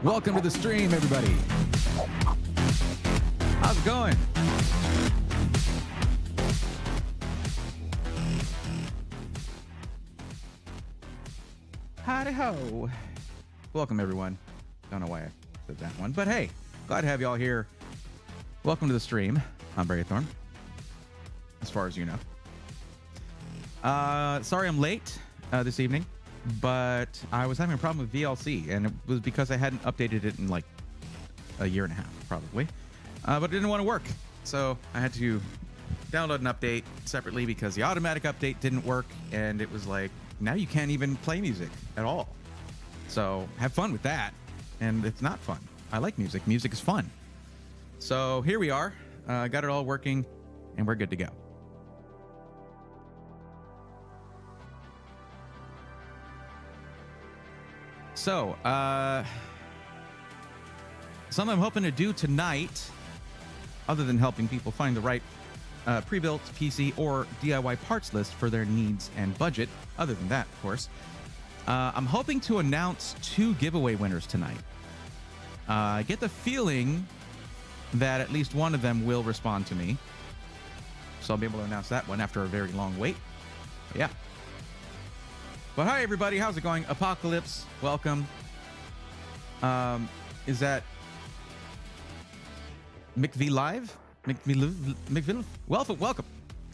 Welcome to the stream, everybody. How's it going? Howdy ho. Welcome, everyone. Don't know why I said that one, but hey, glad to have you all here. Welcome to the stream. I'm Barry Thorne, as far as you know. Sorry I'm late this evening, but I was having a problem with VLC, and it was because I hadn't updated it in like a year and a half, probably. But it didn't want to work, so I had to download an update separately because the automatic update didn't work, and it was like, now you can't even play music at all. So have fun with that, and it's not fun. I like music. Music is fun. So here we are. Got it all working, and we're good to go. So, something I'm hoping to do tonight, other than helping people find the right pre-built PC or DIY parts list for their needs and budget, other than that, of course, I'm hoping to announce 2 giveaway winners tonight. I get the feeling that at least one of them will respond to me, so I'll be able to announce that one after a very long wait. But yeah. But hi, everybody. How's it going? Apocalypse, welcome. Is that McV Live? McV? Welcome.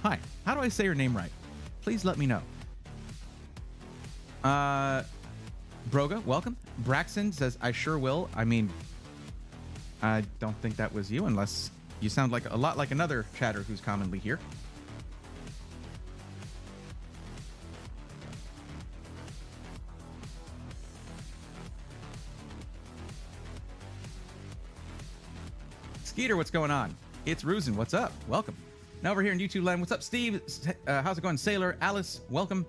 Hi. How do I say your name right? Please let me know. Broga, welcome. Braxton says, I sure will. I mean, I don't think that was you unless you sound like a lot like another chatter who's commonly here. Skeeter, what's going on? It's Rusin, what's up? Welcome. Now over here in YouTube land, what's up, Steve? How's it going? Sailor, Alice, welcome.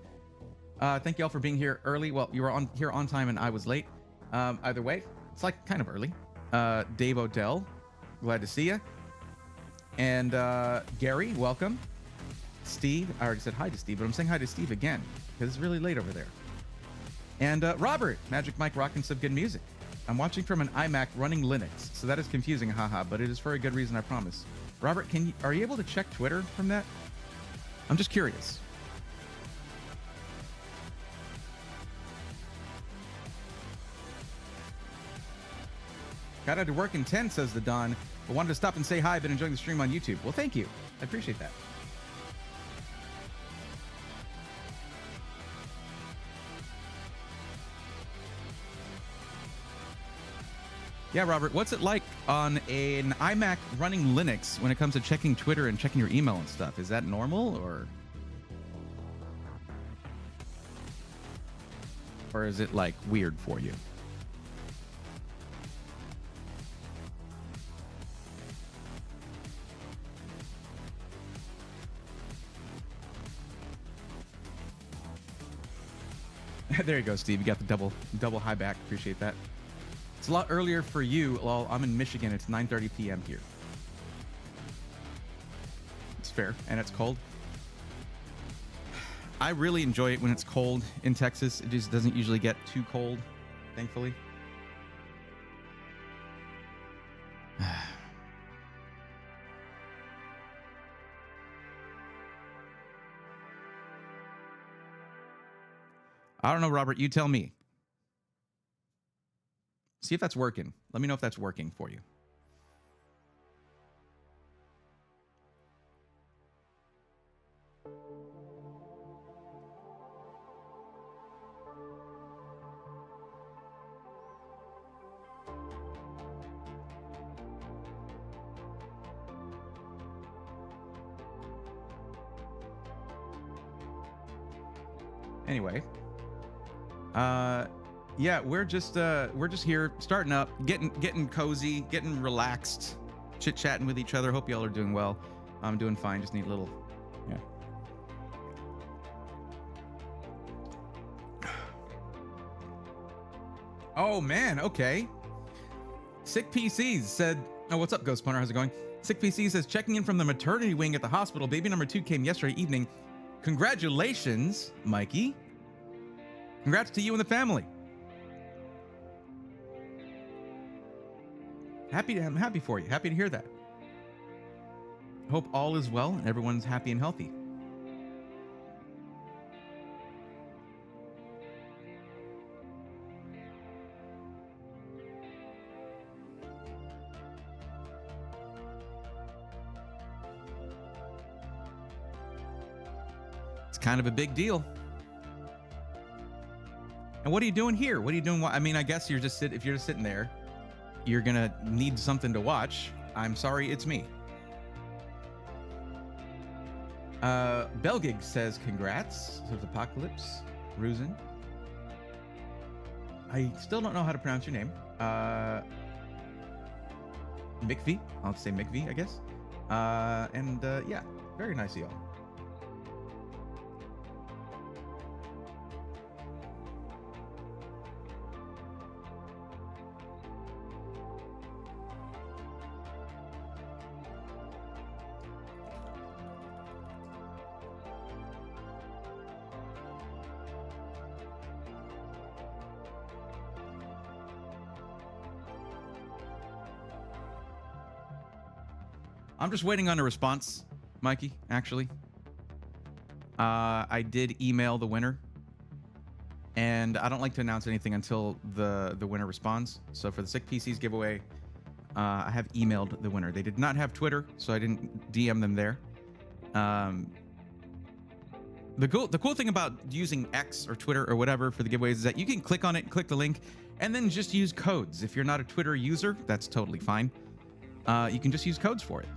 Thank you all for being here early. Well, you were here on time and I was late. Either way, it's like kind of early. Dave Odell, glad to see you. And Gary, welcome. Steve, I already said hi to Steve, but I'm saying hi to Steve again because it's really late over there. And Robert, Magic Mike rocking some good music. I'm watching from an iMac running Linux, so that is confusing, haha, but it is for a good reason, I promise. Robert, are you able to check Twitter from that? I'm just curious. Got out to work in 10, says the Don, but wanted to stop and say hi. Been enjoying the stream on YouTube. Well, thank you. I appreciate that. Yeah, Robert, what's it like on an iMac running Linux when it comes to checking Twitter and checking your email and stuff? Is that normal, or is it like weird for you? There you go, Steve. You got the double high back. Appreciate that. It's a lot earlier for you. Well, I'm in Michigan. It's 9:30 p.m. here. It's fair, and it's cold. I really enjoy it when it's cold in Texas. It just doesn't usually get too cold, thankfully. I don't know, Robert. You tell me. See if that's working. Let me know if that's working for you. Anyway. Yeah, we're just here starting up, getting cozy, getting relaxed, chit-chatting with each other. Hope y'all are doing well. I'm doing fine. Just need a little, yeah. Oh man, okay. Sick PCs said, oh, what's up, Ghost Punter? How's it going? Sick PC says, checking in from the maternity wing at the hospital. Baby number 2 came yesterday evening. Congratulations, Mikey. Congrats to you and the family. I'm happy for you. Happy to hear that. Hope all is well and everyone's happy and healthy. It's kind of a big deal. And what are you doing here? What are you doing? I mean, I guess you're just if you're just sitting there, you're gonna need something to watch. I'm sorry, it's me. Belgig says congrats. Says Apocalypse. Ruzen. I still don't know how to pronounce your name. Mikvi. I'll say Mikvi, I guess. Yeah, very nice of y'all. I'm just waiting on a response, Mikey, actually. I did email the winner, and I don't like to announce anything until the winner responds. So for the Sick PCs giveaway, I have emailed the winner. They did not have Twitter, so I didn't DM them there. The cool thing about using X or Twitter or whatever for the giveaways is that you can click on it, click the link, and then just use codes. If you're not a Twitter user, that's totally fine. You can just use codes for it.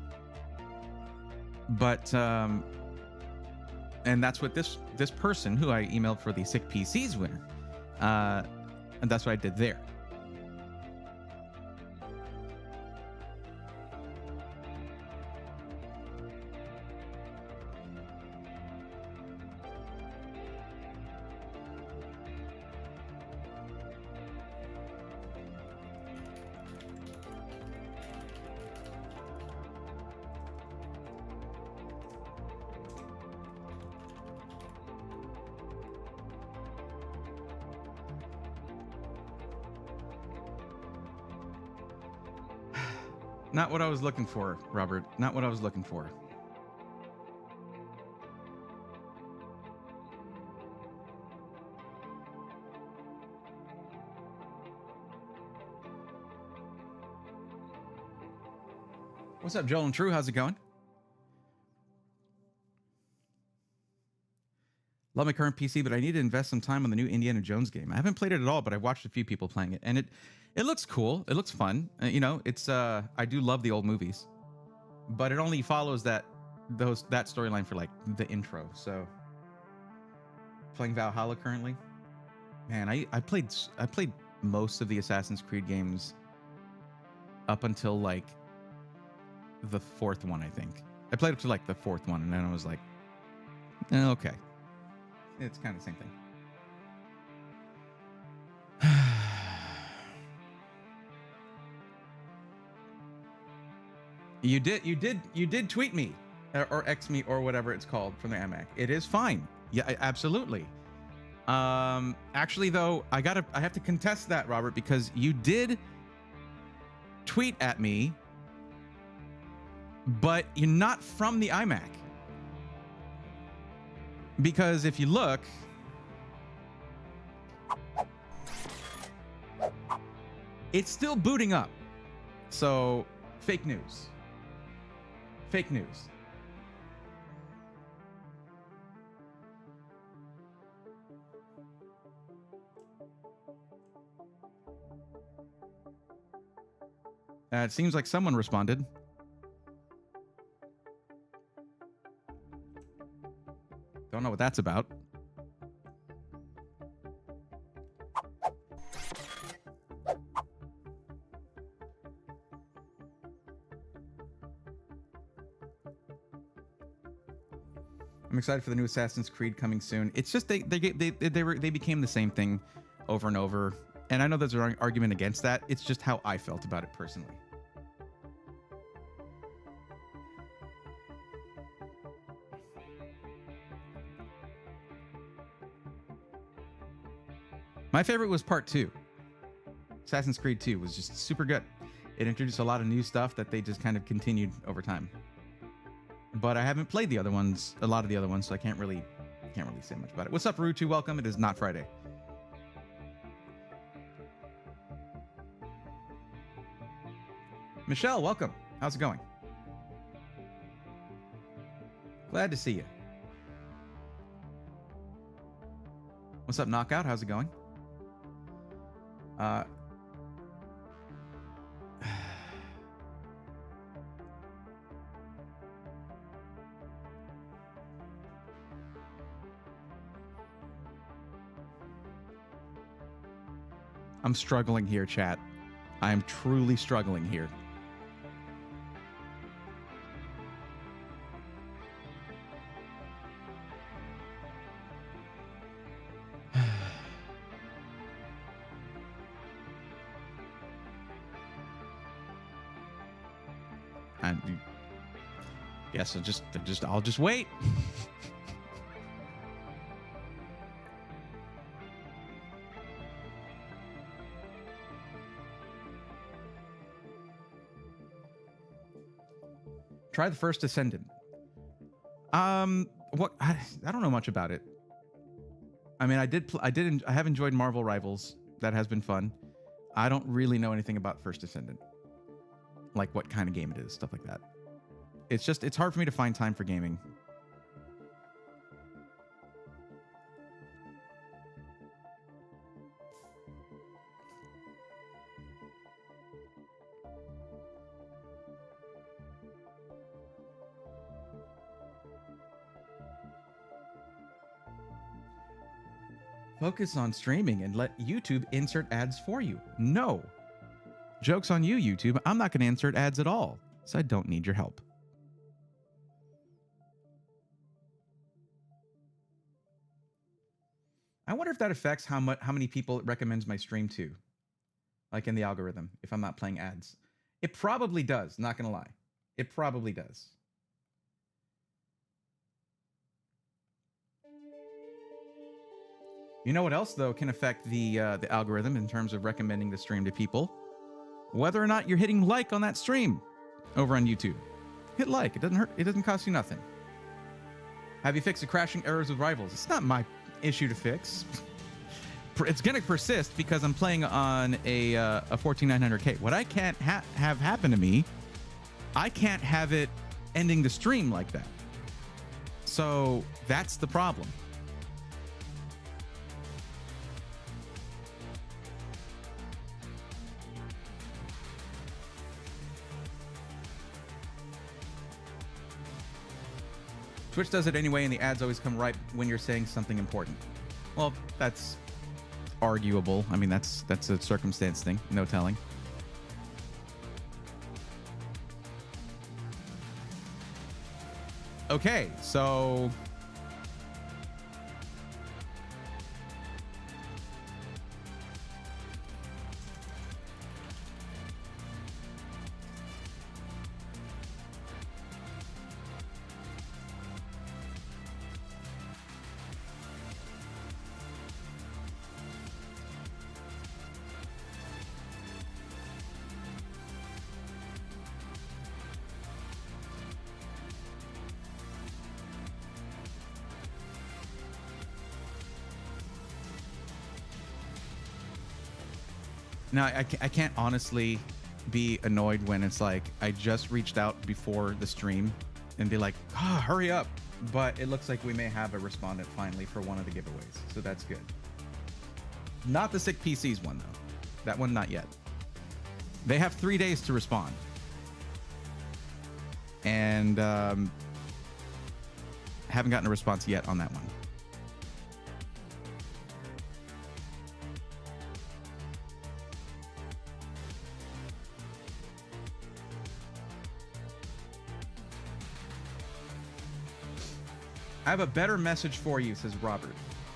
But and that's what this person who I emailed for the Sick PCs winner, and that's what I did there. Not what I was looking for, Robert. Not what I was looking for. What's up, Joel and True? How's it going? Love my current PC, but I need to invest some time on the new Indiana Jones game. I haven't played it at all, but I've watched a few people playing it, and it looks cool. It looks fun. You know, it's I do love the old movies, but it only follows that storyline for like the intro. So playing Valhalla currently. Man, I played most of the Assassin's Creed games up until like the fourth one, I think. I played up to like the fourth one, and then I was like, okay. It's kind of the same thing. You did tweet me or X me or whatever it's called from the AMAC. It is fine. Yeah, absolutely. Actually though, I have to contest that, Robert, because you did tweet at me, but you're not from the iMac. Because if you look, it's still booting up. So, fake news. Fake news. It seems like someone responded. Don't know what that's about. I'm excited for the new Assassin's Creed coming soon. It's just they became the same thing over and over. And I know there's an argument against that. It's just how I felt about it personally. My favorite was part 2. Assassin's Creed 2 was just super good. it introduced a lot of new stuff that they just kind of continued over time. But I haven't played the other ones, a lot of the other ones, so I can't really say much about it. What's up, Rutu? Welcome. It is not Friday. Michelle, welcome. How's it going? Glad to see you. What's up, Knockout? How's it going? I'm struggling here, chat. I am truly struggling here. Yes, I'll just wait. Try the first Descendant. What? I don't know much about it. I mean, I have enjoyed Marvel Rivals. That has been fun. I don't really know anything about First Descendant. Like what kind of game it is, stuff like that. It's hard for me to find time for gaming. Focus on streaming and let YouTube insert ads for you. No. Joke's on you, YouTube. I'm not going to insert ads at all, so I don't need your help. I wonder if that affects how many people it recommends my stream to, like in the algorithm, if I'm not playing ads. It probably does, not going to lie. It probably does. You know what else, though, can affect the algorithm in terms of recommending the stream to people? Whether or not you're hitting like on that stream over on YouTube. Hit like. It doesn't hurt. It doesn't cost you nothing. Have you fixed the crashing errors with Rivals? It's not my issue to fix. It's going to persist because I'm playing on a 14900K. What I can't have happen to me, I can't have it ending the stream like that. So that's the problem. Twitch does it anyway, and the ads always come right when you're saying something important. Well, that's arguable. I mean, that's a circumstance thing. No telling. Okay, so... Now, I can't honestly be annoyed when it's like I just reached out before the stream and be like, hurry up. But it looks like we may have a respondent finally for one of the giveaways. So that's good. Not the sick PCs one, though. That one, not yet. They have 3 days to respond. And haven't gotten a response yet on that one. I have a better message for you, says Robert.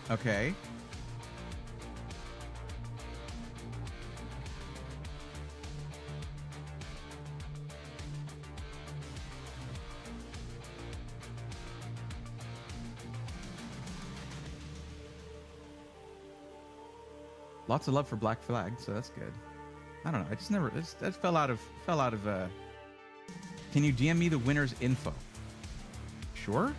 Okay. Lots of love for Black Flag, so that's good. I don't know. I just never. That fell out of. Can you DM me the winner's info? Sure.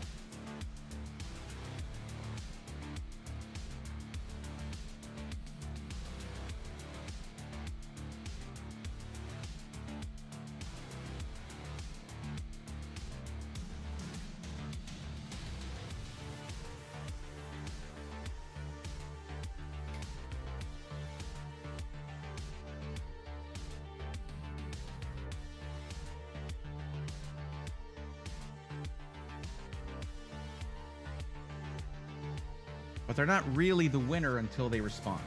But they're not really the winner until they respond.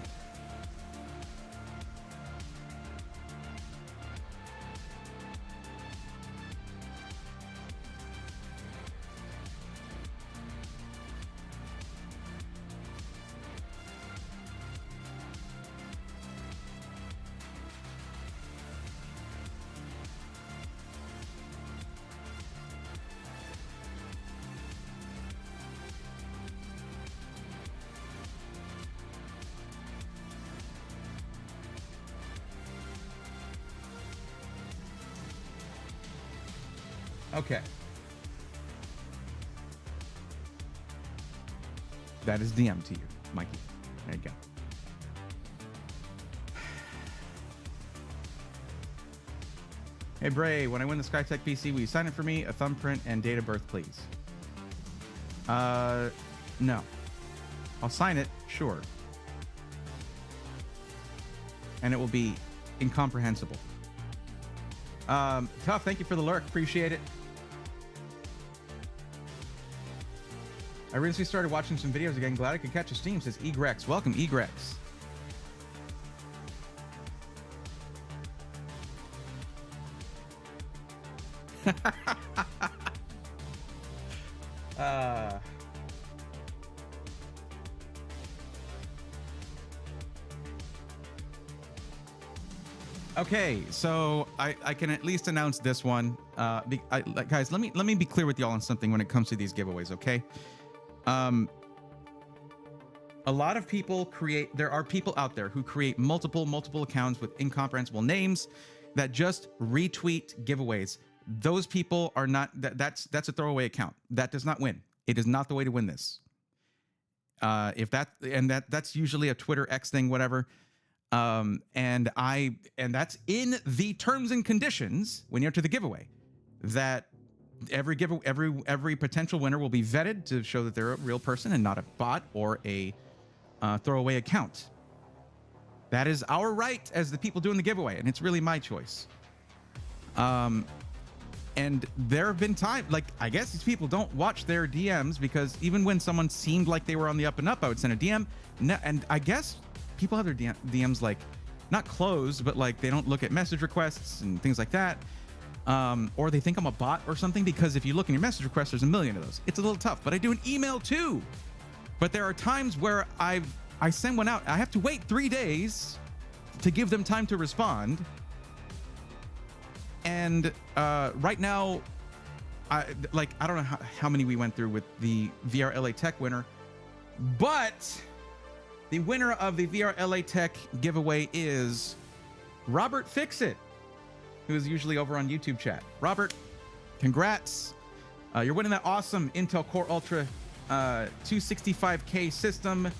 Okay. That is DM to you, Mikey. There you go. Hey, Bray, when I win the SkyTech PC, will you sign it for me? A thumbprint and date of birth, please. No. I'll sign it, sure. And it will be incomprehensible. Tough, thank you for the lurk. Appreciate it. I recently started watching some videos again. Glad I could catch a stream, says Egrex. Welcome, Egrex. Okay, so I can at least announce this one. Guys, let me be clear with y'all on something when it comes to these giveaways, okay? A lot of people there are people out there who create multiple accounts with incomprehensible names that just retweet giveaways. Those people are not, that's a throwaway account. That does not win. It is not the way to win this. That's usually a Twitter X thing, whatever. And that's in the terms and conditions when you enter the giveaway, that every potential winner will be vetted to show that they're a real person and not a bot or a throwaway account. That is our right as the people doing the giveaway, and it's really my choice. And there have been times, like, I guess these people don't watch their DMs, because even when someone seemed like they were on the up and up, I would send a DM. And I guess people have their DMs like not closed, but like they don't look at message requests and things like that. Or they think I'm a bot or something, because if you look in your message requests, there's a million of those. It's a little tough, but I do an email too. But there are times where I send one out. I have to wait 3 days to give them time to respond. And right now, I don't know how many we went through with the VR LA Tech winner, but the winner of the VR LA Tech giveaway is Robert Fixit, who is usually over on YouTube chat. Robert, congrats. You're winning that awesome Intel Core Ultra 265K system.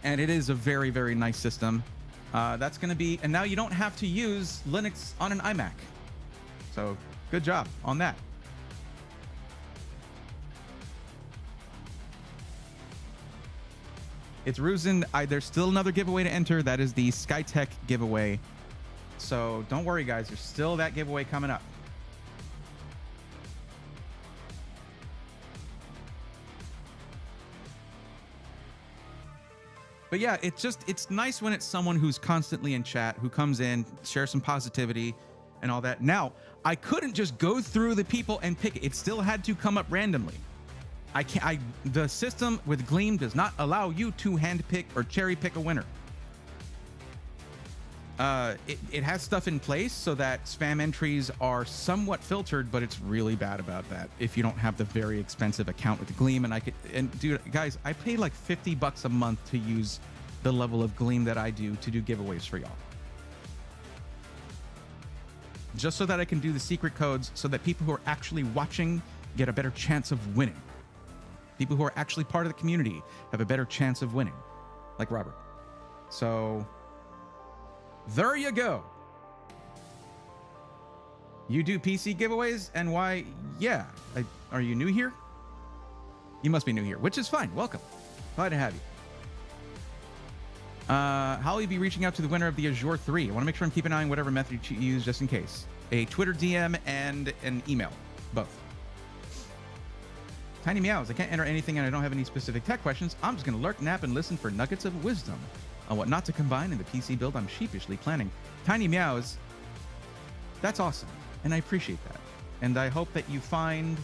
And it is a very, very nice system. That's going to be, and now you don't have to use Linux on an iMac. So good job on that. It's Rusin. There's still another giveaway to enter. That is the SkyTech giveaway. So don't worry, guys. There's still that giveaway coming up. But yeah, it's nice when it's someone who's constantly in chat, who comes in, shares some positivity and all that. Now, I couldn't just go through the people and pick it. It still had to come up randomly. The system with Gleam does not allow you to handpick or cherry pick a winner. It has stuff in place so that spam entries are somewhat filtered, but it's really bad about that if you don't have the very expensive account with Gleam. And dude, guys, I pay like $50 a month to use the level of Gleam that I do to do giveaways for y'all. just so that I can do the secret codes so that people who are actually watching get a better chance of winning. People who are actually part of the community have a better chance of winning, like Robert. So there you go. You do PC giveaways, and why? Yeah. Are you new here? You must be new here, which is fine. Welcome. Glad to have you. How will you be reaching out to the winner of the Azure 3? I want to make sure I'm keeping an eye on whatever method you use just in case. A Twitter DM and an email. Both. Tiny Meows. I can't enter anything and I don't have any specific tech questions. I'm just going to lurk, nap, and listen for nuggets of wisdom on what not to combine in the PC build I'm sheepishly planning. Tiny Meows. That's awesome. And I appreciate that. And I hope that you find...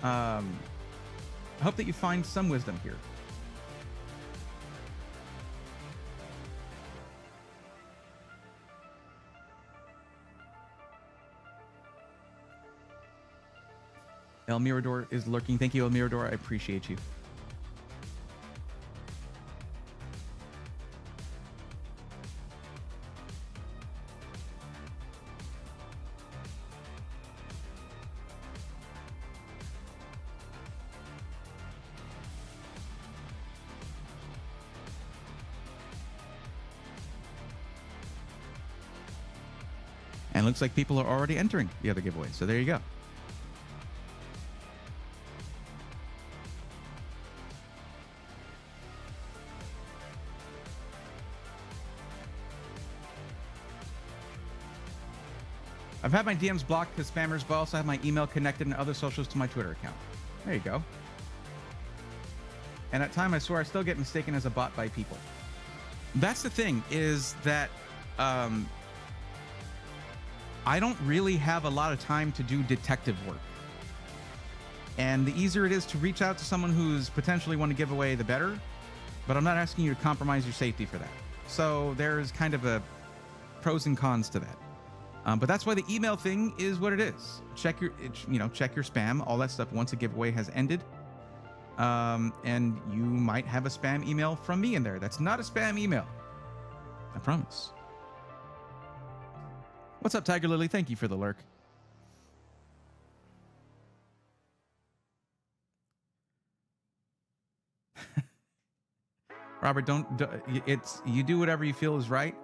I hope that you find some wisdom here. El Mirador is lurking. Thank you, El Mirador. I appreciate you. And it looks like people are already entering the other giveaway. So there you go. I've had my DMs blocked because spammers, but also have my email connected and other socials to my Twitter account. There you go. And at time, I swear I still get mistaken as a bot by people. That's the thing, is that I don't really have a lot of time to do detective work. And the easier it is to reach out to someone who's potentially want to give away, the better. But I'm not asking you to compromise your safety for that. So there's kind of a pros and cons to that. But that's why the email thing is what it is. Check your spam, all that stuff once a giveaway has ended. And you might have a spam email from me in there. That's not a spam email. I promise. What's up, Tiger Lily? Thank you for the lurk. Robert, you do whatever you feel is right.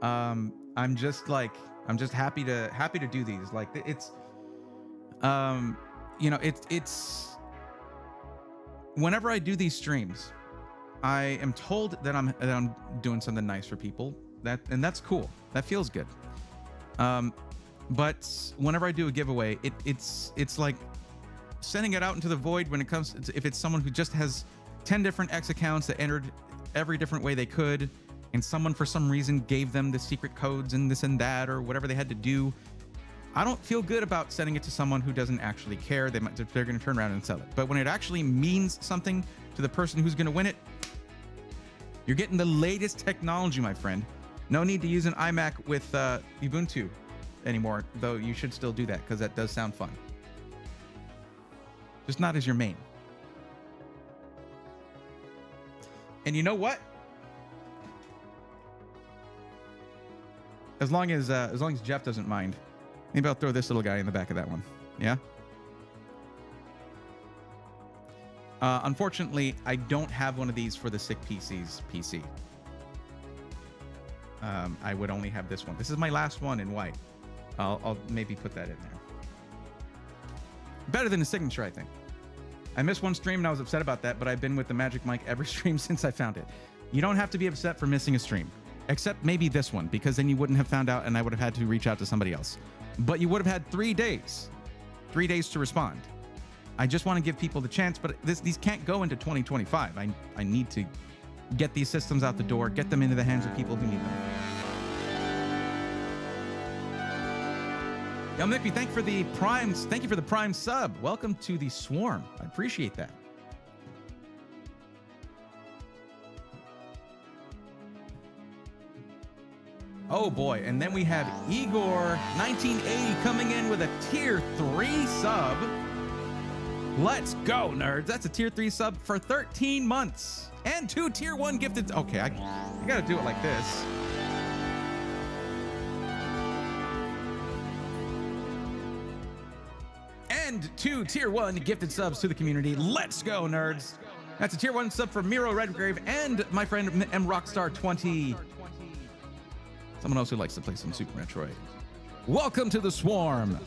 I'm just happy to do these. Like it's whenever I do these streams, I am told that I'm doing something nice for people. And that's cool. That feels good. But whenever I do a giveaway, it's like sending it out into the void when it comes to, if it's someone who just has 10 different X accounts that entered every different way they could, and someone for some reason gave them the secret codes and this and that or whatever they had to do. I don't feel good about sending it to someone who doesn't actually care. They're going to turn around and sell it. But when it actually means something to the person who's going to win it, you're getting the latest technology, my friend. No need to use an iMac with Ubuntu anymore, though you should still do that because that does sound fun. Just not as your main. And you know what? As long as Jeff doesn't mind, maybe I'll throw this little guy in the back of that one. Yeah. Unfortunately, I don't have one of these for the Sick PC's PC. I would only have this one. This is my last one in white. I'll maybe put that in there. Better than the signature, I think. I missed one stream and I was upset about that, but I've been with the Magic Mic every stream since I found it. You don't have to be upset for missing a stream. Except maybe this one, because then you wouldn't have found out and I would have had to reach out to somebody else. But you would have had 3 days. 3 days to respond. I just want to give people the chance, but these can't go into 2025. I need to get these systems out the door, get them into the hands of people who need them. Yo, Mickey, thank you for the Prime sub. Welcome to the Swarm. I appreciate that. Oh boy, and then we have Igor 1980 coming in with a tier 3 sub. Let's go, nerds. That's a tier 3 sub for 13 months. And 2 tier 1 gifted. Okay, I gotta do it like this. And 2 tier 1 gifted subs to the community. Let's go, nerds. That's a tier 1 sub from Miro Redgrave and my friend M Rockstar 20. Someone else who likes to play some Super Metroid. Welcome to the swarm.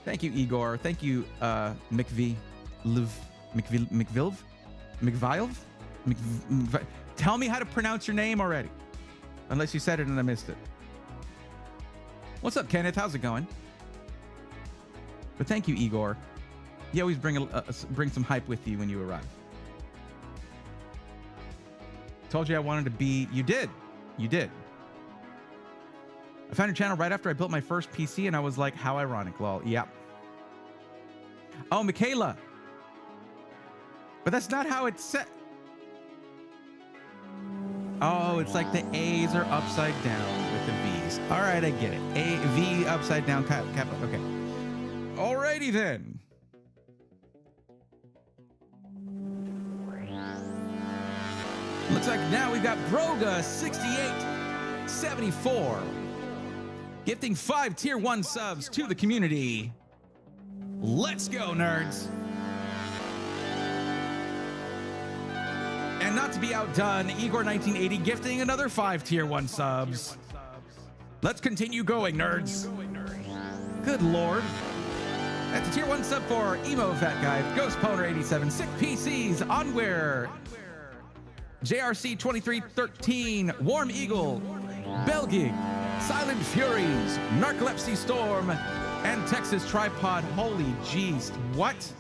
Thank you, Igor. Thank you, McVilv. Tell me how to pronounce your name already. Unless you said it and I missed it. What's up, Kenneth? How's it going? But thank you, Igor. You always bring some hype with you when you arrive. Told you I wanted to be. You did. You did. I found your channel right after I built my first PC, and I was like, how ironic, lol. Yep. Oh, Michaela. But that's not how it's set. Oh, it's like the A's are upside down with the V's. All right, I get it. A, V, upside down, kappa. Okay. Alrighty then. Looks like now we've got Broga 6874 gifting 5 tier 1 subs to the community. Let's go, nerds. And not to be outdone, Igor 1980 gifting another 5 tier 1 subs. Let's continue going, nerds. Good lord. That's a tier 1 sub for Emo Fat Guy, Ghost Poner 87, Sick PCs, Onware, JRC 2313, Warm Eagle, Belgig, Silent Furies, Narcolepsy Storm, and Texas Tripod. Holy jeez. What?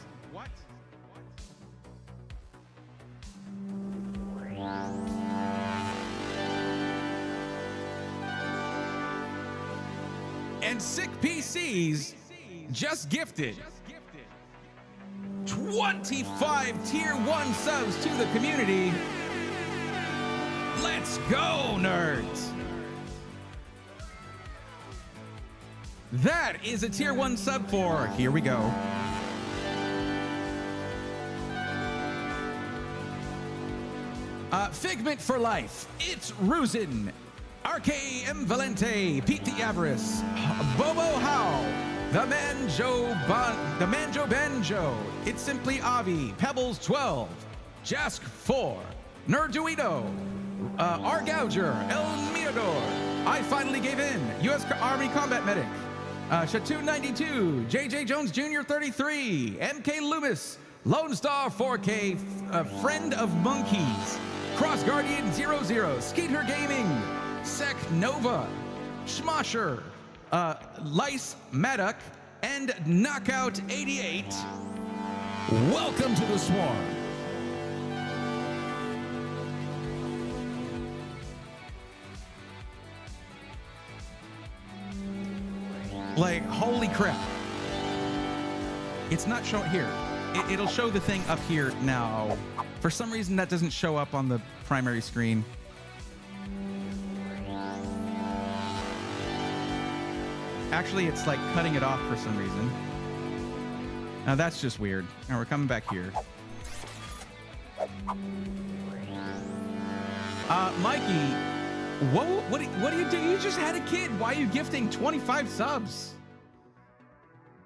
And Sick PCs just gifted 25 tier 1 subs to the community. Let's go, nerds. That is a tier 1 sub for, here we go, Figment for Life. It's Ruzin, RKM Valente, Pete the Avarice, Bobo How, the Manjo Banjo, It's Simply Avi, Pebbles 12, Jask 4, Nerduino, Argouger, El Mirador, I Finally Gave In, U.S. Army Combat Medic, Shatu 92, JJ Jones Jr. 33, MK Loomis, Lone Star 4K, Friend of Monkeys, Cross Guardian 00, Skeeter Gaming, Sec Nova, Schmosher, Lice Maddock, and Knockout 88. Welcome to the swarm. Like, holy crap. It's not showing here. It'll show the thing up here now. For some reason, that doesn't show up on the primary screen. Actually, it's like cutting it off for some reason. Now that's just weird. Now we're coming back here. Mikey, what do you do? You just had a kid. Why are you gifting 25 subs?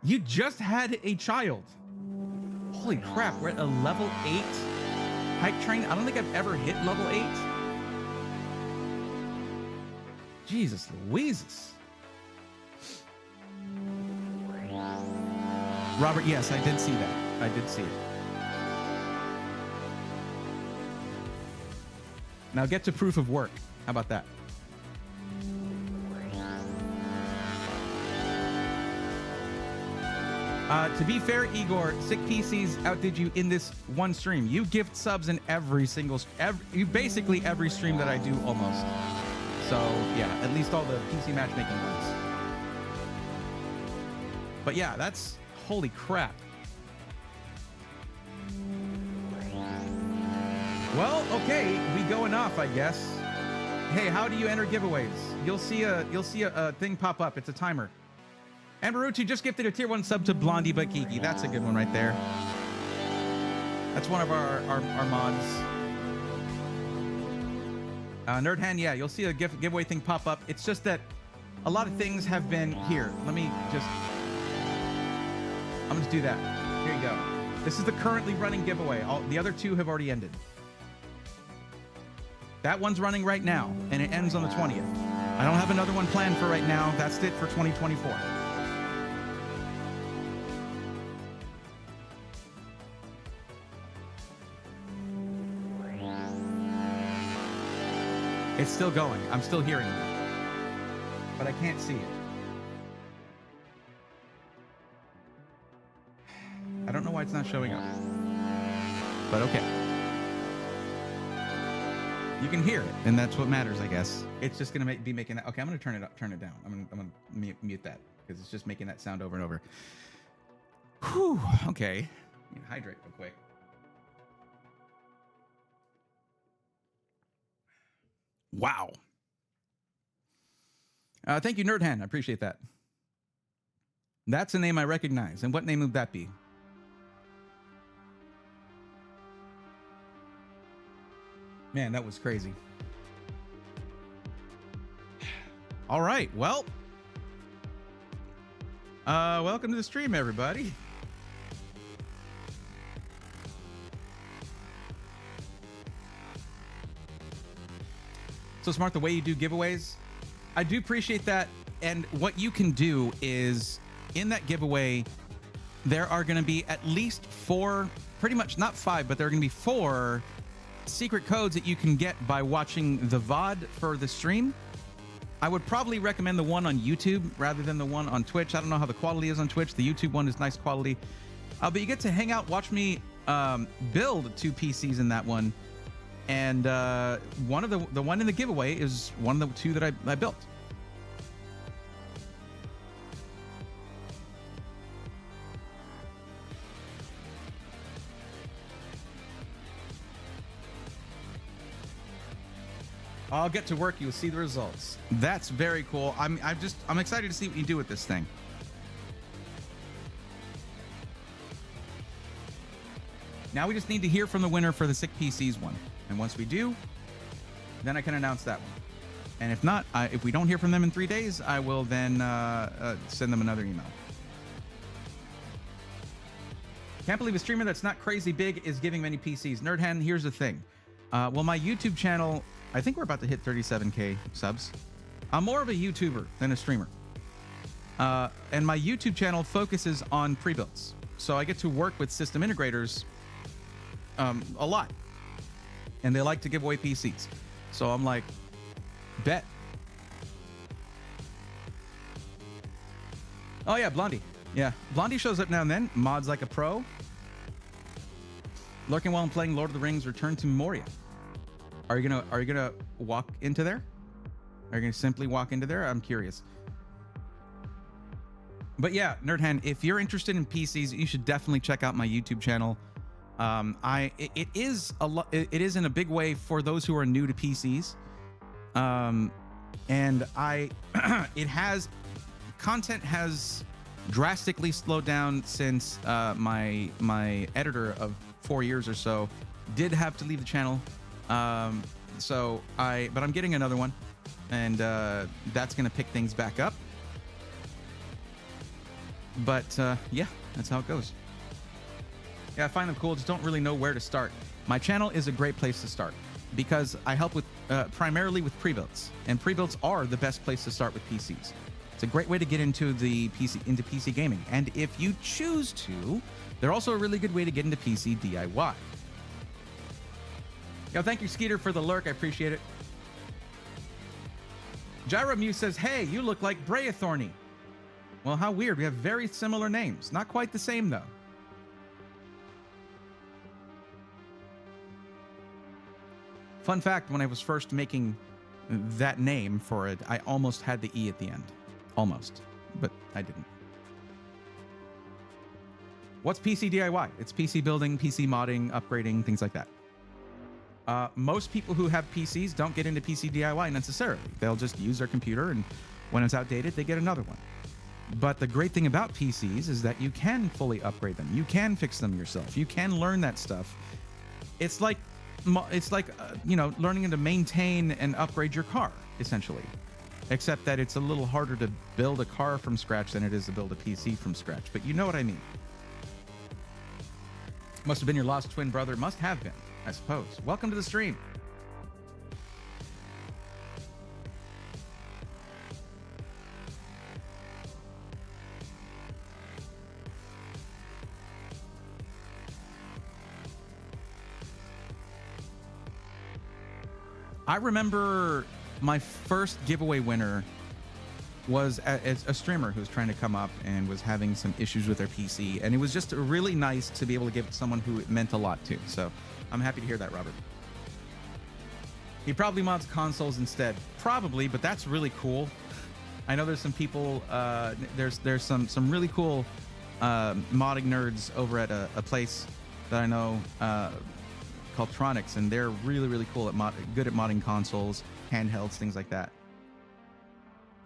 You just had a child. Holy crap, we're at a level 8 hype train. I don't think I've ever hit level 8. Jesus Louises. Robert, yes, I did see that. I did see it. Now get to proof of work. How about that? To be fair, Igor, Sick PCs outdid you in this one stream. You gift subs in basically every stream that I do almost. So yeah, at least all the PC matchmaking ones. But yeah, that's holy crap. Well, okay, we going off, I guess. Hey, how do you enter giveaways? You'll see a thing pop up. It's a timer. And Baruchi just gifted a tier 1 sub to Blondie but Geeky. That's a good one right there. That's one of our mods. Nerdhan, yeah, you'll see a giveaway thing pop up. It's just that a lot of things have been here. Let me just, I'm going to do that. Here you go. This is the currently running giveaway. The other two have already ended. That one's running right now, and it ends on the 20th. I don't have another one planned for right now. That's it for 2024. It's still going. I'm still hearing it, but I can't see it. I don't know why it's not showing up, but okay. You can hear it, and that's what matters, I guess. It's just gonna be making that. Okay, I'm gonna turn it up, turn it down. I'm gonna mute that because it's just making that sound over and over. Whew. Okay. Hydrate real quick. Wow. Thank you, Nerdhan. I appreciate that. That's a name I recognize. And what name would that be? Man, that was crazy. All right. Well, welcome to the stream, everybody. So smart the way you do giveaways. I do appreciate that. And what you can do is in that giveaway, there are going to be at least 4, pretty much not 5, but there are going to be 4 secret codes that you can get by watching the VOD for the stream. I would probably recommend the one on YouTube rather than the one on Twitch. I don't know how the quality is on Twitch. The YouTube one is nice quality. But you get to hang out, watch me build 2 PCs in that one. And one of the one in the giveaway is one of the 2 that I built. I'll get to work. You'll see the results. That's very cool. I'm excited to see what you do with this thing. Now we just need to hear from the winner for the Sick PCs one. And once we do, then I can announce that one. And if not, if we don't hear from them in 3 days, I will then send them another email. Can't believe a streamer that's not crazy big is giving many PCs. Nerdhan, here's the thing. Well, my YouTube channel, I think we're about to hit 37K subs. I'm more of a YouTuber than a streamer. And my YouTube channel focuses on pre-builds. So I get to work with system integrators a lot. And they like to give away PCs. So I'm like, bet. Oh yeah, Blondie. Yeah, Blondie shows up now and then. Mods like a pro. Lurking while I'm playing Lord of the Rings Return to Moria. Are you gonna walk into there? Are you gonna simply walk into there? I'm curious. But yeah, Nerdhan, if you're interested in PCs, you should definitely check out my YouTube channel. It is in a big way for those who are new to PCs. And content has drastically slowed down since my editor of 4 years or so did have to leave the channel. But I'm getting another one, and that's gonna pick things back up. But yeah, that's how it goes. Yeah, I find them cool. Just don't really know where to start. My channel is a great place to start because I help with primarily with pre-builds, and pre-builds are the best place to start with PCs. It's a great way to get into PC gaming, and if you choose to, they're also a really good way to get into PC DIY. Yo, thank you, Skeeter, for the lurk. I appreciate it. Gyro Muse says, "Hey, you look like Breathorny." Well, how weird. We have very similar names. Not quite the same though. Fun fact, when I was first making that name for it, I almost had the E at the end. Almost. But I didn't. What's PC DIY? It's PC building, PC modding, upgrading, things like that. Most people who have PCs don't get into PC DIY necessarily. They'll just use their computer, and when it's outdated, they get another one. But the great thing about PCs is that you can fully upgrade them. You can fix them yourself. You can learn that stuff. It's like learning to maintain and upgrade your car, essentially. except that it's a little harder to build a car from scratch than it is to build a PC from scratch. But you know what I mean. Must have been your lost twin brother. Must have been, I suppose. Welcome to the stream. I remember my first giveaway winner was a streamer who was trying to come up and was having some issues with their PC. And it was just really nice to be able to give it to someone who it meant a lot to. So I'm happy to hear that, Robert. He probably mods consoles instead. Probably, but that's really cool. I know there's some people, there's some really cool modding nerds over at a place that I know called Tronics, and they're really cool at good at modding consoles, handhelds, things like that.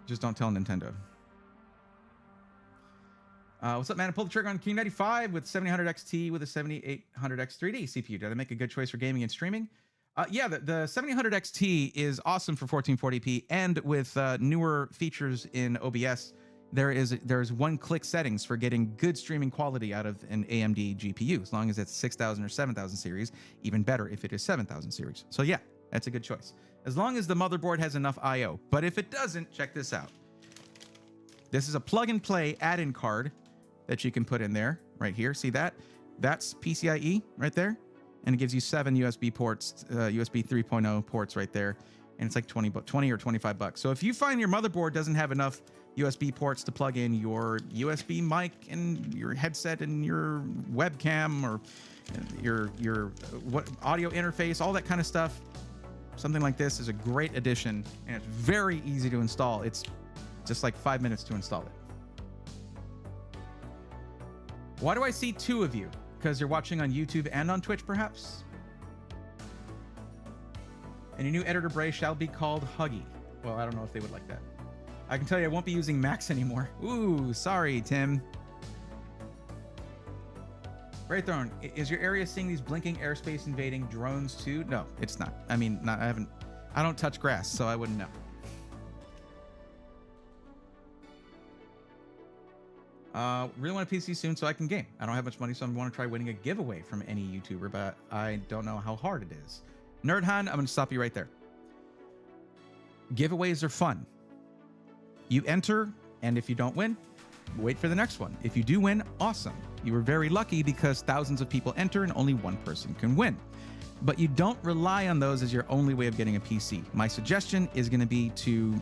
Just don't tell Nintendo. What's up, man? I pulled the trigger on King 95 with 7000 XT with a 7800X 3D CPU. Did I make a good choice for gaming and streaming? Yeah, the 7000 XT is awesome for 1440p, and with newer features in OBS, there's one-click settings for getting good streaming quality out of an AMD GPU, as long as it's 6000 or 7000 series. Even better if it is 7000 series. So yeah, that's a good choice, as long as the motherboard has enough I/O. But if it doesn't, check this out. This is a plug-and-play add-in card that you can put in there right here. See that? That's PCIe right there, and it gives you 7 USB ports, USB 3.0 ports right there, and it's like 20 or 25 bucks. So if you find your motherboard doesn't have enough USB ports to plug in your USB mic and your headset and your webcam or your audio interface, all that kind of stuff, something like this is a great addition, and it's very easy to install. It's just like 5 minutes to install it. Why do I see two of you? Because you're watching on YouTube and on Twitch, perhaps? And your new editor Bray shall be called Huggy. Well, I don't know if they would like that. I can tell you I won't be using Macs anymore. Ooh, sorry, Tim. Braythrone, is your area seeing these blinking airspace invading drones too? No, it's not. I mean, I don't touch grass, so I wouldn't know. Really want a PC soon so I can game. I don't have much money, so I want to try winning a giveaway from any YouTuber, but I don't know how hard it is. Nerdhan, I'm going to stop you right there. Giveaways are fun. You enter, and if you don't win, wait for the next one. If you do win, awesome. You were very lucky because thousands of people enter and only one person can win. But you don't rely on those as your only way of getting a PC. My suggestion is going to be to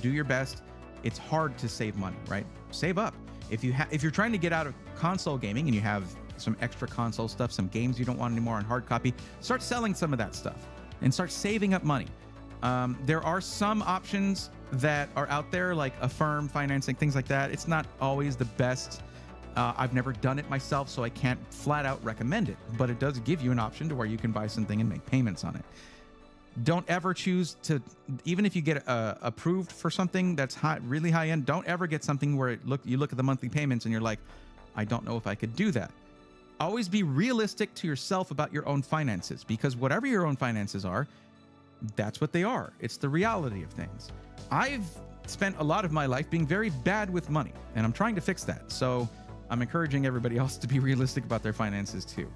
do your best. It's hard to save money, right? Save up. If you're trying to get out of console gaming and you have some extra console stuff, some games you don't want anymore on hard copy, start selling some of that stuff and start saving up money. There are some options that are out there, like Affirm financing, things like that. It's not always the best. I've never done it myself, so I can't flat out recommend it, but it does give you an option to where you can buy something and make payments on it. Don't ever choose to, even if you get approved for something that's really high end, don't ever get something where you look at the monthly payments and you're like, I don't know if I could do that. Always be realistic to yourself about your own finances, because whatever your own finances are, that's what they are. It's the reality of things. I've spent a lot of my life being very bad with money, and I'm trying to fix that. So I'm encouraging everybody else to be realistic about their finances too.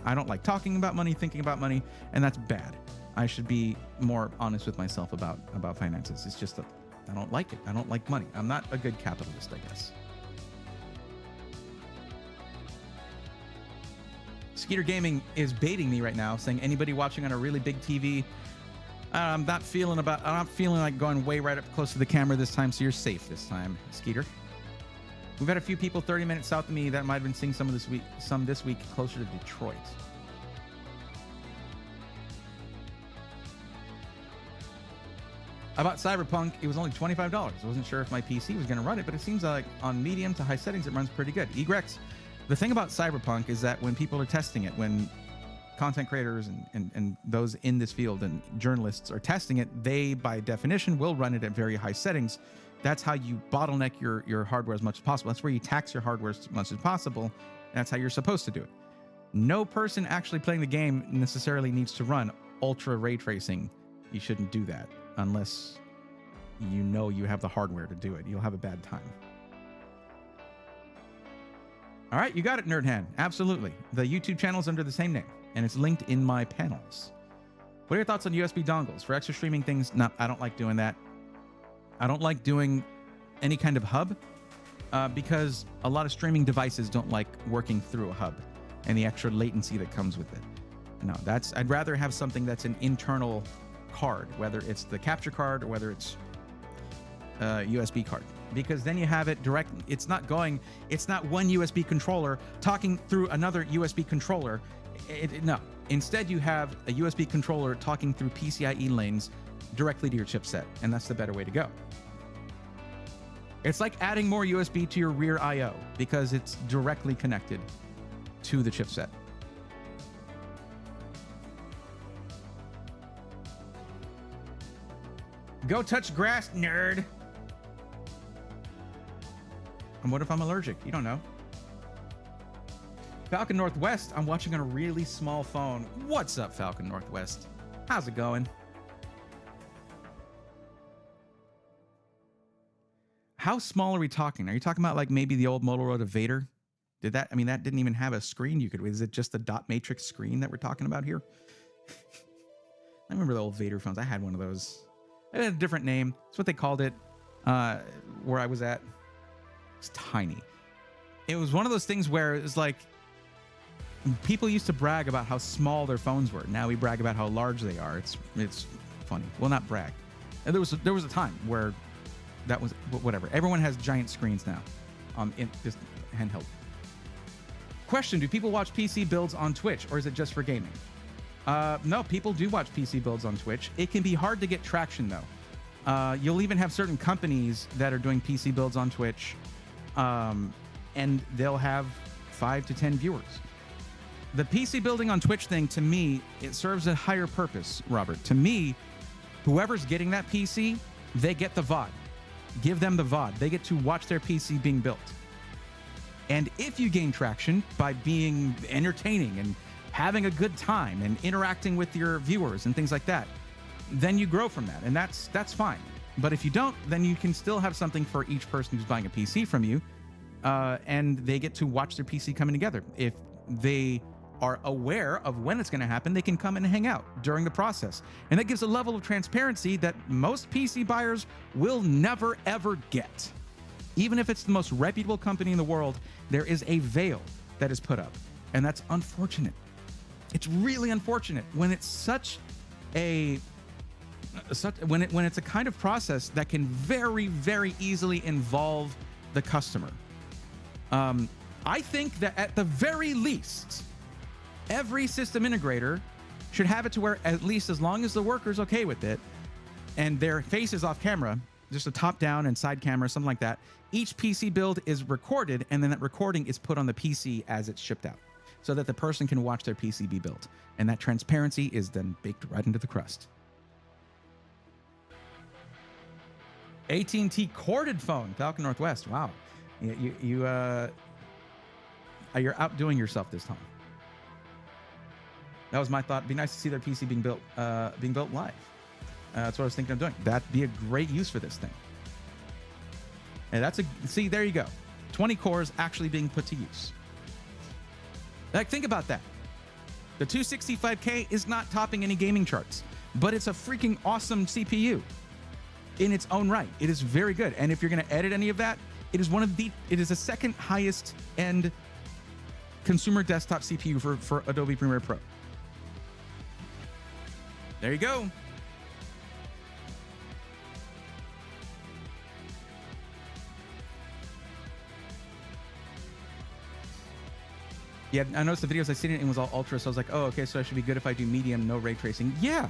I don't like talking about money, thinking about money, and that's bad. I should be more honest with myself about finances. It's just that I don't like it. I don't like money. I'm not a good capitalist, I guess. Skeeter Gaming is baiting me right now, saying anybody watching on a really big TV, I'm not feeling like going way right up close to the camera this time, so you're safe this time, Skeeter. We've had a few people 30 minutes south of me that might have been seeing some this week closer to Detroit. I bought Cyberpunk. It was only $25. I wasn't sure if my PC was going to run it, but it seems like on medium to high settings, it runs pretty good. Egrex, the thing about Cyberpunk is that when people are testing it, when content creators and those in this field and journalists are testing it, they, by definition, will run it at very high settings. That's how you bottleneck your hardware as much as possible. That's where you tax your hardware as much as possible. That's how you're supposed to do it. No person actually playing the game necessarily needs to run ultra ray tracing. You shouldn't do that unless you know you have the hardware to do it. You'll have a bad time. All right, you got it, Nerd Hand. Absolutely. The YouTube channel is under the same name, and it's linked in my panels. What are your thoughts on USB dongles? For extra streaming things, no, I don't like doing that. I don't like doing any kind of hub because a lot of streaming devices don't like working through a hub and the extra latency that comes with it. No, I'd rather have something that's an internal card, whether it's the capture card or whether it's a USB card. Because then you have it direct. It's not one USB controller talking through another USB controller. No. Instead, you have a USB controller talking through PCIe lanes directly to your chipset, and that's the better way to go. It's like adding more USB to your rear I/O because it's directly connected to the chipset. Go touch grass, nerd. And what if I'm allergic? You don't know. Falcon Northwest, I'm watching on a really small phone. What's up, Falcon Northwest? How's it going? How small are we talking? Are you talking about like maybe the old Motorola Vader? That didn't even have a screen you could, is it just the dot matrix screen that we're talking about here? I remember the old Vader phones. I had one of those. It had a different name. That's what they called it where I was at. It's tiny. It was one of those things where it was like people used to brag about how small their phones were. Now we brag about how large they are. It's funny. Well, not brag. And there was a time where that was whatever. Everyone has giant screens now in this handheld. Question: do people watch PC builds on Twitch, or is it just for gaming? No, people do watch PC builds on Twitch. It can be hard to get traction though. You'll even have certain companies that are doing PC builds on Twitch. And they'll have 5 to 10 viewers. The PC building on Twitch thing, to me, it serves a higher purpose, Robert. To me, whoever's getting that PC, they get the VOD. Give them the VOD. They get to watch their PC being built. And if you gain traction by being entertaining and having a good time and interacting with your viewers and things like that, then you grow from that. And that's fine. But if you don't, then you can still have something for each person who's buying a PC from you, and they get to watch their PC coming together. If they are aware of when it's going to happen, they can come and hang out during the process. And that gives a level of transparency that most PC buyers will never, ever get. Even if it's the most reputable company in the world, there is a veil that is put up. And that's unfortunate. It's really unfortunate when it's when it's a kind of process that can very, very easily involve the customer. I think that at the very least, every system integrator should have it to where, at least as long as the worker's okay with it and their face is off camera, just a top down and side camera, something like that, each PC build is recorded, and then that recording is put on the PC as it's shipped out so that the person can watch their PC be built. And that transparency is then baked right into the crust. AT&T corded phone, Falcon Northwest. Wow, you're outdoing yourself this time. That was my thought. It'd be nice to see their PC being built live. That's what I was thinking of doing. That'd be a great use for this thing. And see, there you go. 20 cores actually being put to use. Like, think about that. The 265K is not topping any gaming charts, but it's a freaking awesome CPU. In its own right, it is very good. And if you're going to edit any of that, it is the second highest end consumer desktop CPU for Adobe Premiere Pro. There you go. Yeah, I noticed the videos I seen it was all ultra, so I was like, oh, okay, so I should be good if I do medium, no ray tracing. Yeah.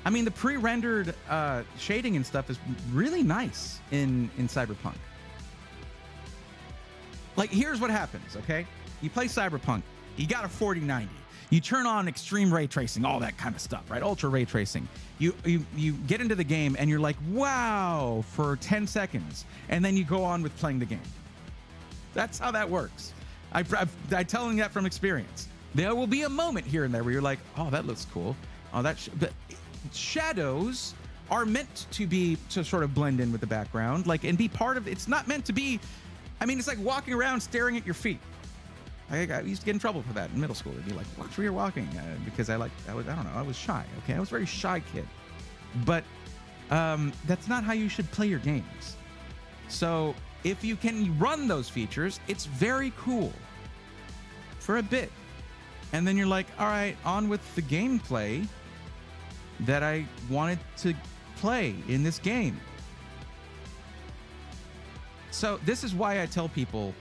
I mean, the pre-rendered shading and stuff is really nice in Cyberpunk. Like, here's what happens, okay? You play Cyberpunk, you got a 4090. You turn on extreme ray tracing, all that kind of stuff, right? Ultra ray tracing. You get into the game and you're like, wow, for 10 seconds. And then you go on with playing the game. That's how that works. I'm telling you that from experience. There will be a moment here and there where you're like, oh, that looks cool. Oh, but shadows are meant to sort of blend in with the background, like, and be part of. It's not meant to be. I mean, it's like walking around staring at your feet. I used to get in trouble for that in middle school. It'd be like, watch where you're walking, because I don't know, I was shy. Okay, I was a very shy kid, but that's not how you should play your games. So if you can run those features, it's very cool for a bit, and then you're like, all right, on with the gameplay that I wanted to play in this game. So this is why I tell people,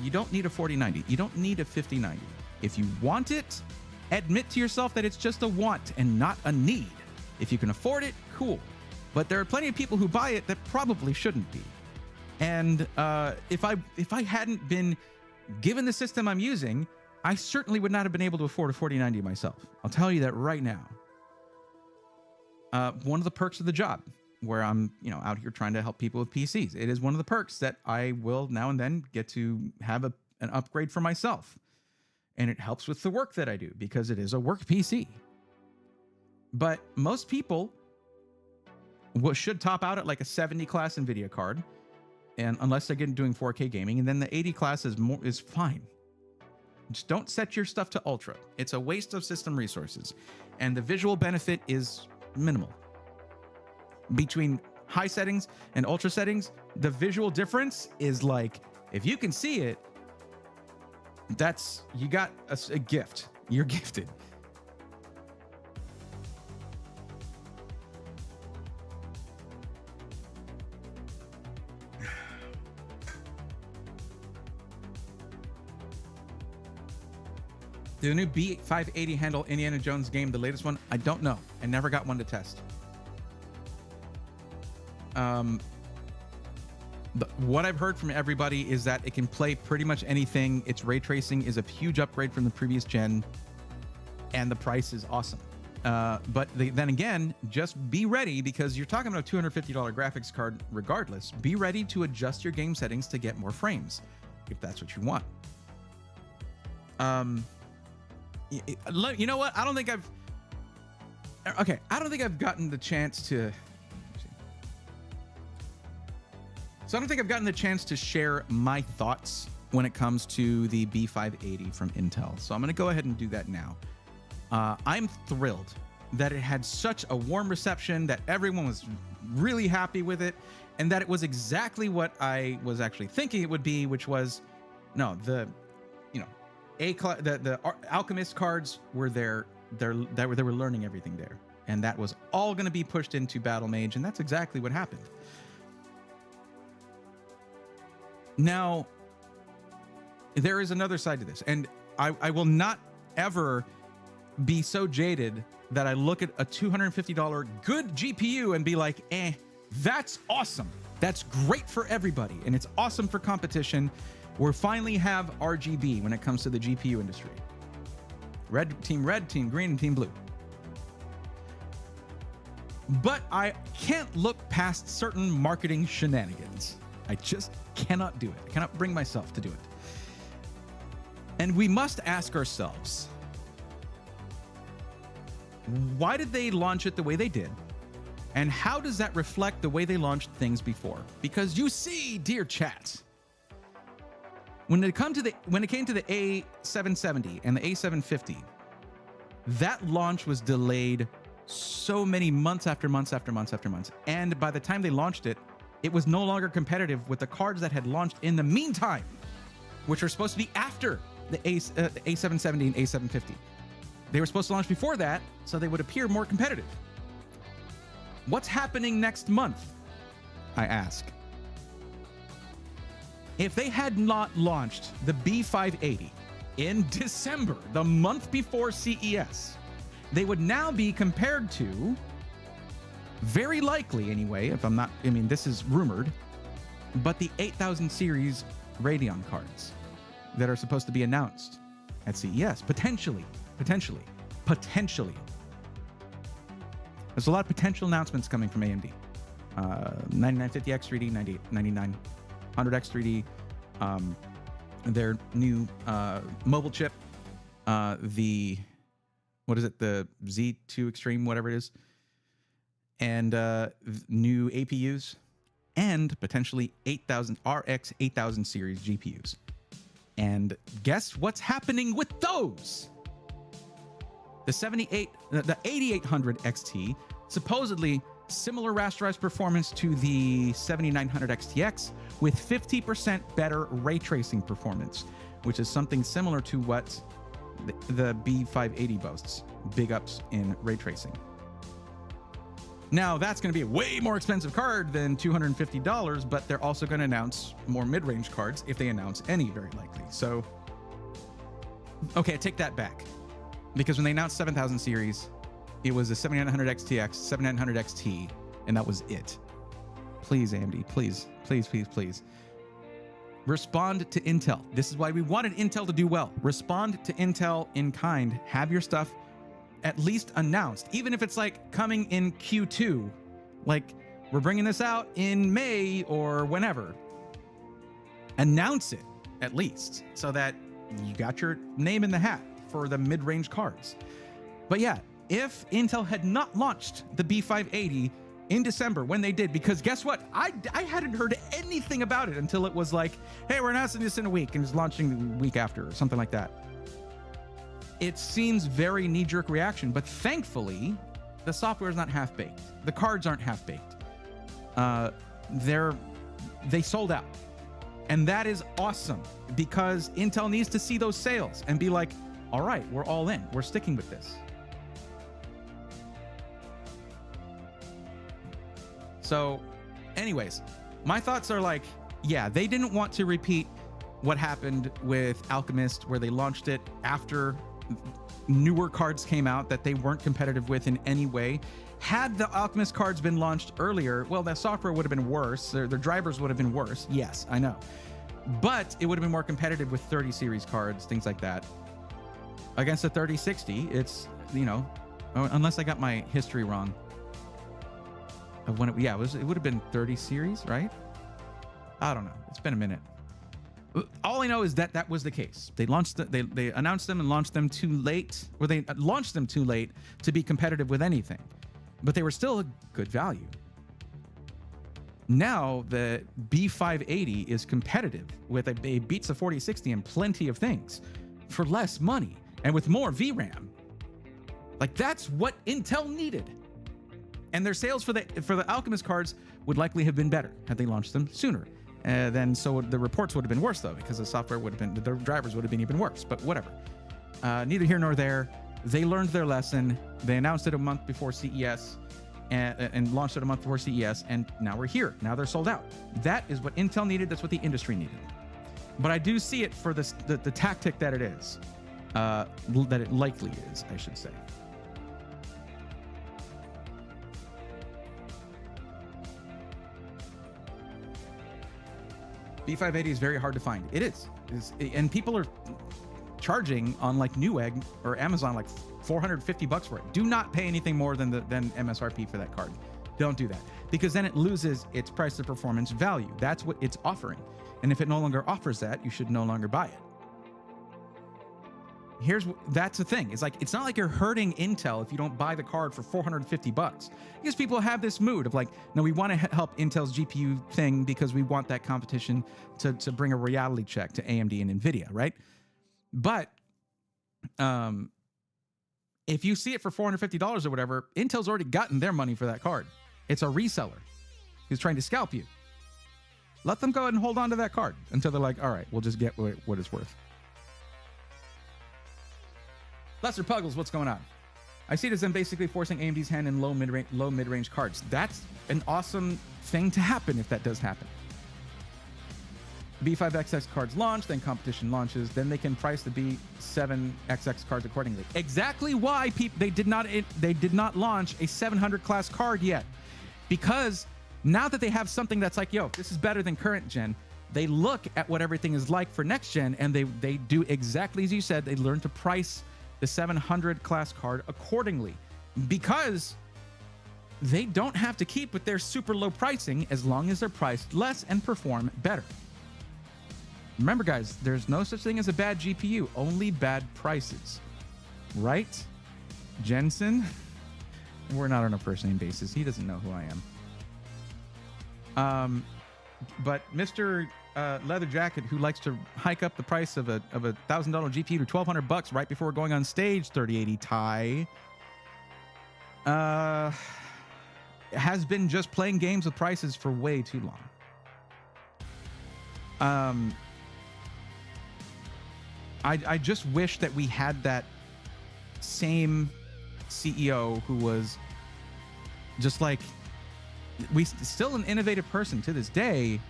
you don't need a 4090. You don't need a 5090. If you want it, admit to yourself that it's just a want and not a need. If you can afford it, cool. But there are plenty of people who buy it that probably shouldn't be. And if I hadn't been given the system I'm using, I certainly would not have been able to afford a 4090 myself. I'll tell you that right now. One of the perks of the job, where I'm, out here trying to help people with PCs, it is one of the perks that I will now and then get to have an upgrade for myself. And it helps with the work that I do because it is a work PC. But most people should top out at like a 70 class NVIDIA card, and unless they're doing 4K gaming, and then the 80 class is fine. Just don't set your stuff to ultra. It's a waste of system resources, and the visual benefit is minimal. Between high settings and ultra settings, the visual difference is like, if you can see it, you got a gift. You're gifted. The new B580 handle Indiana Jones game, the latest one? I don't know. I never got one to test. What I've heard from everybody is that it can play pretty much anything. Its ray tracing is a huge upgrade from the previous gen, and the price is awesome. But then again, just be ready, because you're talking about a $250 graphics card regardless. Be ready to adjust your game settings to get more frames, if that's what you want. You know what? I don't think I've gotten the chance to. So I don't think I've gotten the chance to share my thoughts when it comes to the B580 from Intel. So I'm going to go ahead and do that now. I'm thrilled that it had such a warm reception, that everyone was really happy with it, and that it was exactly what I was actually thinking it would be, which was, the Alchemist cards were there. They were learning everything there, and that was all going to be pushed into Battle Mage, and that's exactly what happened. Now, there is another side to this, and I will not ever be so jaded that I look at a $250 good GPU and be like, that's awesome. That's great for everybody, and it's awesome for competition. We finally have RGB when it comes to the GPU industry. Red, team green, and team blue. But I can't look past certain marketing shenanigans. I just cannot do it. I cannot bring myself to do it. And we must ask ourselves, why did they launch it the way they did? And how does that reflect the way they launched things before? Because you see, dear chat, when it came to the A770 and the A750, that launch was delayed so many months after months after months after months. And by the time they launched it, it was no longer competitive with the cards that had launched in the meantime, which were supposed to be after the A770 and A750. They were supposed to launch before that, so they would appear more competitive. What's happening next month, I ask? If they had not launched the B580 in December, the month before CES, they would now be compared to, very likely anyway, this is rumored, but the 8000 series Radeon cards that are supposed to be announced at CES, potentially. There's a lot of potential announcements coming from AMD. 9950X3D, 9900X3D, their new mobile chip, the Z2 Extreme, whatever it is. and new APUs, and potentially 8000 RX 8000 series GPUs. And guess what's happening with those? The 8800 XT, supposedly similar rasterized performance to the 7900 XTX with 50% better ray tracing performance, which is something similar to what the B580 boasts. Big ups in ray tracing. Now, that's going to be a way more expensive card than $250, but they're also going to announce more mid-range cards if they announce any, very likely. So, okay, I take that back. Because when they announced 7000 series, it was a 7900 XTX, 7900 XT, and that was it. Please, AMD, please, please, please, please. Respond to Intel. This is why we wanted Intel to do well. Respond to Intel in kind. Have your stuff at least announced, even if it's like coming in Q2, like we're bringing this out in May or whenever. Announce it at least so that you got your name in the hat for the mid-range cards. But yeah, if Intel had not launched the B580 in December when they did, because guess what? I hadn't heard anything about it until it was like, hey, we're announcing this in a week and it's launching the week after or something like that. It seems very knee-jerk reaction, but thankfully, the software is not half-baked. The cards aren't half-baked. They sold out. And that is awesome because Intel needs to see those sales and be like, all right, we're all in. We're sticking with this. So anyways, my thoughts are like, yeah, they didn't want to repeat what happened with Alchemist, where they launched it after newer cards came out that they weren't competitive with in any way. Had the Alchemist cards been launched earlier, well, the software would have been worse. Their drivers would have been worse. Yes, I know. But it would have been more competitive with 30 series cards, things like that. Against the 3060, it's, you know, unless I got my history wrong. Of when it would have been 30 series, right? I don't know. It's been a minute. All I know is that that was the case. They launched they announced them and launched them too late, or they launched them too late to be competitive with anything, but they were still a good value. Now the B580 is competitive with it beats the 4060 and plenty of things for less money and with more VRAM. Like, that's what Intel needed. And their sales for the Alchemist cards would likely have been better had they launched them sooner. Then so the reports would have been worse though, because the software would have been, the drivers would have been even worse, but whatever. Neither here nor there. They learned their lesson. They announced it a month before CES and launched it a month before CES, and now we're here. Now they're sold out. That is what Intel needed. That's what the industry needed. But I do see it for this, the tactic that it is, that it likely is, I should say. B580 is very hard to find. It is. And people are charging on like Newegg or Amazon like $450 for it. Do not pay anything more than MSRP for that card. Don't do that, because then it loses its price to performance value. That's what it's offering. And if it no longer offers that, you should no longer buy it. That's the thing. It's like, it's not like you're hurting Intel if you don't buy the card for $450, because people have this mood of like, no, we want to help Intel's GPU thing because we want that competition to bring a reality check to AMD and NVIDIA, right? But if you see it for $450 or whatever, Intel's already gotten their money for that card. It's a reseller who's trying to scalp you. Let them go ahead and hold on to that card until they're like, all right, we'll just get what it's worth. Lester Puggles, what's going on? I see it as them basically forcing AMD's hand in low mid-range cards. That's an awesome thing to happen if that does happen. B5XX cards launch, then competition launches, then they can price the B7XX cards accordingly. Exactly why they did not launch a 700 class card yet, because now that they have something that's like, yo, this is better than current gen, they look at what everything is like for next gen, and they do exactly as you said. They learn to price the 700 class card accordingly, because they don't have to keep with their super low pricing as long as they're priced less and perform better. Remember, guys, there's no such thing as a bad GPU, only bad prices, right? Jensen? we're not on a first name basis. He doesn't know who I am. But Mr. Leather Jacket, who likes to hike up the price of a $1,000 GPU to $1,200 right before going on stage, 3080 Ti, has been just playing games with prices for way too long. I just wish that we had that same CEO who was just like, still an innovative person to this day,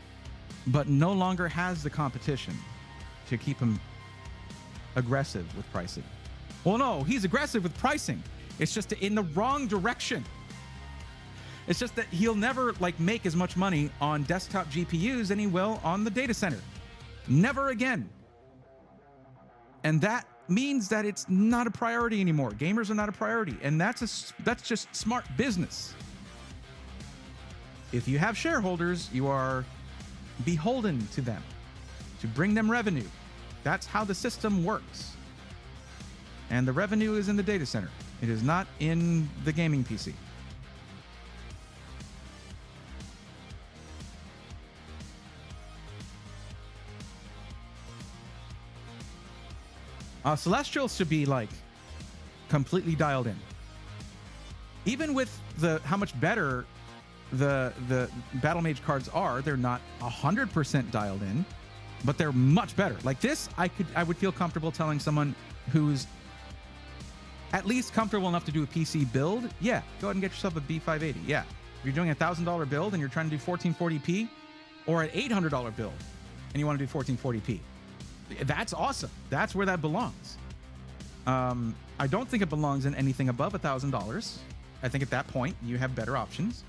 but no longer has the competition to keep him aggressive with pricing. Well, no, he's aggressive with pricing. It's just in the wrong direction. It's just that he'll never like make as much money on desktop GPUs than he will on the data center. Never again. And that means that it's not a priority anymore. Gamers are not a priority, and that's just smart business. If you have shareholders, you are beholden to them to bring them revenue. That's how the system works. And the revenue is in the data center. It is not in the gaming PC. Celestials should be like completely dialed in. Even with how much better the Battle Mage cards are, they're not 100% dialed in, but they're much better. Like this, I would feel comfortable telling someone who's at least comfortable enough to do a PC build, yeah, go ahead and get yourself a B580. Yeah, if you're doing a $1,000 build and you're trying to do 1440p, or an $800 build and you want to do 1440p, that's awesome. That's where that belongs. I don't think it belongs in anything above $1,000. I think at that point you have better options.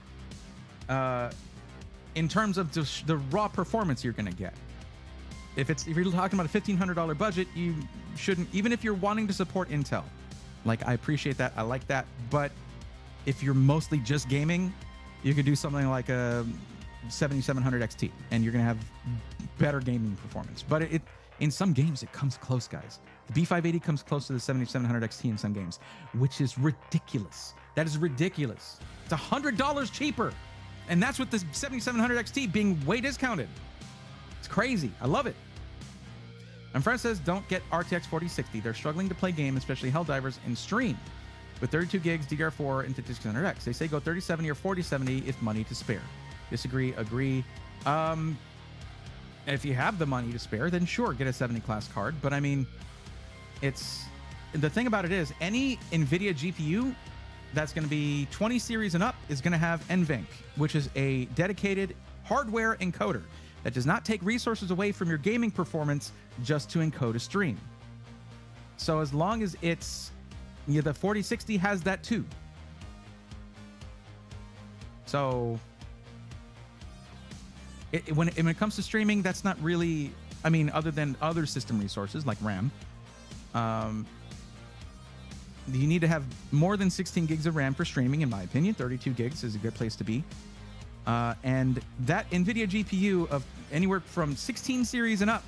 In terms of just the raw performance you're going to get. If you're talking about a $1,500 budget, you shouldn't, even if you're wanting to support Intel. Like, I appreciate that. I like that. But if you're mostly just gaming, you could do something like a 7700 XT and you're going to have better gaming performance. But in some games, it comes close, guys. The B580 comes close to the 7700 XT in some games, which is ridiculous. That is ridiculous. It's $100 cheaper. And that's with the 7700 XT being way discounted. It's crazy. I love it. And friend says, don't get RTX 4060. They're struggling to play game, especially Helldivers, in stream. With 32 gigs, DDR4, and 5600X. They say go 3070 or 4070 if money to spare. Disagree, agree. If you have the money to spare, then sure, get a 70 class card. But I mean, the thing about it is, any NVIDIA GPU that's going to be 20 series and up is going to have NVENC, which is a dedicated hardware encoder that does not take resources away from your gaming performance just to encode a stream. So as long as the 4060 has that too. So when it comes to streaming, that's not really, I mean, other than other system resources like RAM, you need to have more than 16 gigs of RAM for streaming, in my opinion. 32 gigs is a good place to be. And that NVIDIA GPU of anywhere from 16 series and up,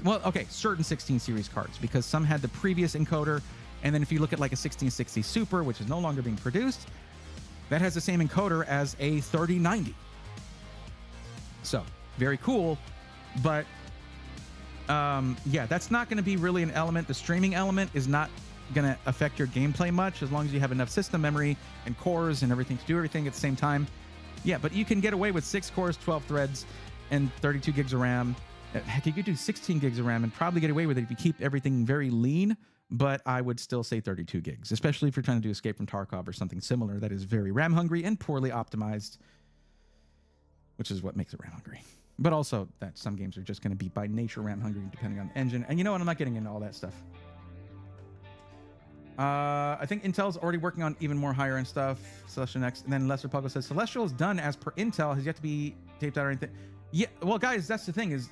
well, okay, certain 16 series cards, because some had the previous encoder. And then if you look at like a 1660 Super, which is no longer being produced, that has the same encoder as a 3090. So very cool. But yeah, that's not going to be really an element. The streaming element is not going to affect your gameplay much, as long as you have enough system memory and cores and everything to do everything at the same time. Yeah, but you can get away with 6 cores, 12 threads, and 32 gigs of RAM. Heck, you could do 16 gigs of RAM and probably get away with it if you keep everything very lean. But I would still say 32 gigs, especially if you're trying to do Escape from Tarkov or something similar that is very RAM hungry and poorly optimized, which is what makes it RAM hungry. But also that some games are just going to be by nature RAM hungry depending on the engine. And you know what? I'm not getting into all that stuff. I think Intel's already working on even more higher end stuff. Celestial next. And then Lester Puckle says Celestial is done as per Intel, has yet to be taped out or anything. Yeah, well, guys, that's the thing is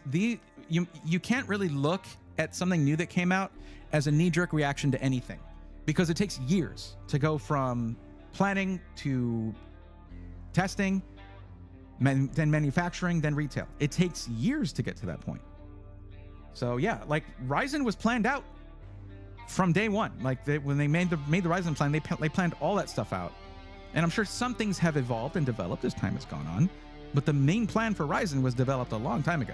you can't really look at something new that came out as a knee-jerk reaction to anything, because it takes years to go from planning to testing, then manufacturing, then retail. It takes years to get to that point. So yeah, like Ryzen was planned out from day one. Like when they made the Ryzen plan, they planned all that stuff out, And I'm sure some things have evolved and developed as time has gone on, but the main plan for Ryzen was developed a long time ago.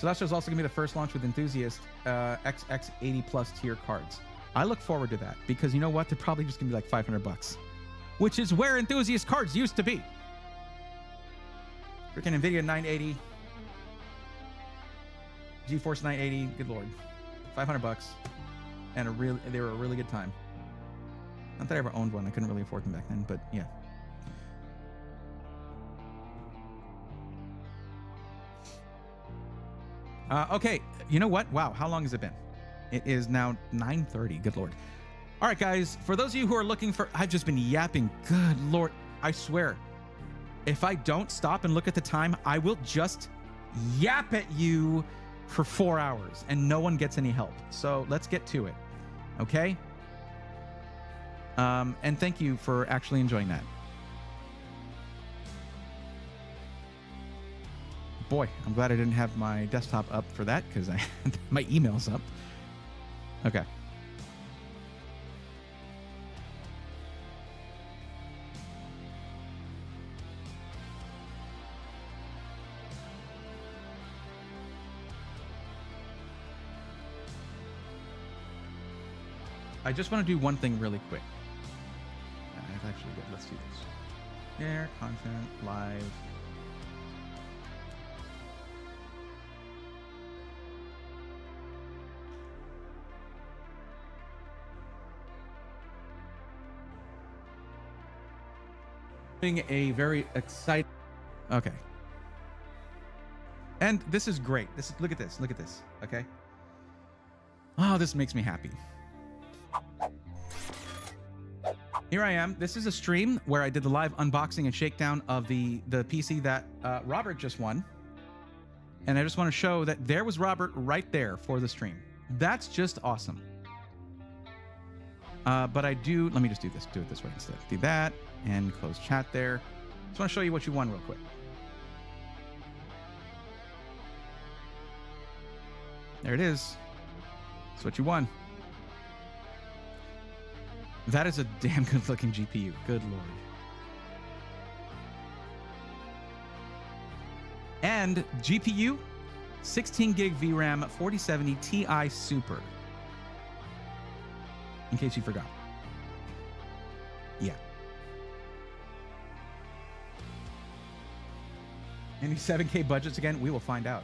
Celestia is also going to be the first launch with enthusiast XX80 plus tier cards. I look forward to that because you know what? They're probably just going to be like 500 bucks, which is where enthusiast cards used to be. Freaking NVIDIA 980, GeForce 980, good lord, 500 bucks, and they were a really good time. Not that I ever owned one. I couldn't really afford them back then, but yeah. Okay, you know what? Wow, how long has it been? It is now 9:30. Good lord. All right, guys. For those of you who are looking for, I've just been yapping. Good lord. I swear, if I don't stop and look at the time, I will just yap at you for 4 hours, and no one gets any help. So let's get to it, okay? And thank you for actually enjoying that. Boy, I'm glad I didn't have my desktop up for that because I had my emails up. Okay. I just want to do one thing really quick. That's actually good. Let's do this. Share, content, live. A very exciting. Okay. And this is great. Look at this. Look at this. Okay. Oh, this makes me happy. Here I am. This is a stream where I did the live unboxing and shakedown of the PC that Robert just won. And I just want to show that there was Robert right there for the stream. That's just awesome. But let me just do it this way instead. Do that and close chat there. Just want to show you what you won real quick. There it is. That's what you won. That is a damn good looking GPU. Good lord. And GPU, 16 gig VRAM, 4070 Ti Super. In case you forgot. Yeah. Any 7K budgets again? We will find out.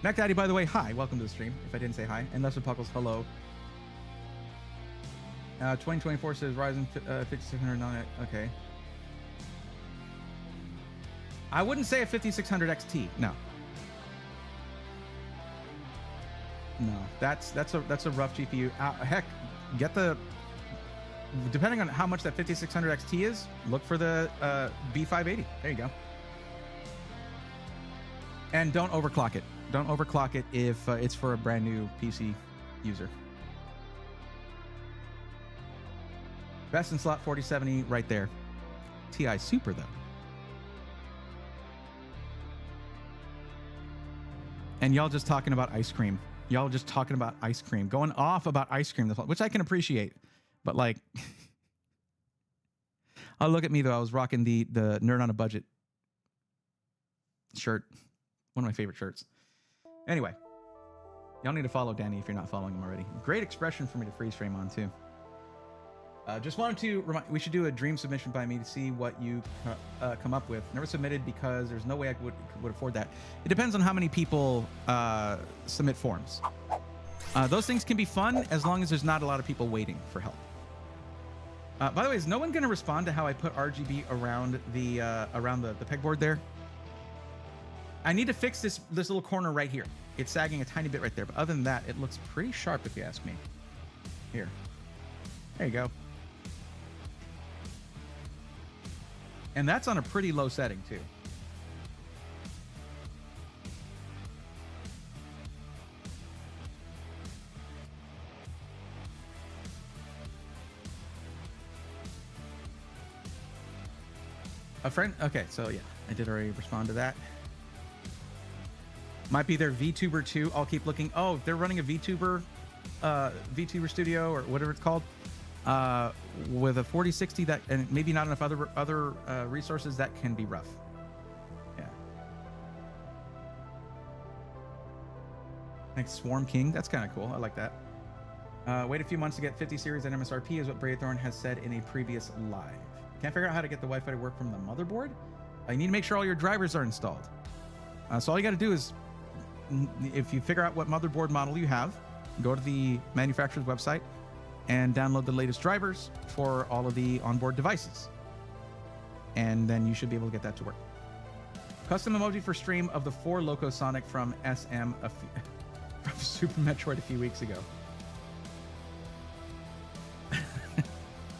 Mac Daddy, by the way, hi. Welcome to the stream, if I didn't say hi. And Lester Puckles, hello. 2024 says Ryzen 5600. Okay. I wouldn't say a 5600 XT. No. No, that's a rough GPU. Heck, get the, depending on how much that 5600 XT is, look for the B580. There you go. And don't overclock it. Don't overclock it if it's for a brand new PC user. Best in slot 4070 right there. Ti Super though. And y'all just talking about ice cream. Y'all just talking about ice cream. Going off about ice cream, which I can appreciate. But like, oh, look at me though. I was rocking the Nerd on a Budget shirt. One of my favorite shirts. Anyway, y'all need to follow Danny if you're not following him already. Great expression for me to freeze frame on too. Just wanted to remind, we should do a dream submission by me to see what you come up with. Never submitted because there's no way I would afford that. It depends on how many people submit forms. Those things can be fun as long as there's not a lot of people waiting for help. By the way, is no one going to respond to how I put RGB around the pegboard there? I need to fix this little corner right here. It's sagging a tiny bit right there, but other than that, it looks pretty sharp if you ask me. Here. There you go. And that's on a pretty low setting too. A friend? Okay, so yeah, I did already respond to that. Might be their VTuber 2. I'll keep looking. Oh, they're running a VTuber Studio or whatever it's called, with a 4060 that, and maybe not enough other resources, that can be rough. Yeah. Thanks, Swarm King. That's kind of cool. I like that. Wait a few months to get 50 series at MSRP is what Braythorn has said in a previous live. Can't figure out how to get the Wi-Fi to work from the motherboard. You need to make sure all your drivers are installed. So all you got to do is, if you figure out what motherboard model you have, go to the manufacturer's website and download the latest drivers for all of the onboard devices. And then you should be able to get that to work. Custom emoji for stream of the 4 Loco Sonic from SM from Super Metroid a few weeks ago.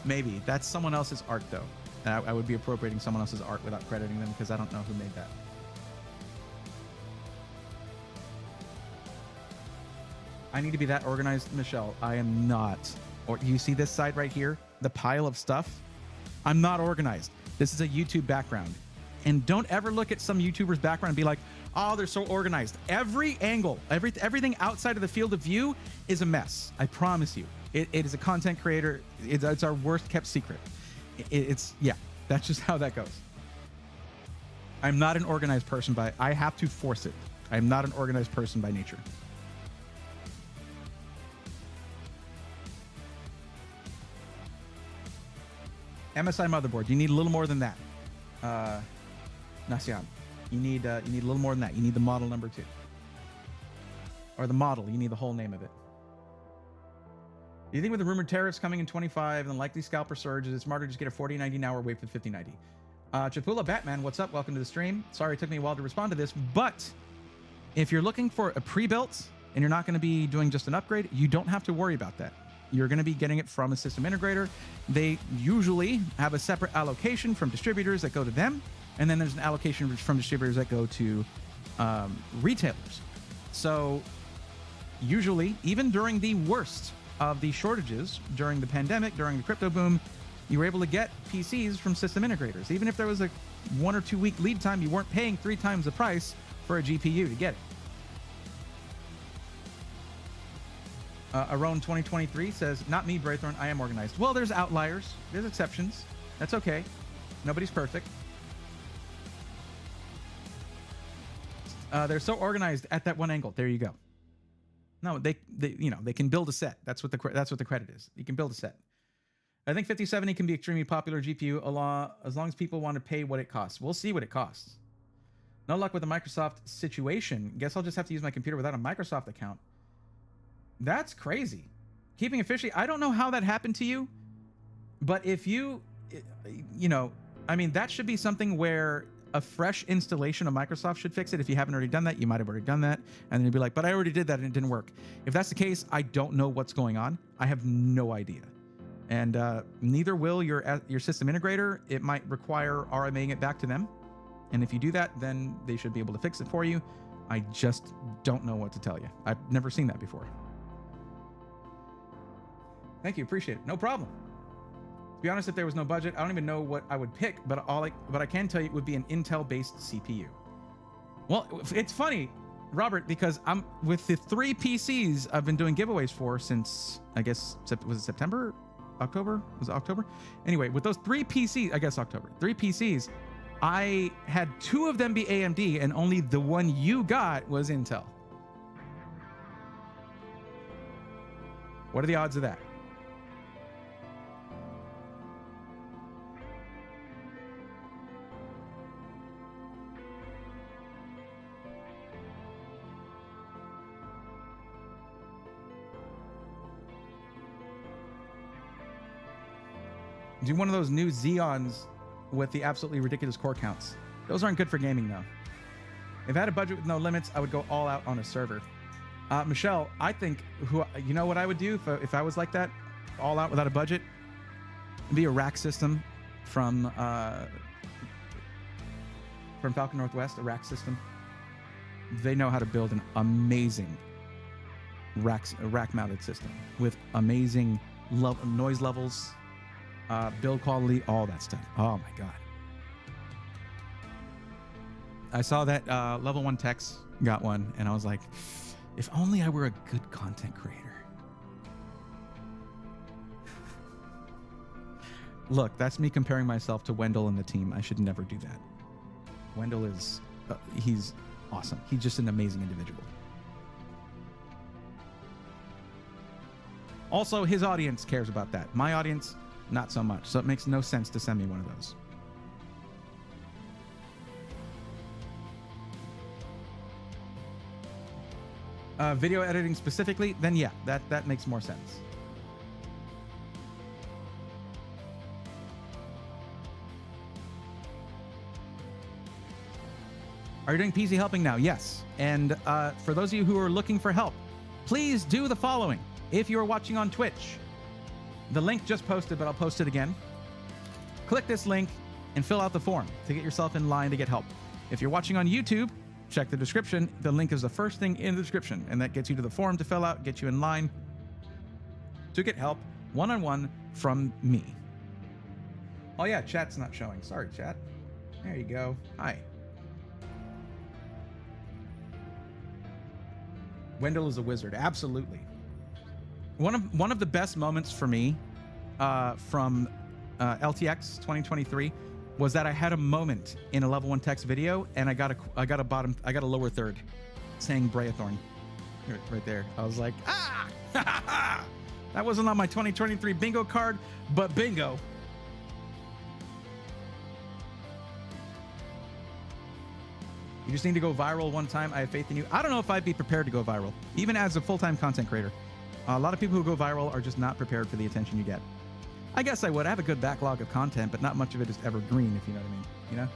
Maybe. That's someone else's art, though. And I would be appropriating someone else's art without crediting them because I don't know who made that. I need to be that organized, Michelle. I am not. Or you see this side right here? The pile of stuff? I'm not organized. This is a YouTube background. And don't ever look at some YouTuber's background and be like, oh, they're so organized. Every angle, everything outside of the field of view is a mess. I promise you. It is a content creator. It's our worst kept secret. Yeah, that's just how that goes. I'm not an organized person I have to force it. I'm not an organized person by nature. MSI motherboard. You need a little more than that. Nasian. You need a little more than that. You need the model number 2. Or the model. You need the whole name of it. Do you think with the rumored tariffs coming in 25 and the likely scalper surge, is it smarter to just get a 4090 now or wait for the 5090? Chapula Batman, what's up? Welcome to the stream. Sorry it took me a while to respond to this, but if you're looking for a pre-built and you're not going to be doing just an upgrade, you don't have to worry about that. You're going to be getting it from a system integrator. They usually have a separate allocation from distributors that go to them, and then there's an allocation from distributors that go to retailers. So usually, even during the worst of the shortages, during the pandemic, during the crypto boom, you were able to get PCs from system integrators. Even if there was a 1 or 2 week lead time, you weren't paying 3 times the price for a GPU to get it. Around 2023 says, not me, Braythorn, I am organized. Well, there's outliers. There's exceptions. That's okay. Nobody's perfect. They're so organized at that one angle. There you go. No, they can build a set. That's what the credit is. You can build a set. I think 5070 can be extremely popular GPU as long as people want to pay what it costs. We'll see what it costs. No luck with the Microsoft situation. Guess I'll just have to use my computer without a Microsoft account. That's crazy. Keeping it fishy. I don't know how that happened to you, but if I mean, that should be something where a fresh installation of Microsoft should fix it. If you haven't already done that, you might have already done that. And then you'd be like, but I already did that and it didn't work. If that's the case, I don't know what's going on. I have no idea. And neither will your system integrator. It might require RMAing it back to them. And if you do that, then they should be able to fix it for you. I just don't know what to tell you. I've never seen that before. Thank you. Appreciate it. No problem. To be honest, if there was no budget, I don't even know what I would pick, but I can tell you it would be an Intel-based CPU. Well, it's funny, Robert, because I'm with the 3 PCs I've been doing giveaways for since, I guess, was it September? October? Was it October? Anyway, with those 3 PCs, I guess October, 3 PCs, I had 2 of them be AMD and only the one you got was Intel. What are the odds of that? Do one of those new Xeons with the absolutely ridiculous core counts. Those aren't good for gaming, though. If I had a budget with no limits, I would go all out on a server. Michelle, I think, you know what I would do if I was like that, all out without a budget? It'd be a rack system from Falcon Northwest, a rack system. They know how to build an amazing rack-mounted system with amazing noise levels, build quality, all that stuff. Oh my god. I saw that level 1 techs got one, and I was like, if only I were a good content creator. Look, that's me comparing myself to Wendell and the team. I should never do that. Wendell is, he's awesome. He's just an amazing individual. Also, his audience cares about that. My audience, not so much. So it makes no sense to send me one of those. Video editing specifically, then yeah, that makes more sense. Are you doing PC helping now? Yes. And for those of you who are looking for help, please do the following. If you're watching on Twitch, the link just posted, but I'll post it again. Click this link and fill out the form to get yourself in line to get help. If you're watching on YouTube, check the description. The link is the first thing in the description, and that gets you to the form to fill out, get you in line to get help one-on-one from me. Oh yeah, chat's not showing. Sorry, chat. There you go. Hi. Wendell is a wizard. Absolutely. One of the best moments for me from LTX 2023 was that I had a moment in a level 1 text video, and I got a lower third saying Braethorn right there. I was like, ah, that wasn't on my 2023 bingo card, but bingo. You just need to go viral one time. I have faith in you. I don't know if I'd be prepared to go viral, even as a full-time content creator. A lot of people who go viral are just not prepared for the attention you get. I guess I would. I have a good backlog of content, but not much of it is evergreen, if you know what I mean. You know?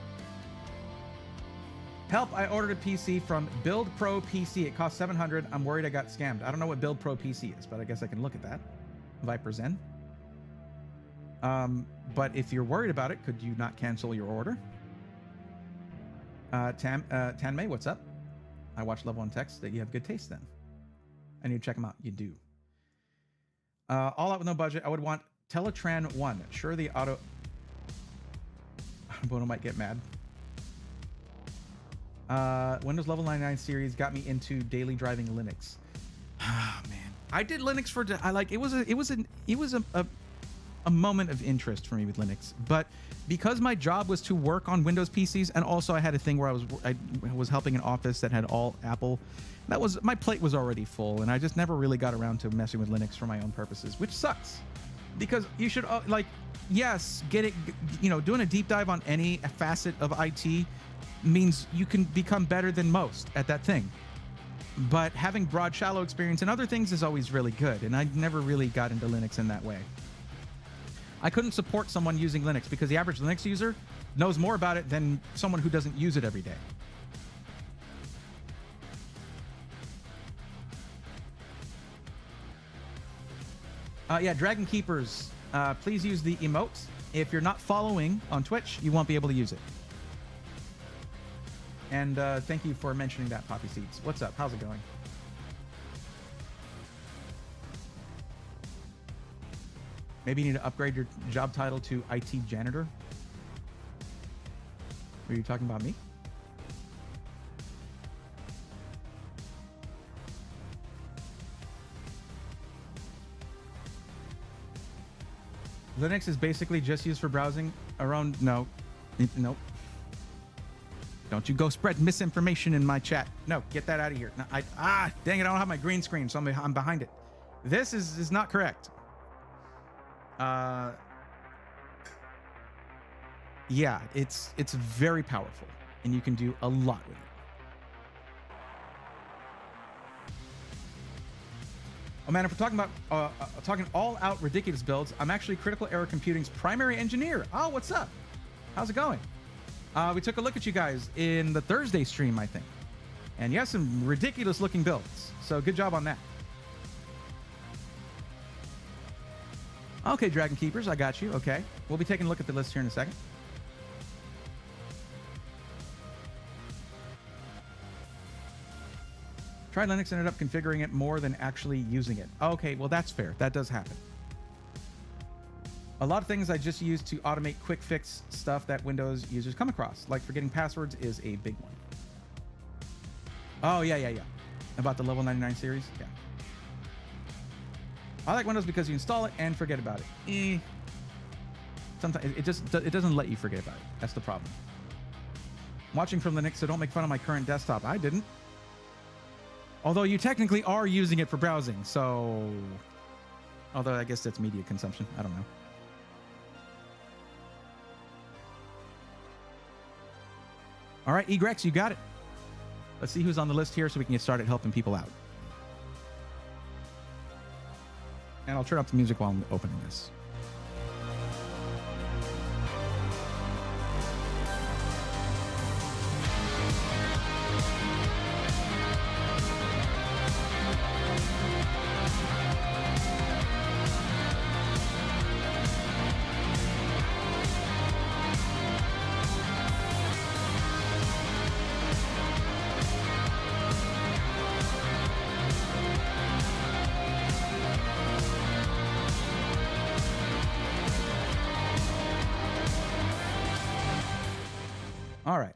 Help, I ordered a PC from Build Pro PC. It cost $700. I'm worried I got scammed. I don't know what Build Pro PC is, but I guess I can look at that. Viper Zen. But if you're worried about it, could you not cancel your order? Tanmay, what's up? I watch Level 1 Text. That you have good taste then. I need to check them out. You do. All out with no budget. I would want Teletran 1. Sure, the auto... Bono might get mad. Windows Level 99 series got me into daily driving Linux. Ah, man. I did Linux for... It was a moment of interest for me with Linux, but because my job was to work on Windows PCs, and also I had a thing where I was helping an office that had all Apple, my plate was already full, and I just never really got around to messing with Linux for my own purposes, which sucks, because you should yes, doing a deep dive on any facet of IT means you can become better than most at that thing. But having broad, shallow experience in other things is always really good, and I never really got into Linux in that way. I couldn't support someone using Linux because the average Linux user knows more about it than someone who doesn't use it every day. Yeah, Dragon Keepers, please use the emote. If you're not following on Twitch, you won't be able to use it. And thank you for mentioning that, Poppy Seeds. What's up? How's it going? Maybe you need to upgrade your job title to IT janitor. Were you talking about me? Linux is basically just used for browsing around. No. Nope. Don't you go spread misinformation in my chat. No, get that out of here. No, dang it, I don't have my green screen, so I'm behind it. This is not correct. Yeah, it's very powerful, and you can do a lot with it. Oh man, if we're talking about talking all-out ridiculous builds, I'm actually Critical Error Computing's primary engineer. Oh, what's up? How's it going? We took a look at you guys in the Thursday stream, I think, and you have some ridiculous-looking builds. So good job on that. Okay, Dragon Keepers, I got you. Okay, we'll be taking a look at the list here in a second. Tried Linux, ended up configuring it more than actually using it. Okay, well, that's fair. That does happen. A lot of things I just use to automate quick fix stuff that Windows users come across, like forgetting passwords is a big one. Oh, yeah. About the level 99 series? Yeah. I like Windows because you install it and forget about it. Sometimes it doesn't let you forget about it. That's the problem. Watching from Linux, so don't make fun of my current desktop. I didn't. Although you technically are using it for browsing, so... Although I guess that's media consumption. I don't know. All right, Egrex, you got it. Let's see who's on the list here so we can get started helping people out. And I'll turn up the music while I'm opening this. All right.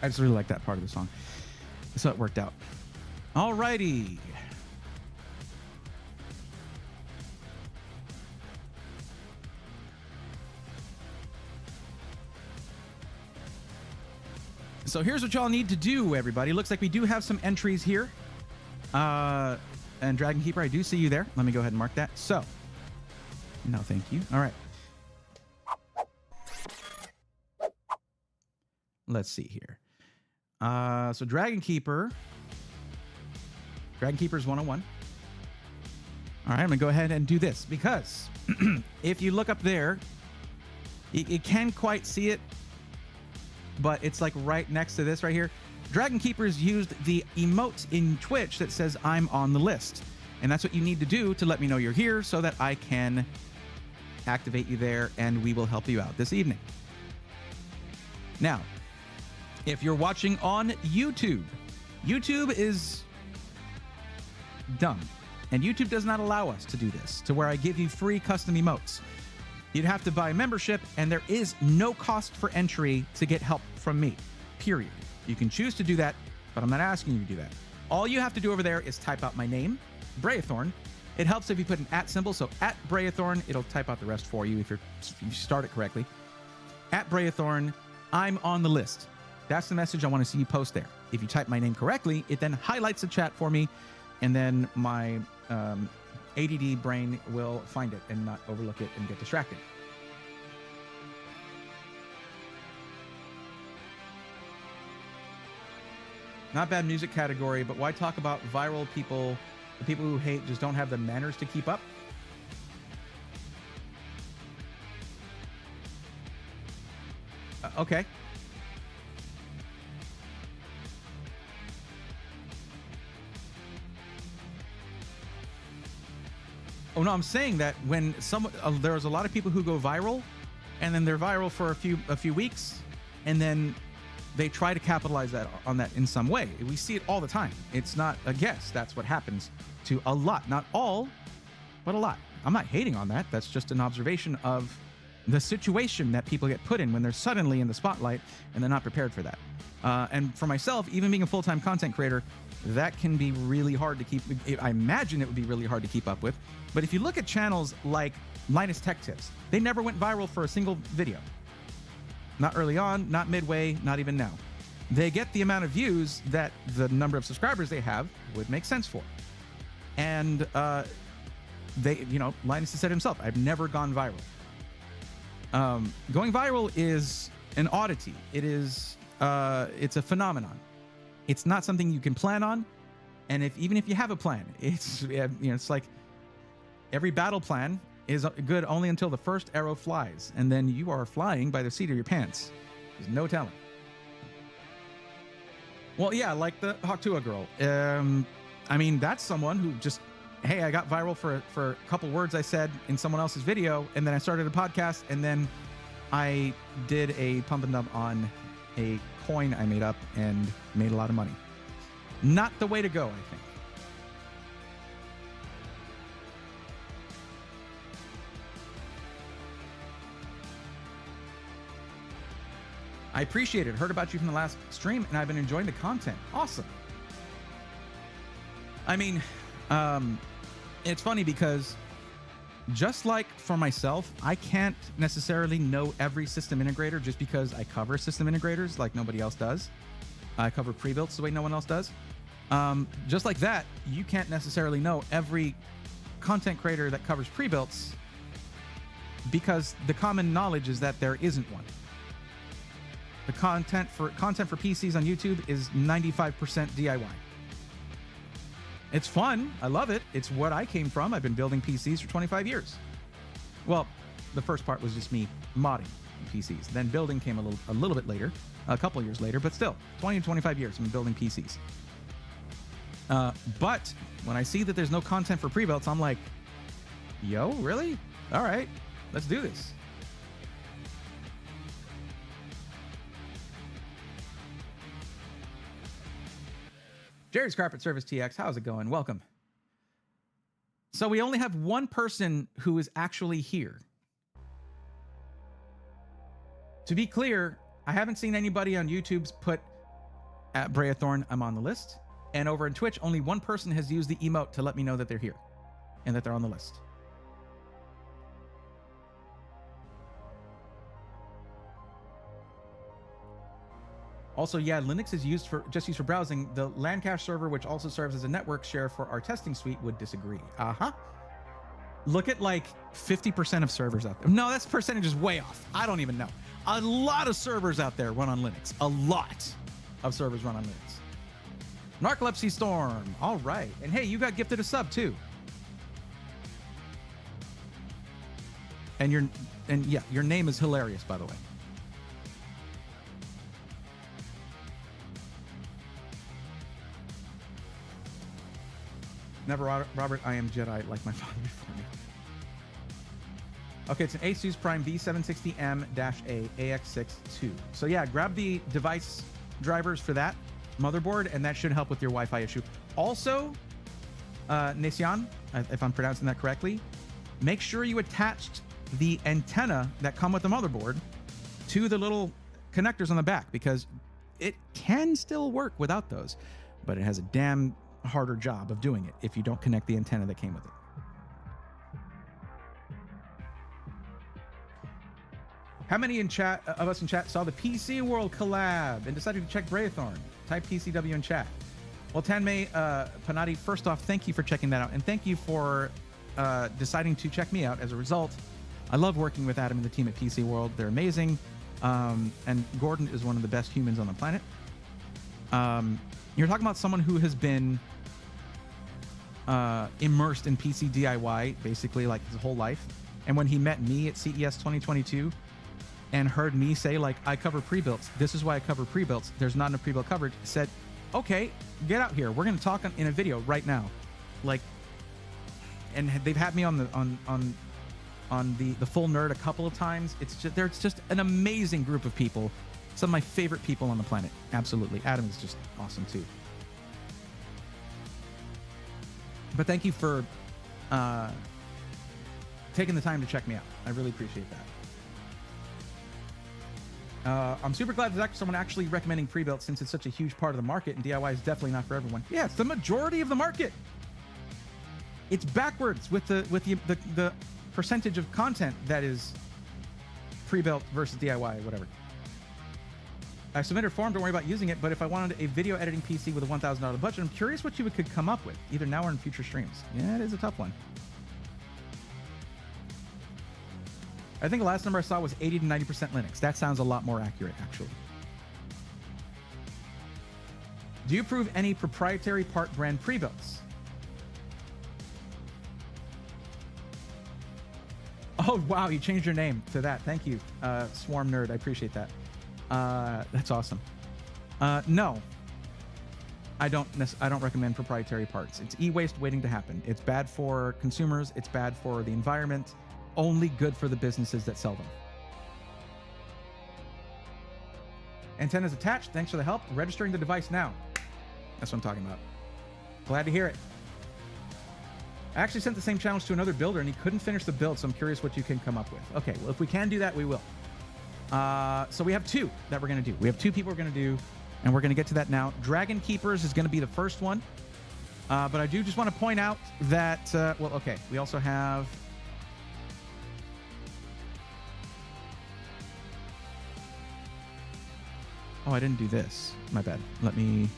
I just really like that part of the song. So it worked out. All righty. So here's what y'all need to do, everybody. Looks like we do have some entries here. And Dragon Keeper, I do see you there. Let me go ahead and mark that. So, no, thank you. All right. Let's see here. So Dragon Keeper's 101. All right, I'm gonna go ahead and do this because if you look up there, you can't quite see it, but it's like right next to this right here. Dragon Keeper's used the emote in Twitch that says I'm on the list. And that's what you need to do to let me know you're here so that I can activate you there and we will help you out this evening. Now, if you're watching on YouTube, YouTube is dumb. And YouTube does not allow us to do this, to where I give you free custom emotes. You'd have to buy membership, and there is no cost for entry to get help from me, period. You can choose to do that, but I'm not asking you to do that. All you have to do over there is type out my name, Braethorn. It helps if you put an @ symbol, so @Braethorn, it'll type out the rest for you if you start it correctly. @Braethorn, I'm on the list. That's the message I want to see you post there. If you type my name correctly, it then highlights the chat for me, and then my ADD brain will find it and not overlook it and get distracted. Not bad music category, but why talk about viral people? The people who hate just don't have the manners to keep up. Okay. Oh no, I'm saying that when there's a lot of people who go viral, and then they're viral for a few weeks, and then they try to capitalize on that in some way. We see it all the time. It's not a guess. That's what happens to a lot. Not all, but a lot. I'm not hating on that. That's just an observation of the situation that people get put in when they're suddenly in the spotlight and they're not prepared for that. And for myself, even being a full-time content creator, that can be really hard to keep. I imagine it would be really hard to keep up with. But if you look at channels like Linus Tech Tips, they never went viral for a single video. Not early on, not midway, not even now. They get the amount of views that the number of subscribers they have would make sense for. And Linus has said himself, I've never gone viral. Going viral is an oddity. It's a phenomenon. It's not something you can plan on. And even if you have a plan, it's like every battle plan is good only until the first arrow flies, and then you are flying by the seat of your pants. There's no telling. Well, yeah, like the Haktua girl. I mean, that's someone who just, hey, I got viral for a couple words I said in someone else's video, and then I started a podcast, and then I did a pump and dump on a coin I made up and made a lot of money. Not the way to go, I think. I appreciate it. Heard about you from the last stream, and I've been enjoying the content. Awesome. I mean, it's funny because just like for myself, I can't necessarily know every system integrator just because I cover system integrators like nobody else does. I cover pre-builts the way no one else does. Just like that, you can't necessarily know every content creator that covers pre-builts because the common knowledge is that there isn't one. The content for PCs on YouTube is 95% DIY. It's fun. I love it. It's what I came from. I've been building PCs for 25 years. Well, the first part was just me modding PCs. Then building came a little bit later, a couple years later, but still 20 to 25 years I've been building PCs. But when I see that there's no content for pre-builts, I'm like, yo, really? All right, let's do this. Jerry's Carpet Service TX, how's it going? Welcome. So we only have one person who is actually here. To be clear, I haven't seen anybody on YouTube's put at Breathorn, I'm on the list. And over on Twitch, only one person has used the emote to let me know that they're here and that they're on the list. Also, yeah, Linux is just used for browsing. The LAN cache server, which also serves as a network share for our testing suite, would disagree. Look at like 50% of servers out there. No, that percentage is way off. I don't even know. A lot of servers out there run on Linux. A lot of servers run on Linux. Narcolepsy Storm. All right. And hey, you got gifted a sub too. And your name is hilarious, by the way. Never Robert, I am Jedi like my father before me. Okay, it's an Asus Prime V760M-A AX62. So yeah, grab the device drivers for that motherboard, and that should help with your Wi-Fi issue. Also, Nesian, if I'm pronouncing that correctly, make sure you attached the antenna that come with the motherboard to the little connectors on the back, because it can still work without those, but it has a damn harder job of doing it if you don't connect the antenna that came with it. How many of us in chat saw the PC World collab and decided to check Braithorn? Type PCW in chat. Well, Tanmay Panati, first off, thank you for checking that out, and thank you for deciding to check me out as a result. I love working with Adam and the team at PC World. They're amazing, and Gordon is one of the best humans on the planet. You're talking about someone who has been immersed in PC DIY basically like his whole life. And when he met me at CES 2022 and heard me say, like, I cover pre-builts, this is why I cover pre-builts, there's not enough pre-built coverage, said, okay, get out here. We're going to talk in a video right now. Like, and they've had me on the full nerd a couple of times. It's just an amazing group of people. Some of my favorite people on the planet. Absolutely. Adam is just awesome too. But thank you for taking the time to check me out. I really appreciate that. I'm super glad there's someone actually recommending pre-built, since it's such a huge part of the market, and DIY is definitely not for everyone. Yeah, it's the majority of the market. It's backwards with the percentage of content that is pre-built versus DIY or whatever. I submitted a form, don't worry about using it, but if I wanted a video editing PC with a $1,000 budget, I'm curious what you could come up with, either now or in future streams. Yeah, it is a tough one. I think the last number I saw was 80 to 90% Linux. That sounds a lot more accurate, actually. Do you approve any proprietary part brand pre-builts? Oh, wow, you changed your name to that. Thank you, Swarm Nerd. I appreciate that. That's awesome. No, I don't recommend proprietary parts. It's e-waste waiting to happen. It's bad for consumers. It's bad for the environment. Only good for the businesses that sell them. Antennas attached. Thanks for the help. Registering the device now. That's what I'm talking about. Glad to hear it. I actually sent the same challenge to another builder, and he couldn't finish the build, so I'm curious what you can come up with. Okay, well, if we can do that, we will. So we have two that we're going to do. We have two people we're going to do, and we're going to get to that now. Dragon Keepers is going to be the first one. But I do just want to point out that, well, okay, we also have... Oh, I didn't do this. My bad. Let me...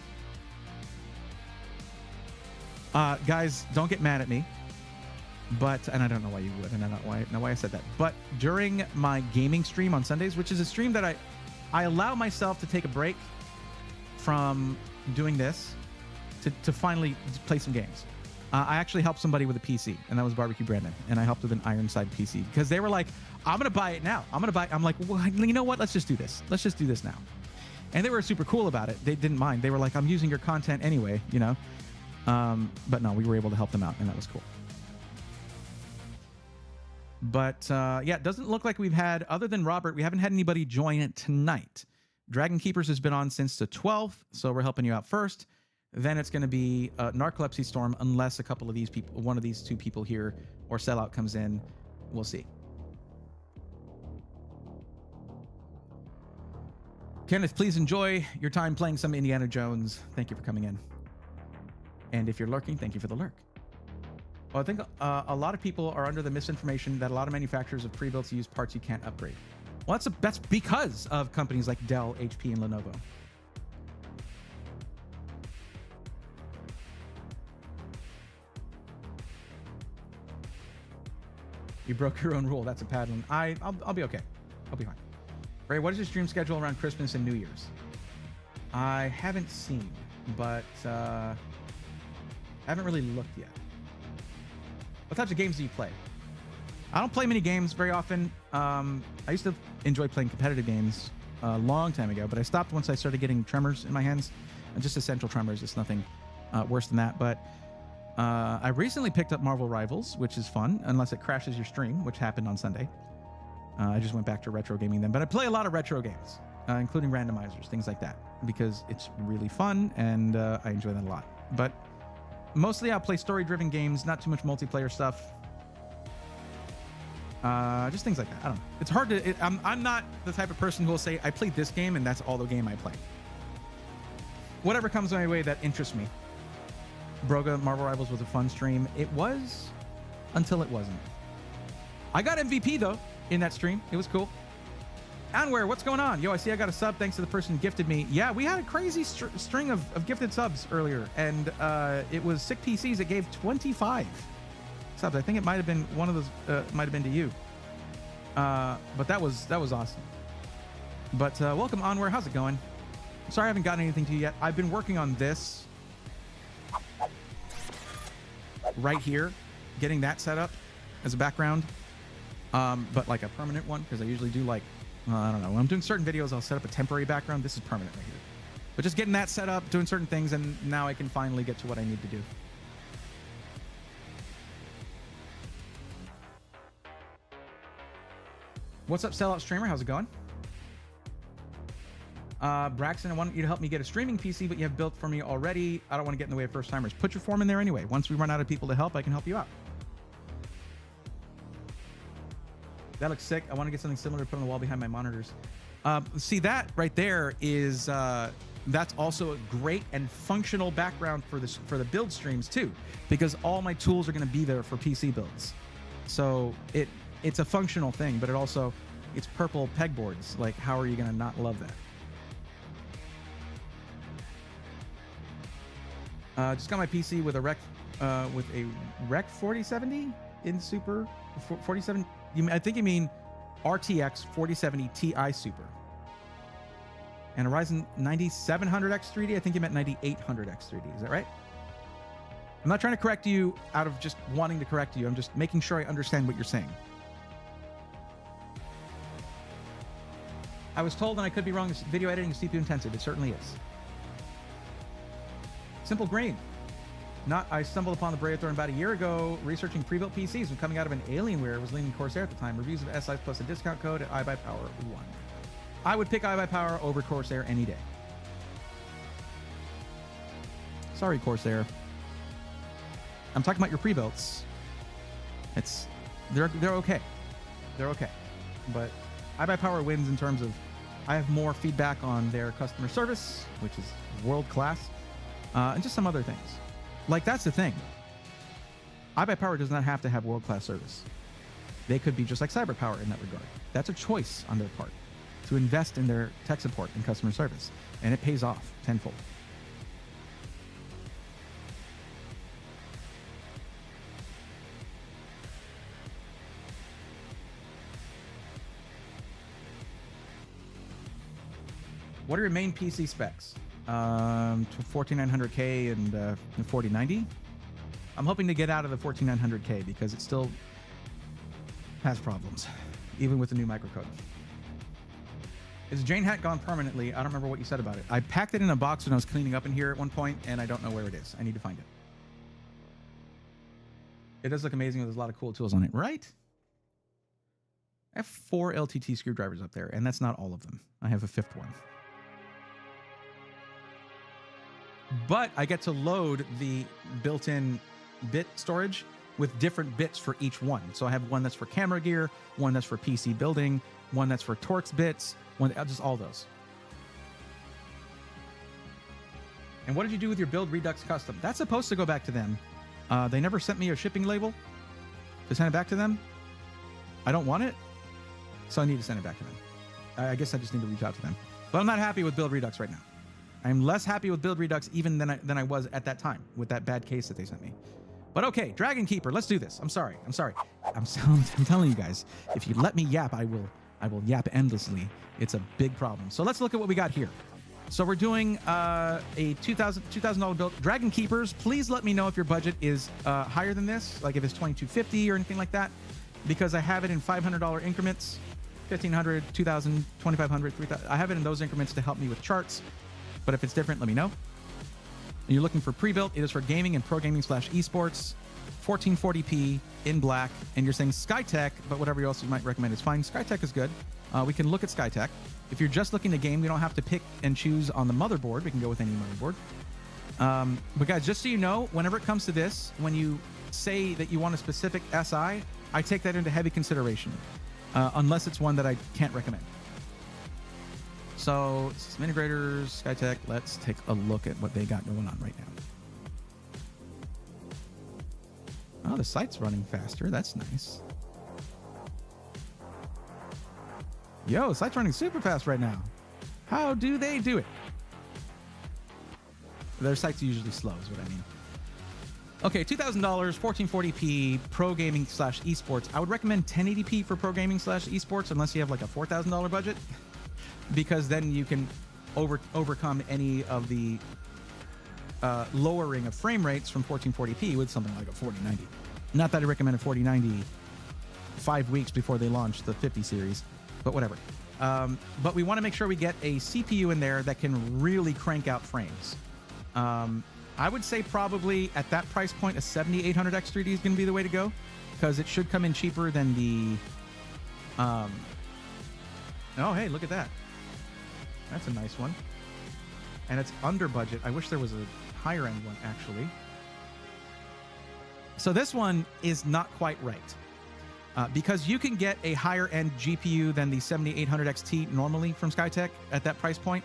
guys, don't get mad at me. But, and I don't know why you would, and I don't know why I said that. But during my gaming stream on Sundays, which is a stream that I allow myself to take a break from doing this to finally play some games. I actually helped somebody with a PC, and that was Barbecue Brandon, and I helped with an Ironside PC because they were like, I'm going to buy it now. I'm like, well, you know what? Let's just do this. Let's just do this now. And they were super cool about it. They didn't mind. They were like, I'm using your content anyway, you know? But no, we were able to help them out, and that was cool. But yeah, it doesn't look like we've had, other than Robert, we haven't had anybody join it tonight. Dragon Keepers has been on since the 12th, so we're helping you out first. Then it's going to be Narcolepsy Storm, unless a couple of these people, one of these two people here, or Sellout comes in. We'll see. Kenneth, please enjoy your time playing some Indiana Jones. Thank you for coming in. And if you're lurking, thank you for the lurk. Well, I think a lot of people are under the misinformation that a lot of manufacturers of pre-built use parts you can't upgrade. Well, that's because of companies like Dell, HP, and Lenovo. You broke your own rule. That's a pattern. I'll be okay. I'll be fine. Ray, what is your stream schedule around Christmas and New Year's? I haven't seen, but haven't really looked yet. What types of games do you play? I don't play many games very often. I used to enjoy playing competitive games a long time ago, but I stopped once I started getting tremors in my hands. Just essential tremors. It's nothing worse than that. But I recently picked up Marvel Rivals, which is fun, unless it crashes your stream, which happened on Sunday. I just went back to retro gaming then. But I play a lot of retro games, including randomizers, things like that, because it's really fun, and I enjoy that a lot. But mostly I'll play story-driven games, not too much multiplayer stuff. Just things like that. I don't know. It's hard to... I'm not the type of person who will say, I played this game, and that's all the game I play. Whatever comes my way that interests me. Broga, Marvel Rivals was a fun stream. It was, until it wasn't. I got MVP, though, in that stream. It was cool. Anware, what's going on? Yo, I see I got a sub thanks to the person who gifted me. Yeah, we had a crazy string of gifted subs earlier, and it was Sick PCs that gave 25 subs. I think it might have been one of those, might have been to you. But that was awesome. But welcome, Anware. How's it going? Sorry I haven't gotten anything to you yet. I've been working on this right here, getting that set up as a background, but like a permanent one, because I usually do like, I don't know, when I'm doing certain videos, I'll set up a temporary background. This is permanent right here. But just getting that set up, doing certain things, and now I can finally get to what I need to do. What's up, Sellout Streamer? How's it going? Braxton, I want you to help me get a streaming PC, but you have built for me already. I don't want to get in the way of first timers. Put your form in there anyway. Once we run out of people to help, I can help you out. That looks sick. I want to get something similar to put on the wall behind my monitors. See, that right there is that's also a great and functional background for the build streams too, because all my tools are going to be there for PC builds. So it's a functional thing, but it's purple pegboards. Like, how are you going to not love that? Just got my PC with a Rec 4070 in Super 47. I think you mean RTX 4070 Ti Super. And a Ryzen 9700X3D. I think you meant 9800X3D. Is that right? I'm not trying to correct you out of just wanting to correct you. I'm just making sure I understand what you're saying. I was told, and I could be wrong, this video editing is CPU intensive. It certainly is. Simple Green. I stumbled upon the Braithorn about a year ago researching pre-built PCs and coming out of an Alienware. Was leaning Corsair at the time. Reviews of SIs plus a discount code at iBuyPower 1. I would pick iBuyPower over Corsair any day. Sorry, Corsair. I'm talking about your pre-builts. They're okay. They're okay. But iBuyPower wins in terms of I have more feedback on their customer service, which is world class, and just some other things. Like, that's the thing. iBuyPower does not have to have world class service. They could be just like CyberPower in that regard. That's a choice on their part to invest in their tech support and customer service, and it pays off tenfold. What are your main PC specs? 14900K and 4090. I'm hoping to get out of the 14900K because it still has problems, even with the new microcode. Is Jane Hat gone permanently? I don't remember what you said about it. I packed it in a box when I was cleaning up in here at one point, and I don't know where it is. I need to find it. It does look amazing. There's a lot of cool tools on it, right? I have 4 LTT screwdrivers up there, and that's not all of them. I have a 5th one. But I get to load the built-in bit storage with different bits for each one. So I have one that's for camera gear, one that's for PC building, one that's for Torx bits, one, just all those. And what did you do with your build Redux custom? That's supposed to go back to them. They never sent me a shipping label to send it back to them. I don't want it, so I need to send it back to them. I guess I just need to reach out to them. But I'm not happy with build Redux right now. I'm less happy with build Redux even than I was at that time with that bad case that they sent me. But okay, Dragon Keeper, let's do this. I'm sorry. I'm telling you guys, if you let me yap, I will yap endlessly. It's a big problem. So let's look at what we got here. So we're doing a $2,000 build. Dragon Keepers, please let me know if your budget is higher than this, like if it's $2,250 or anything like that, because I have it in $500 increments, $1,500, $2,000, $2,500, $3,000. I have it in those increments to help me with charts. But if it's different, let me know. And you're looking for pre-built. It is for gaming and pro gaming / esports. 1440p in black. And you're saying Skytech, but whatever else you might recommend is fine. Skytech is good. We can look at Skytech. If you're just looking to game, we don't have to pick and choose on the motherboard. We can go with any motherboard. But guys, just so you know, whenever it comes to this, when you say that you want a specific SI, I take that into heavy consideration, unless it's one that I can't recommend. So, some integrators, Skytech, let's take a look at what they got going on right now. Oh, the site's running faster. That's nice. Yo, the site's running super fast right now. How do they do it? Their site's usually slow is what I mean. Okay, $2,000, 1440p, pro gaming / esports. I would recommend 1080p for pro gaming / esports unless you have like a $4,000 budget. Because then you can overcome any of the lowering of frame rates from 1440p with something like a 4090. Not that I recommend a 4090 5 weeks before they launch the 50 series, but whatever. But we want to make sure we get a CPU in there that can really crank out frames. I would say probably at that price point, a 7800 X3D is going to be the way to go, because it should come in cheaper than the... Oh, hey, look at that. That's a nice one. And it's under budget. I wish there was a higher end one, actually. So this one is not quite right. Because you can get a higher end GPU than the 7800 XT normally from Skytech at that price point.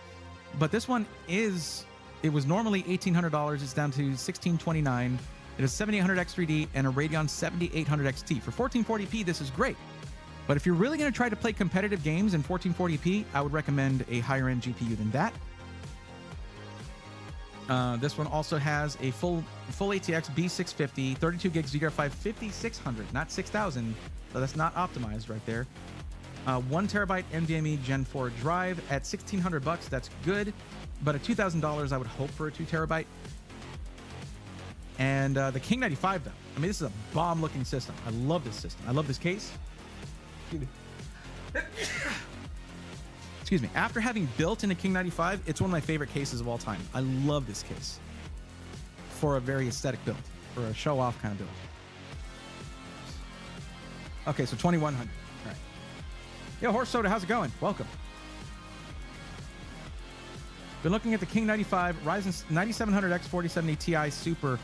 But this one is, it was normally $1,800. It's down to $1,629. It is 7800 X3D and a Radeon 7800 XT. For 1440p, this is great. But if you're really going to try to play competitive games in 1440p, I would recommend a higher end GPU than that. This one also has a full ATX B650, 32 gigs DDR5, 5600, not 6000. So that's not optimized right there. 1 terabyte NVMe Gen 4 drive at $1,600. That's good. But at $2,000, I would hope for a 2 terabyte. And the King 95, though. I mean, this is a bomb looking system. I love this system. I love this case. Excuse me. After having built in a King 95, it's one of my favorite cases of all time. I love this case for a very aesthetic build, for a show-off kind of build. Okay, so 2100. All right. Yo, Horse Soda, how's it going? Welcome. Been looking at the King 95 Ryzen 9700X 4070 Ti Super.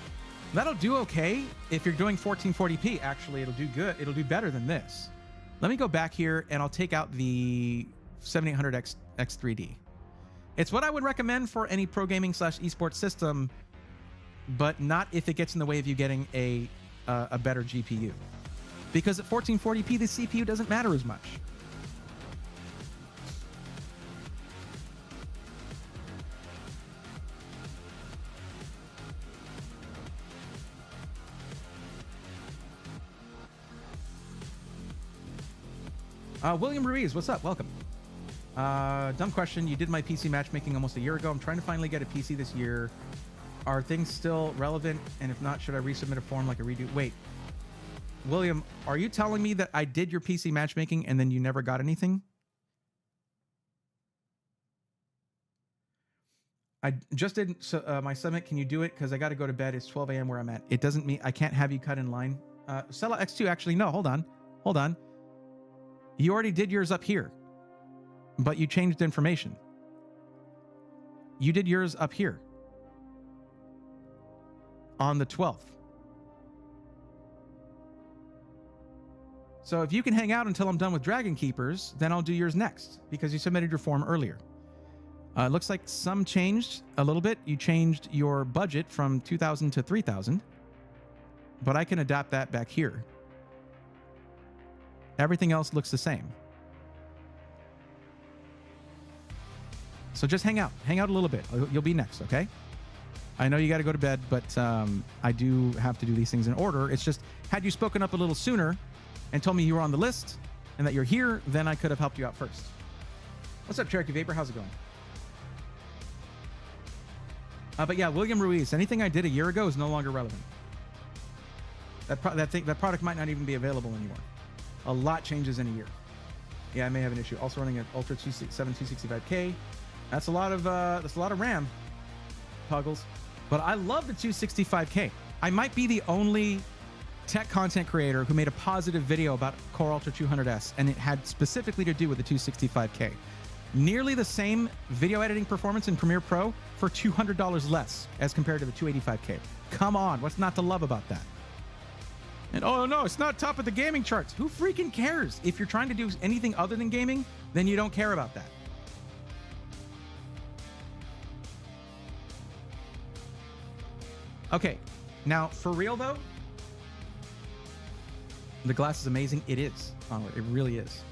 That'll do okay if you're doing 1440p. Actually, it'll do good. It'll do better than this. Let me go back here and I'll take out the 7800X X3D. It's what I would recommend for any pro gaming / esports system, but not if it gets in the way of you getting a better GPU. Because at 1440p, the CPU doesn't matter as much. William Ruiz, what's up? Welcome. Dumb question. You did my PC matchmaking almost a year ago. I'm trying to finally get a PC this year. Are things still relevant? And if not, should I resubmit a form like a redo? Wait, William, are you telling me that I did your PC matchmaking and then you never got anything? I just did my summit. Can you do it? Because I got to go to bed. It's 12 a.m. where I'm at. It doesn't mean I can't have you cut in line. Cella X2, actually, no, hold on. Hold on. You already did yours up here, but you changed information. You did yours up here on the 12th. So if you can hang out until I'm done with Dragon Keepers, then I'll do yours next because you submitted your form earlier. It looks like some changed a little bit. You changed your budget from 2,000 to 3,000, but I can adapt that back here. Everything else looks the same. So just hang out a little bit. You'll be next, okay? I know you got to go to bed, but I do have to do these things in order. It's just, had you spoken up a little sooner and told me you were on the list and that you're here, then I could have helped you out first. What's up, Cherokee Vapor? How's it going? But yeah, William Ruiz, anything I did a year ago is no longer relevant. That product might not even be available anymore. A lot changes in a year. Yeah, I may have an issue. Also running an Ultra 265K. That's a lot of RAM, Puggles. But I love the 265K. I might be the only tech content creator who made a positive video about Core Ultra 200S, and it had specifically to do with the 265K. Nearly the same video editing performance in Premiere Pro for $200 less as compared to the 285K. Come on, what's not to love about that? And oh no, it's not top of the gaming charts. Who freaking cares? If you're trying to do anything other than gaming, then you don't care about that. Okay, now for real though, the glass is amazing. It is, Onward. It really is.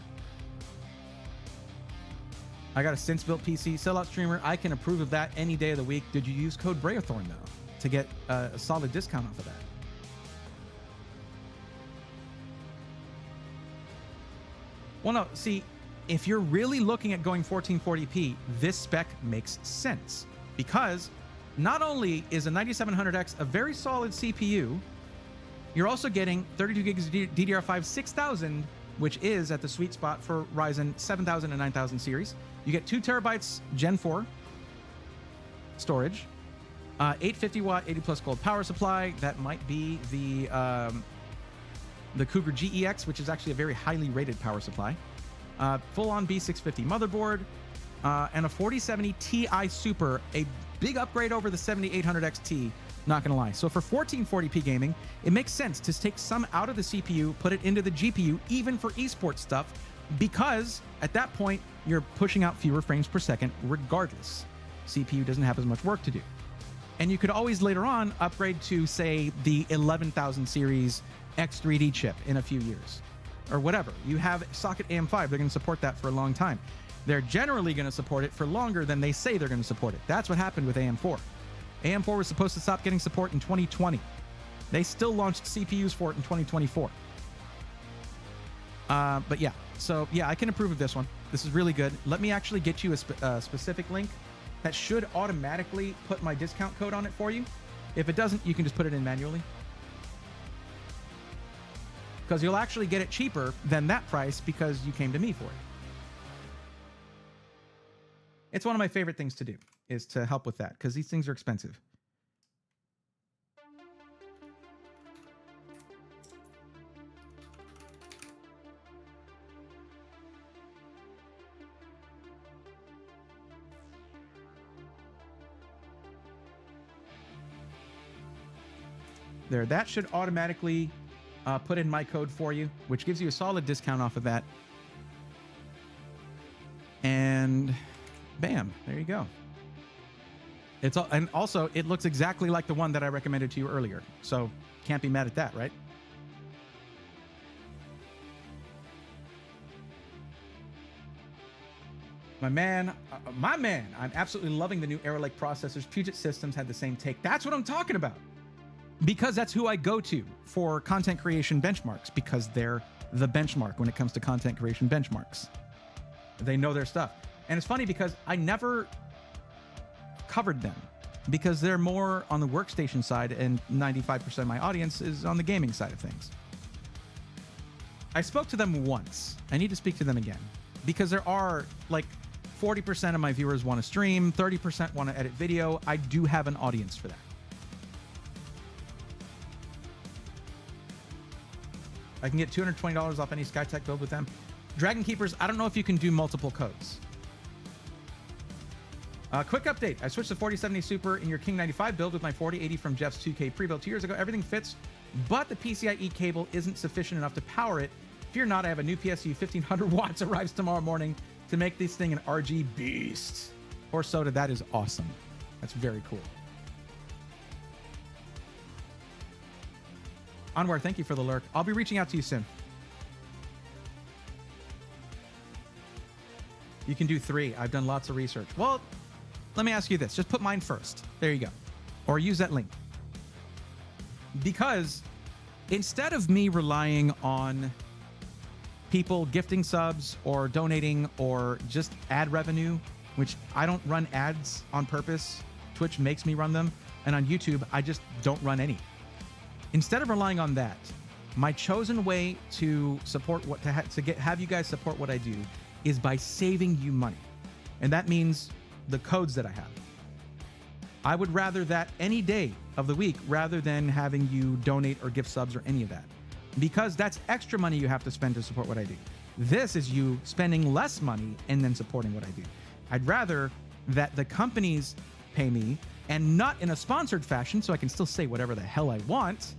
I got a since built PC, sellout streamer. I can approve of that any day of the week. Did you use code Breathorn though to get a solid discount off of that? Well, no, see, if you're really looking at going 1440p, this spec makes sense because not only is a 9700X a very solid CPU, you're also getting 32 gigs of DDR5 6000, which is at the sweet spot for Ryzen 7000 and 9000 series. You get 2 terabytes Gen 4 storage, 850 watt 80 plus gold power supply. That might be the Cougar GEX, which is actually a very highly rated power supply. Full-on B650 motherboard, and a 4070 Ti Super, a big upgrade over the 7800 XT, not gonna lie. So for 1440p gaming, it makes sense to take some out of the CPU, put it into the GPU, even for esports stuff, because at that point, you're pushing out fewer frames per second regardless. CPU doesn't have as much work to do. And you could always later on upgrade to, say, the 11,000 series X3D chip in a few years or whatever. You have socket AM5, they're going to support that for a long time. They're generally going to support it for longer than they say they're going to support it. That's what happened with AM4. AM4 was supposed to stop getting support in 2020. They still launched CPUs for it in 2024. But yeah, so yeah, I can approve of this one. This is really good. Let me actually get you a specific link that should automatically put my discount code on it for you. If it doesn't, you can just put it in manually. Because you'll actually get it cheaper than that price because you came to me for it. It's one of my favorite things to do, is to help with that, because these things are expensive. There, that should automatically put in my code for you, which gives you a solid discount off of that. And bam, there you go. It's all, and also it looks exactly like the one that I recommended to you earlier. So can't be mad at that, right? My man, I'm absolutely loving the new Arrow Lake processors. Puget Systems had the same take. That's what I'm talking about. Because that's who I go to for content creation benchmarks, because they're the benchmark when it comes to content creation benchmarks. They know their stuff. And it's funny because I never covered them because they're more on the workstation side and 95% of my audience is on the gaming side of things. I spoke to them once. I need to speak to them again because there are like 40% of my viewers want to stream, 30% want to edit video. I do have an audience for that. I can get $220 off any SkyTech build with them. Dragon Keepers, I don't know if you can do multiple codes. Quick update. I switched to 4070 Super in your King 95 build with my 4080 from Jeff's 2K pre-build 2 years ago. Everything fits, but the PCIe cable isn't sufficient enough to power it. Fear not, I have a new PSU 1500 watts arrives tomorrow morning to make this thing an RG beast. Or soda, that is awesome. That's very cool. Anwar, thank you for the lurk. I'll be reaching out to you soon. You can do 3. I've done lots of research. Well, let me ask you this. Just put mine first. There you go. Or use that link. Because instead of me relying on people gifting subs or donating or just ad revenue, which I don't run ads on purpose. Twitch makes me run them. And on YouTube, I just don't run any. Instead of relying on that, my chosen way to support what have you guys support what I do is by saving you money. And that means the codes that I have. I would rather that any day of the week rather than having you donate or gift subs or any of that. Because that's extra money you have to spend to support what I do. This is you spending less money and then supporting what I do. I'd rather that the companies pay me and not in a sponsored fashion so I can still say whatever the hell I want.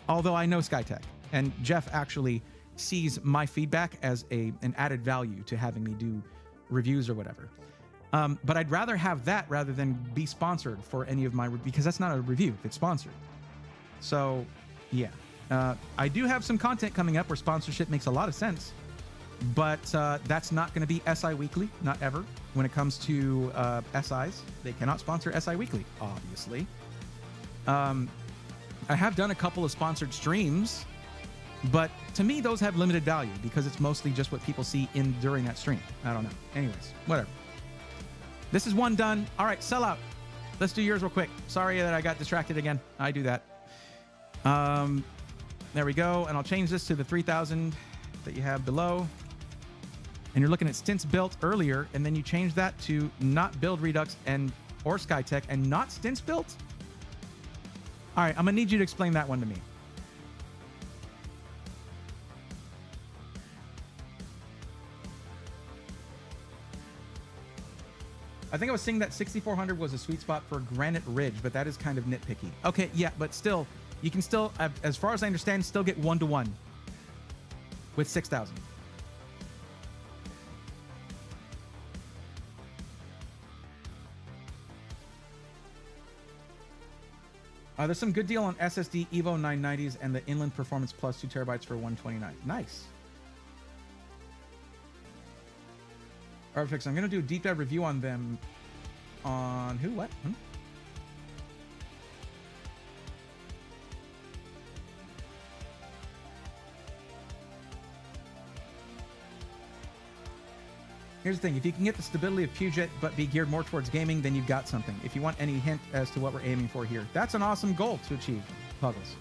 Although I know SkyTech and Jeff actually sees my feedback as an added value to having me do reviews or whatever. But I'd rather have that rather than be sponsored for any of my, because that's not a review, it's sponsored. So yeah, I do have some content coming up where sponsorship makes a lot of sense, but that's not going to be SI Weekly, not ever. When it comes to SIs, they cannot sponsor SI Weekly, obviously. I have done a couple of sponsored streams, but to me, those have limited value because it's mostly just what people see during that stream. I don't know. Anyways, whatever. This is one done. All right, sell out. Let's do yours real quick. Sorry that I got distracted again. I do that. There we go. And I'll change this to the 3000 that you have below. And you're looking at stints built earlier, and then you change that to not build Redux or SkyTech and not stints built. All right, I'm gonna need you to explain that one to me. I think I was saying that 6400 was a sweet spot for Granite Ridge, but that is kind of nitpicky. Okay, yeah, but still, you can still, as far as I understand, still get 1-to-1 with 6000. There's some good deal on SSD Evo 990s and the Inland Performance Plus 2 terabytes for $129. Nice. Artifix, I'm going to do a deep dive review on them. On who? What? Here's the thing. If you can get the stability of Puget but be geared more towards gaming, then you've got something. If you want any hint as to what we're aiming for here, that's an awesome goal to achieve, Puggles.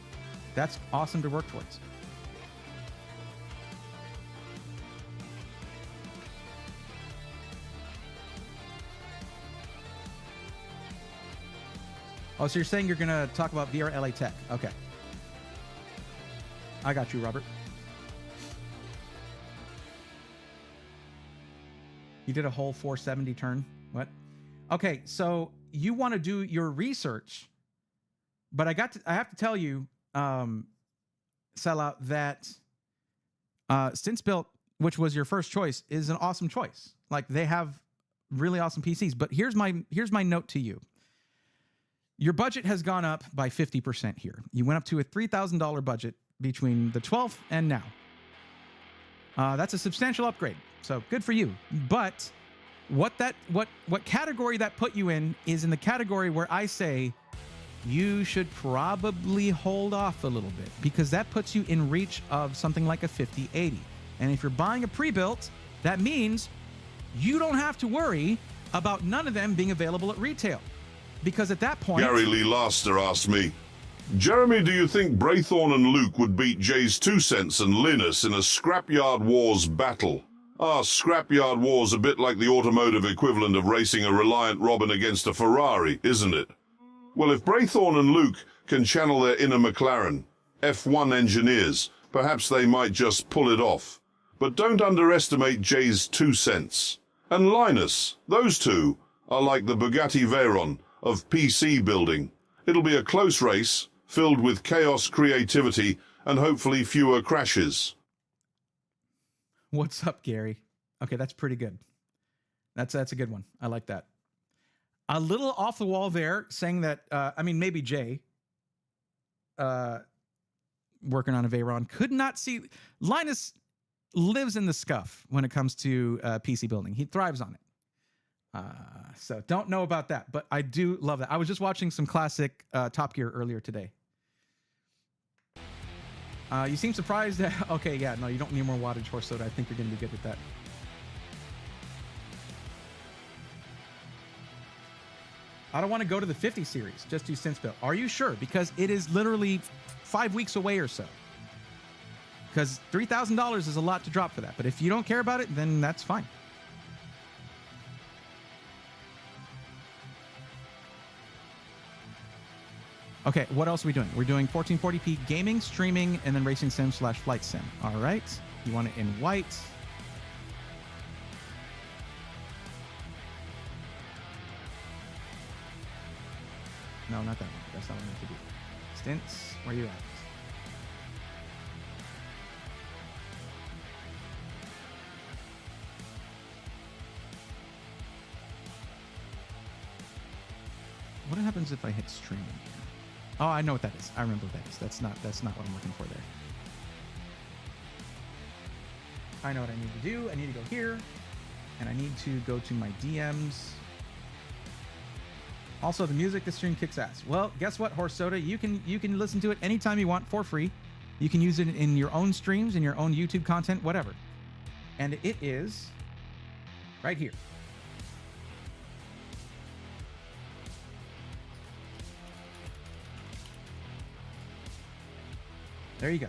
That's awesome to work towards. Oh, so you're saying you're going to talk about VR LA Tech. Okay. I got you, Robert. You did a whole 470 turn. What? Okay, so you want to do your research, but I have to tell you, sellout, that Stints Built, which was your first choice, is an awesome choice. Like, they have really awesome PCs. But here's my note to you. Your budget has gone up by 50% here. You went up to a $3,000 budget between the 12th and now. That's a substantial upgrade. So good for you. But what category that put you in is in the category where I say you should probably hold off a little bit, because that puts you in reach of something like a 5080. And if you're buying a pre-built, that means you don't have to worry about none of them being available at retail. Because at that point... Gary Lee Laster asked me, Jeremy, do you think Braithorn and Luke would beat Jay's 2 cents and Linus in a Scrapyard Wars battle? Scrapyard Wars a bit like the automotive equivalent of racing a Reliant Robin against a Ferrari, isn't it? Well, if Braithorn and Luke can channel their inner McLaren, F1 engineers, perhaps they might just pull it off. But don't underestimate Jay's 2 cents. And Linus, those two are like the Bugatti Veyron of PC building. It'll be a close race, filled with chaos, creativity, and hopefully fewer crashes. What's up, Gary? Okay, that's pretty good. That's a good one. I like that. A little off the wall there, saying that, I mean, maybe Jay, working on a Veyron, could not see... Linus lives in the scuff when it comes to PC building. He thrives on it. So don't know about that, but I do love that. I was just watching some classic Top Gear earlier today. You seem surprised that... Okay, yeah, no, you don't need more wattage, Horse Soda. I think you're going to be good with that. I don't want to go to the 50 series. Just do Stints Built. Are you sure? Because it is literally 5 weeks away or so. Because $3,000 is a lot to drop for that. But if you don't care about it, then that's fine. Okay, what else are we doing? We're doing 1440p gaming, streaming, and then racing sim / flight sim. All right. You want it in white. No, not that one. That's not what I meant to do. Stints, where you at? What happens if I hit streaming here? Oh, I know what that is. I remember what that is. That's not what I'm looking for there. I know what I need to do. I need to go here, and I need to go to my DMs. Also, the music this stream kicks ass. Well, guess what, Horse Soda? You can listen to it anytime you want for free. You can use it in your own streams, in your own YouTube content, whatever. And it is right here. There you go.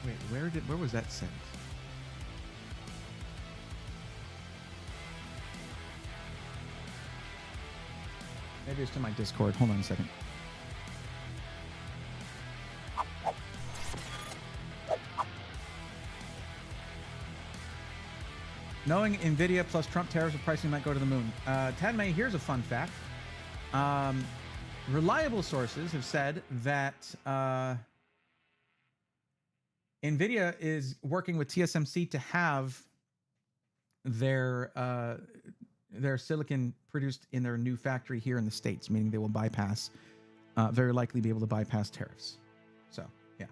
Wait, where was that sent? Maybe it's to my Discord. Hold on a second. Knowing NVIDIA plus Trump tariffs, the pricing might go to the moon. Tadmay, here's a fun fact. Reliable sources have said that NVIDIA is working with TSMC to have their silicon produced in their new factory here in the States, meaning they will bypass, very likely be able to bypass tariffs. So, yeah.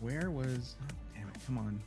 Where was... Damn it. Come on.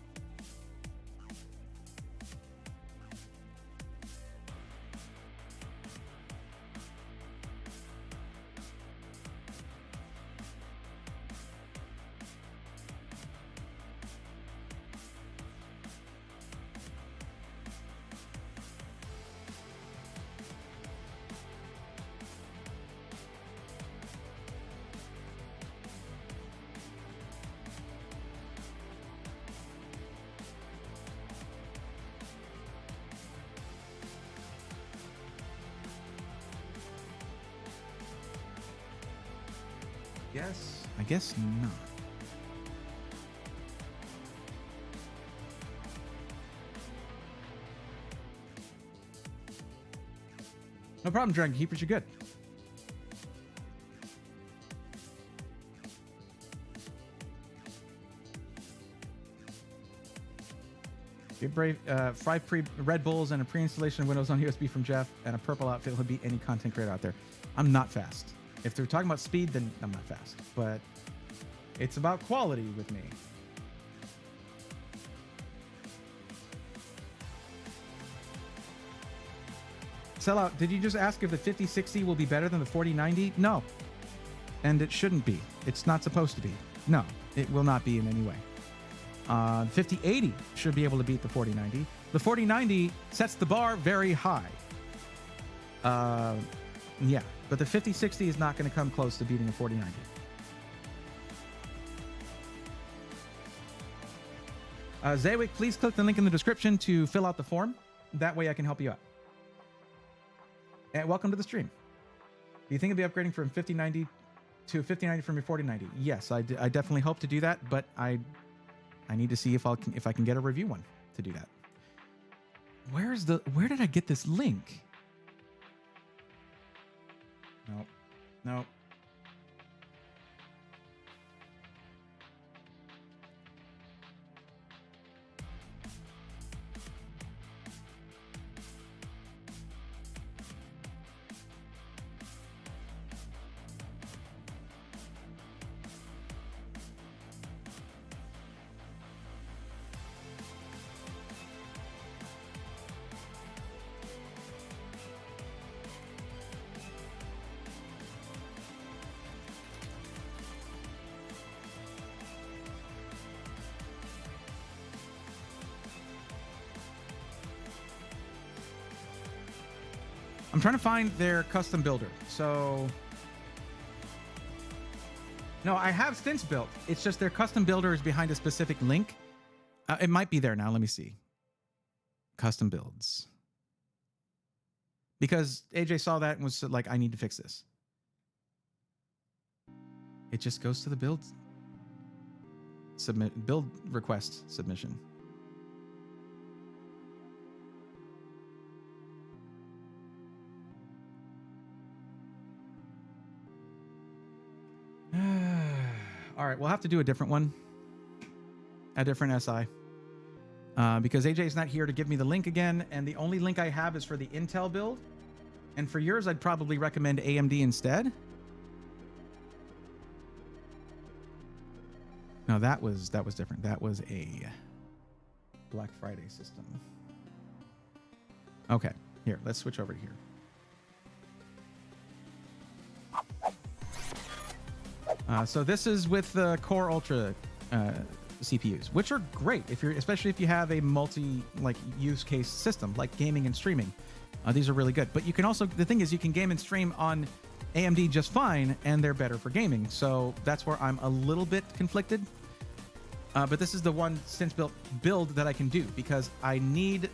I guess not. No problem, Dragon Keepers. You're good. Brave, 5 Red Bulls and a pre-installation of Windows on USB from Jeff and a purple outfit will beat any content creator out there. I'm not fast. If they're talking about speed, then I'm not fast. But it's about quality with me. Sellout, did you just ask if the 5060 will be better than the 4090? No. And it shouldn't be. It's not supposed to be. No, it will not be in any way. 5080 should be able to beat the 4090. The 4090 sets the bar very high. Yeah, but the 5060 is not going to come close to beating the 4090. Zaywick, please click the link in the description to fill out the form. That way I can help you out. And welcome to the stream. Do you think it'll be upgrading from 5090 to 5090 from your 4090? Yes, I definitely hope to do that, but I need to see if I can get a review one to do that. Where did I get this link? Nope. I'm trying to find their custom builder. So, no, I have stints built. It's just their custom builder is behind a specific link. It might be there now. Let me see. Custom builds. Because AJ saw that and was like, I need to fix this. It just goes to the build request submission. All right, we'll have to do a different one, a different SI, because AJ is not here to give me the link again, and the only link I have is for the Intel build, and for yours, I'd probably recommend AMD instead. No, that was different. That was a Black Friday system. Okay, here, let's switch over to here. So this is with the Core Ultra CPUs, which are great especially if you have a use case system like gaming and streaming. These are really good. But you can also, the thing is, you can game and stream on AMD just fine, and they're better for gaming. So that's where I'm a little bit conflicted. But this is the one since build that I can do because I need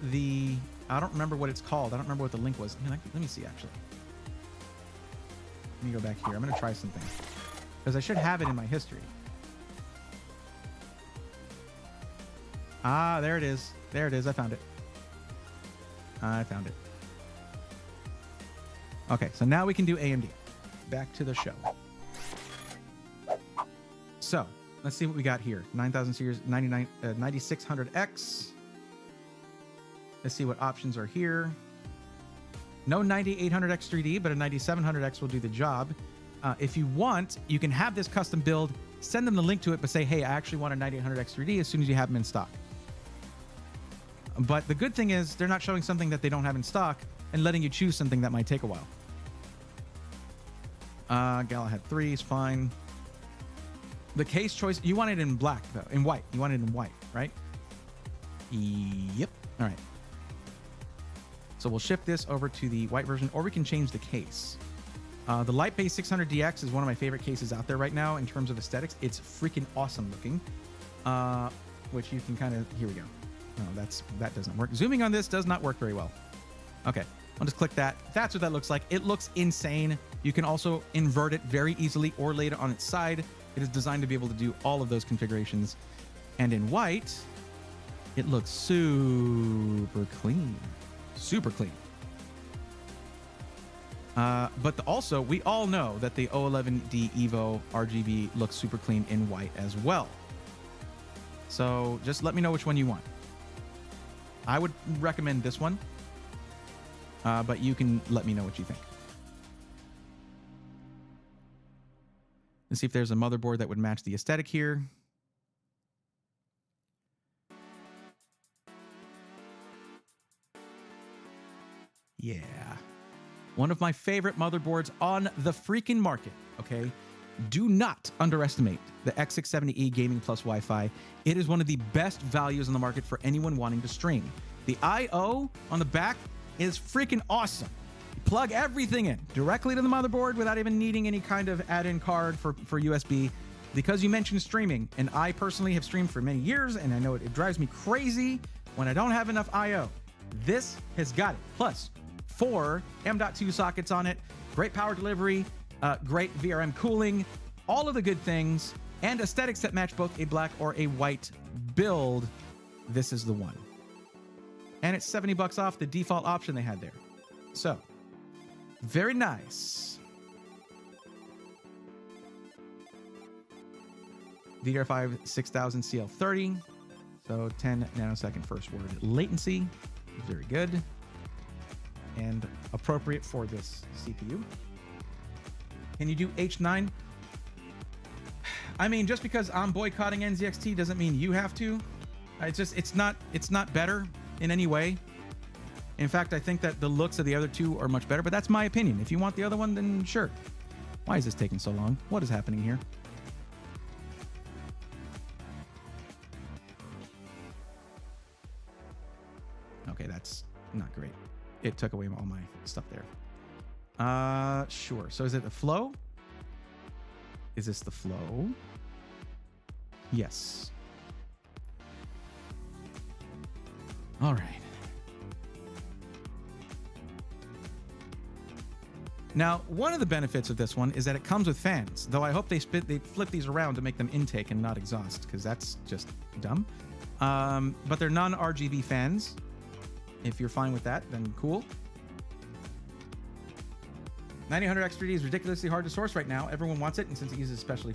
I don't remember what it's called. I don't remember what the link was. Let me see actually. Let me go back here. I'm going to try something. Because I should have it in my history. Ah, there it is. There it is. I found it. Okay, so now we can do AMD. Back to the show. So, let's see what we got here. 9000 series, 9600X. Let's see what options are here. No 9800X 3D, but a 9700X will do the job. If you want, you can have this custom build, send them the link to it, but say, hey, I actually want a 9800X3D as soon as you have them in stock. But the good thing is they're not showing something that they don't have in stock and letting you choose something that might take a while. Galahad 3 is fine. The case choice, you want it in black, though. In white. You want it in white, right? Yep. All right. So we'll shift this over to the white version, or we can change the case. The Lightbase 600DX is one of my favorite cases out there right now in terms of aesthetics. It's freaking awesome looking, which you can kind of, here we go. No, that doesn't work. Zooming on this does not work very well. Okay, I'll just click that. That's what that looks like. It looks insane. You can also invert it very easily or lay it on its side. It is designed to be able to do all of those configurations. And in white, it looks super clean. Super clean. But also, we all know that the O11D Evo RGB looks super clean in white as well. So just let me know which one you want. I would recommend this one, but you can let me know what you think. Let's see if there's a motherboard that would match the aesthetic here. Yeah. One of my favorite motherboards on the freaking market, okay? Do not underestimate the X670E Gaming Plus Wi-Fi. It is one of the best values on the market for anyone wanting to stream. The I/O on the back is freaking awesome. You plug everything in directly to the motherboard without even needing any kind of add-in card for USB. Because you mentioned streaming, and I personally have streamed for many years, and I know it drives me crazy when I don't have enough I/O. This has got it. Plus, 4 M.2 sockets on it, great power delivery, great VRM cooling, all of the good things, and aesthetics that match both a black or a white build. This is the one. And it's $70 off the default option they had there. So, very nice. DDR5 6000 CL30. So 10 nanosecond first word latency. Very good. And appropriate for this CPU. Can you do H9? I mean, just because I'm boycotting NZXT doesn't mean you have to. It's not better in any way. In fact, I think that the looks of the other two are much better, but that's my opinion. If you want the other one, then sure. Why is this taking so long? What is happening here? Okay, that's not great. It took away all my stuff there. Sure. So is it the flow? Is this the flow? Yes. All right. Now, one of the benefits of this one is that it comes with fans, though I hope they flip these around to make them intake and not exhaust, because that's just dumb. But they're non-RGB fans. If you're fine with that, then cool. 9000X3D is ridiculously hard to source right now. Everyone wants it, and since it uses specialty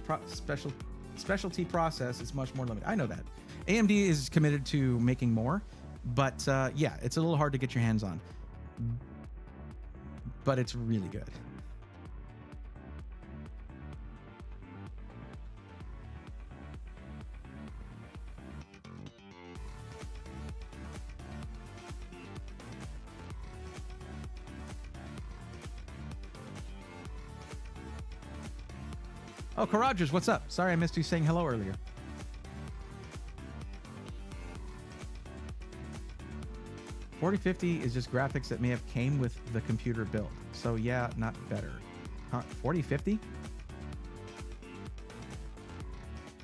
process, it's much more limited. I know that. AMD is committed to making more, but yeah, it's a little hard to get your hands on. But it's really good. Oh, Karajers, what's up? Sorry I missed you saying hello earlier. $4050 is just graphics that may have came with the computer built. So yeah, not better. Huh, $4050?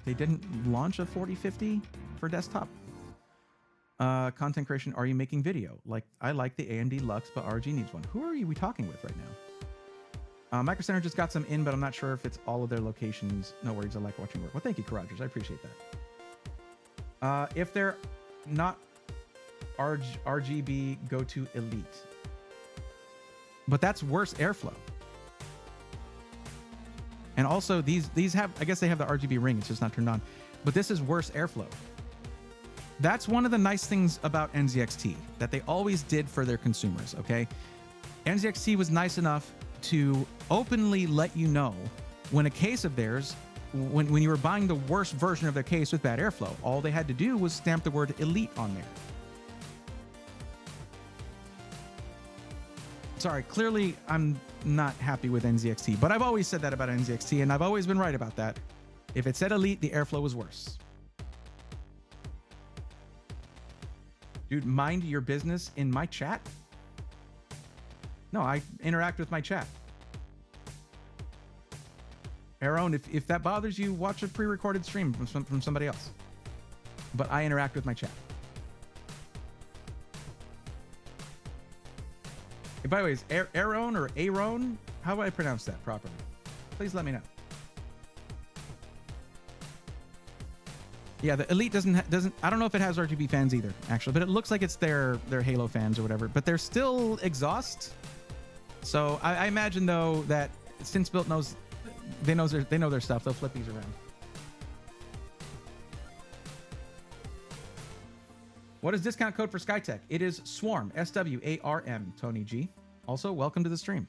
They didn't launch a 4050 for desktop? Content creation, are you making video? Like, I like the AMD Lux, but RG needs one. Who are we talking with right now? Micro Center just got some in, but I'm not sure if it's all of their locations. No worries, I like watching work. Well, thank you, Karajers. I appreciate that. If they're not RGB, go to Elite. But that's worse airflow. And also, these have, I guess they have the RGB ring, it's just not turned on. But this is worse airflow. That's one of the nice things about NZXT, that they always did for their consumers, okay? NZXT was nice enough to openly let you know when a case of theirs, when you were buying the worst version of their case with bad airflow, all they had to do was stamp the word elite on there. Sorry, clearly I'm not happy with NZXT, but I've always said that about NZXT, and I've always been right about that. If it said elite, the airflow was worse. Dude, mind your business in my chat? No, I interact with my chat. Aaron, if that bothers you, watch a pre-recorded stream from somebody else. But I interact with my chat. Hey, by the way, is Aaron or Aaron? How do I pronounce that properly? Please let me know. Yeah, the Elite doesn't. I don't know if it has RGB fans either, actually, but it looks like it's their Halo fans or whatever. But they're still exhaust. So I imagine though that since Built knows, they know their stuff. They'll flip these around. What is discount code for Skytech? It is SWARM, SWARM, Tony G. Also, welcome to the stream.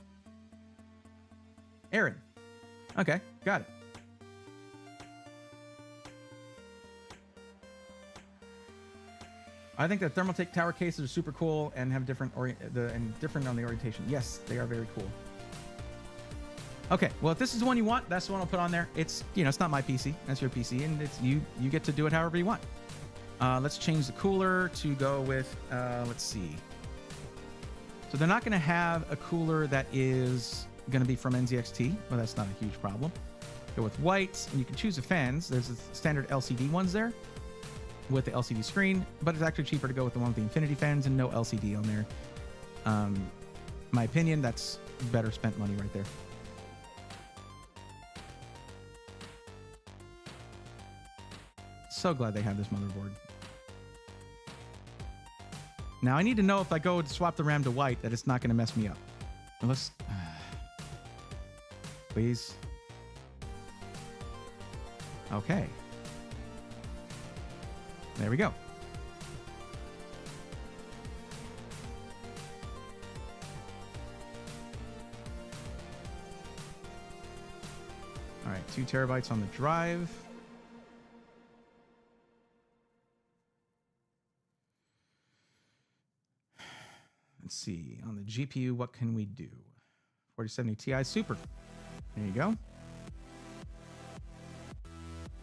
Aaron. Okay, got it. I think that Thermaltake tower cases are super cool and have different different on the orientation. Yes, they are very cool. Okay, well, if this is the one you want, that's the one I'll put on there. It's, you know, it's not my PC. That's your PC, and it's you get to do it however you want. Let's change the cooler to go with, let's see. So they're not going to have a cooler that is going to be from NZXT. Well, that's not a huge problem. Go with white, and you can choose the fans. There's the standard LCD ones there with the LCD screen, but it's actually cheaper to go with the one with the infinity fans and no LCD on there. My opinion, that's better spent money right there. So glad they have this motherboard. Now I need to know if I go to swap the RAM to white that it's not going to mess me up. Unless, please. Okay. There we go. All right, 2 terabytes on the drive. Let's see, on the GPU, what can we do? 4070 Ti Super. There you go.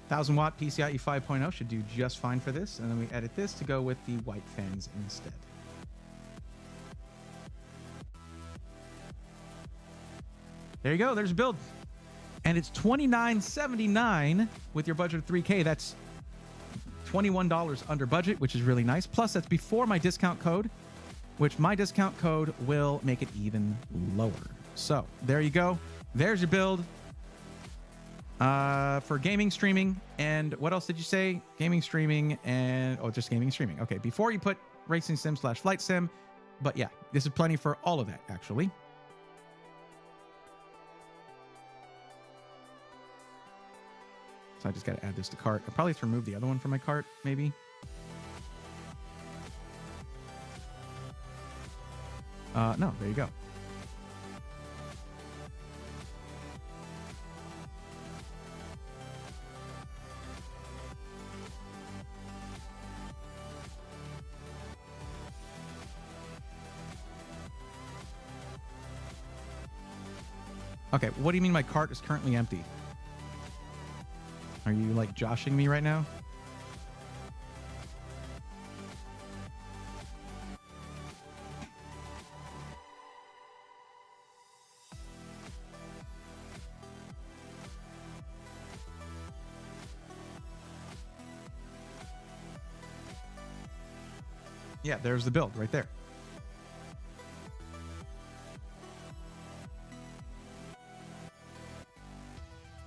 1000 watt PCIe 5.0 should do just fine for this. And then we edit this to go with the white fans instead. There you go. There's a build. And it's $29.79 with your budget of $3K. That's $21 under budget, which is really nice. Plus, that's before my discount code, which my discount code will make it even lower. So there you go. There's your build. For gaming, streaming, and what else did you say? Gaming, streaming, and just gaming, streaming. Okay, before you put racing sim / flight sim, but yeah, this is plenty for all of that actually. So I just got to add this to cart. I probably have to remove the other one from my cart, maybe. No, there you go. Okay, what do you mean my cart is currently empty? Are you like joshing me right now? Yeah, there's the build right there.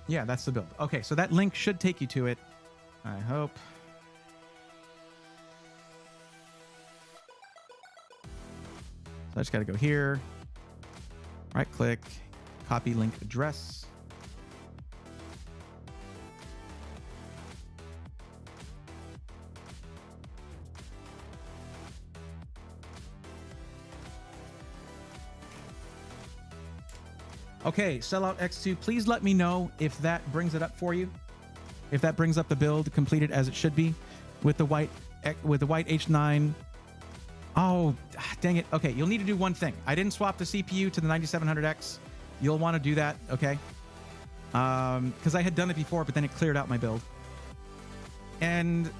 Yeah, that's the build. Okay, so that link should take you to it. I hope. So I just got to go here. Right click, copy link address. Okay, Sellout X2, please let me know if that brings it up for you. If that brings up the build completed as it should be with the white H9. Oh, dang it. Okay, you'll need to do one thing. I didn't swap the CPU to the 9700X. You'll want to do that, okay? Because I had done it before, but then it cleared out my build. And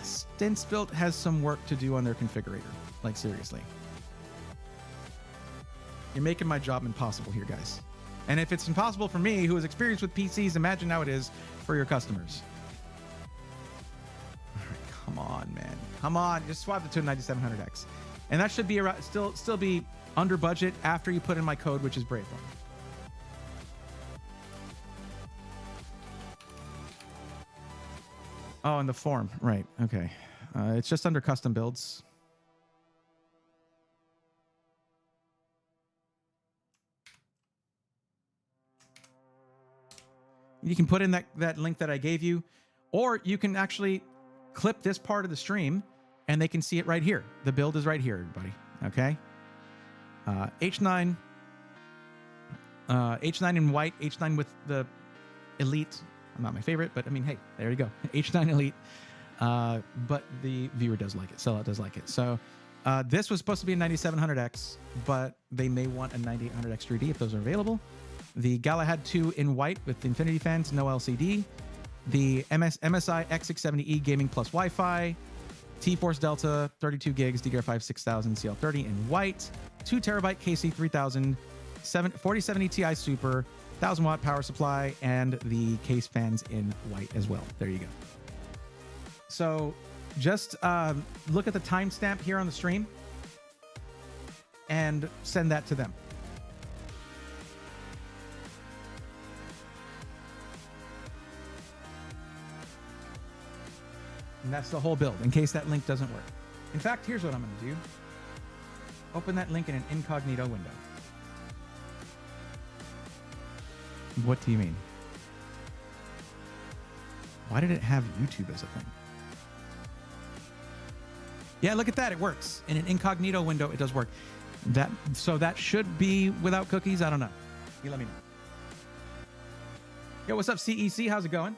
Stints Built has some work to do on their configurator. Like, seriously. You're making my job impossible here, guys. And if it's impossible for me, who is experienced with PCs, imagine how it is for your customers. All right, come on, man. Come on, just swap it to a 9700X. And that should be around, still be under budget after you put in my code, which is Brave One. Oh, in the form. Right. Okay. It's just under custom builds. You can put in that link that I gave you, or you can actually clip this part of the stream and they can see it right here. The build is right here, everybody. Okay. H9 in white, H9 with the Elite. Not my favorite, but I mean, hey, there you go. H9 Elite. But the viewer does like it. Sellout does like it. So this was supposed to be a 9700X, but they may want a 9800X 3D if those are available. The Galahad 2 in white with Infinity fans, no LCD. The MSI X670E Gaming Plus Wi-Fi. T-Force Delta, 32 gigs, DDR5 6000 CL30 in white. 2 terabyte KC3000, 4070 Ti Super, 1000 watt power supply, and the case fans in white as well. There you go. So just look at the timestamp here on the stream and send that to them. And that's the whole build, in case that link doesn't work. In fact, here's what I'm going to do. Open that link in an incognito window. What do you mean? Why did it have YouTube as a thing? Yeah, look at that. It works. In an incognito window, it does work. So that should be without cookies. I don't know. You let me know. Yo, what's up, CEC? How's it going?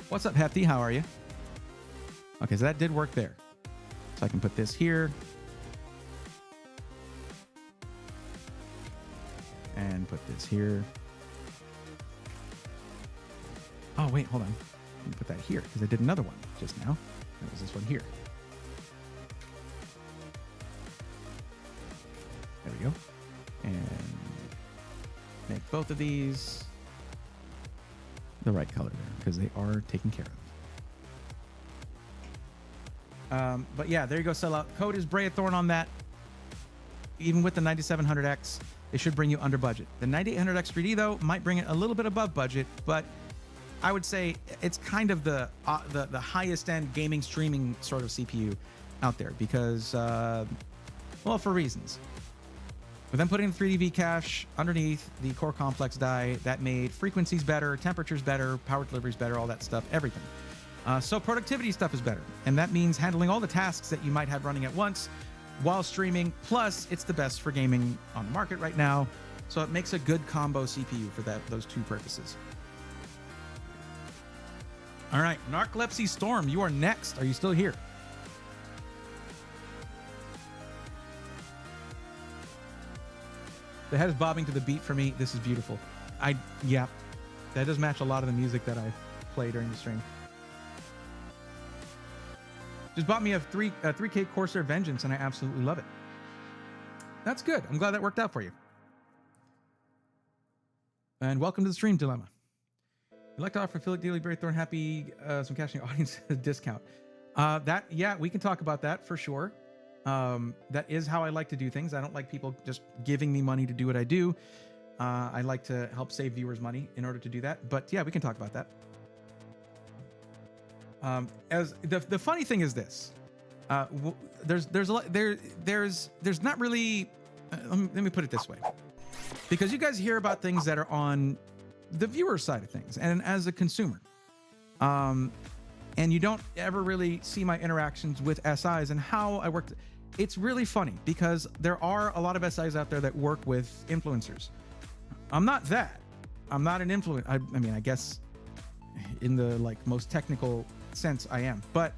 What's up, Hefty? How are you? Okay, so that did work there. So I can put this here. And put this here. Oh, wait, hold on. Let me put that here, because I did another one just now. That was this one here. There we go. And make both of these the right color there, because they are taken care of. But yeah, there you go, Sellout. Code is Braethorn on that. Even with the 9700X, it should bring you under budget. The 9800X 3D, though, might bring it a little bit above budget, but I would say it's kind of the highest end gaming streaming sort of CPU out there because, well, for reasons. But then putting the 3D cache underneath the core complex die, that made frequencies better, temperatures better, power deliveries better, all that stuff, everything. So productivity stuff is better. And that means handling all the tasks that you might have running at once while streaming. Plus, it's the best for gaming on the market right now. So it makes a good combo CPU for those two purposes. All right, Narcolepsy Storm, you are next. Are you still here? The head is bobbing to the beat for me. This is beautiful. Yeah, that does match a lot of the music that I play during the stream. Just bought me a 3K Corsair Vengeance, and I absolutely love it. That's good. I'm glad that worked out for you. And welcome to the stream, Dilemma. I'd like to offer Philip Daily Braithorn Happy some cash in the audience discount. Yeah, we can talk about that for sure. That is how I like to do things. I don't like people just giving me money to do what I do. I like to help save viewers money in order to do that. But yeah, we can talk about that. As the funny thing is this, there's not really. Let me put it this way, because you guys hear about things that are on the viewer side of things, and as a consumer, and you don't ever really see my interactions with SIs and how I work. It's really funny because there are a lot of SIs out there that work with influencers. I'm not that. I'm not an influencer. I mean, I guess in the like most technical sense I am, but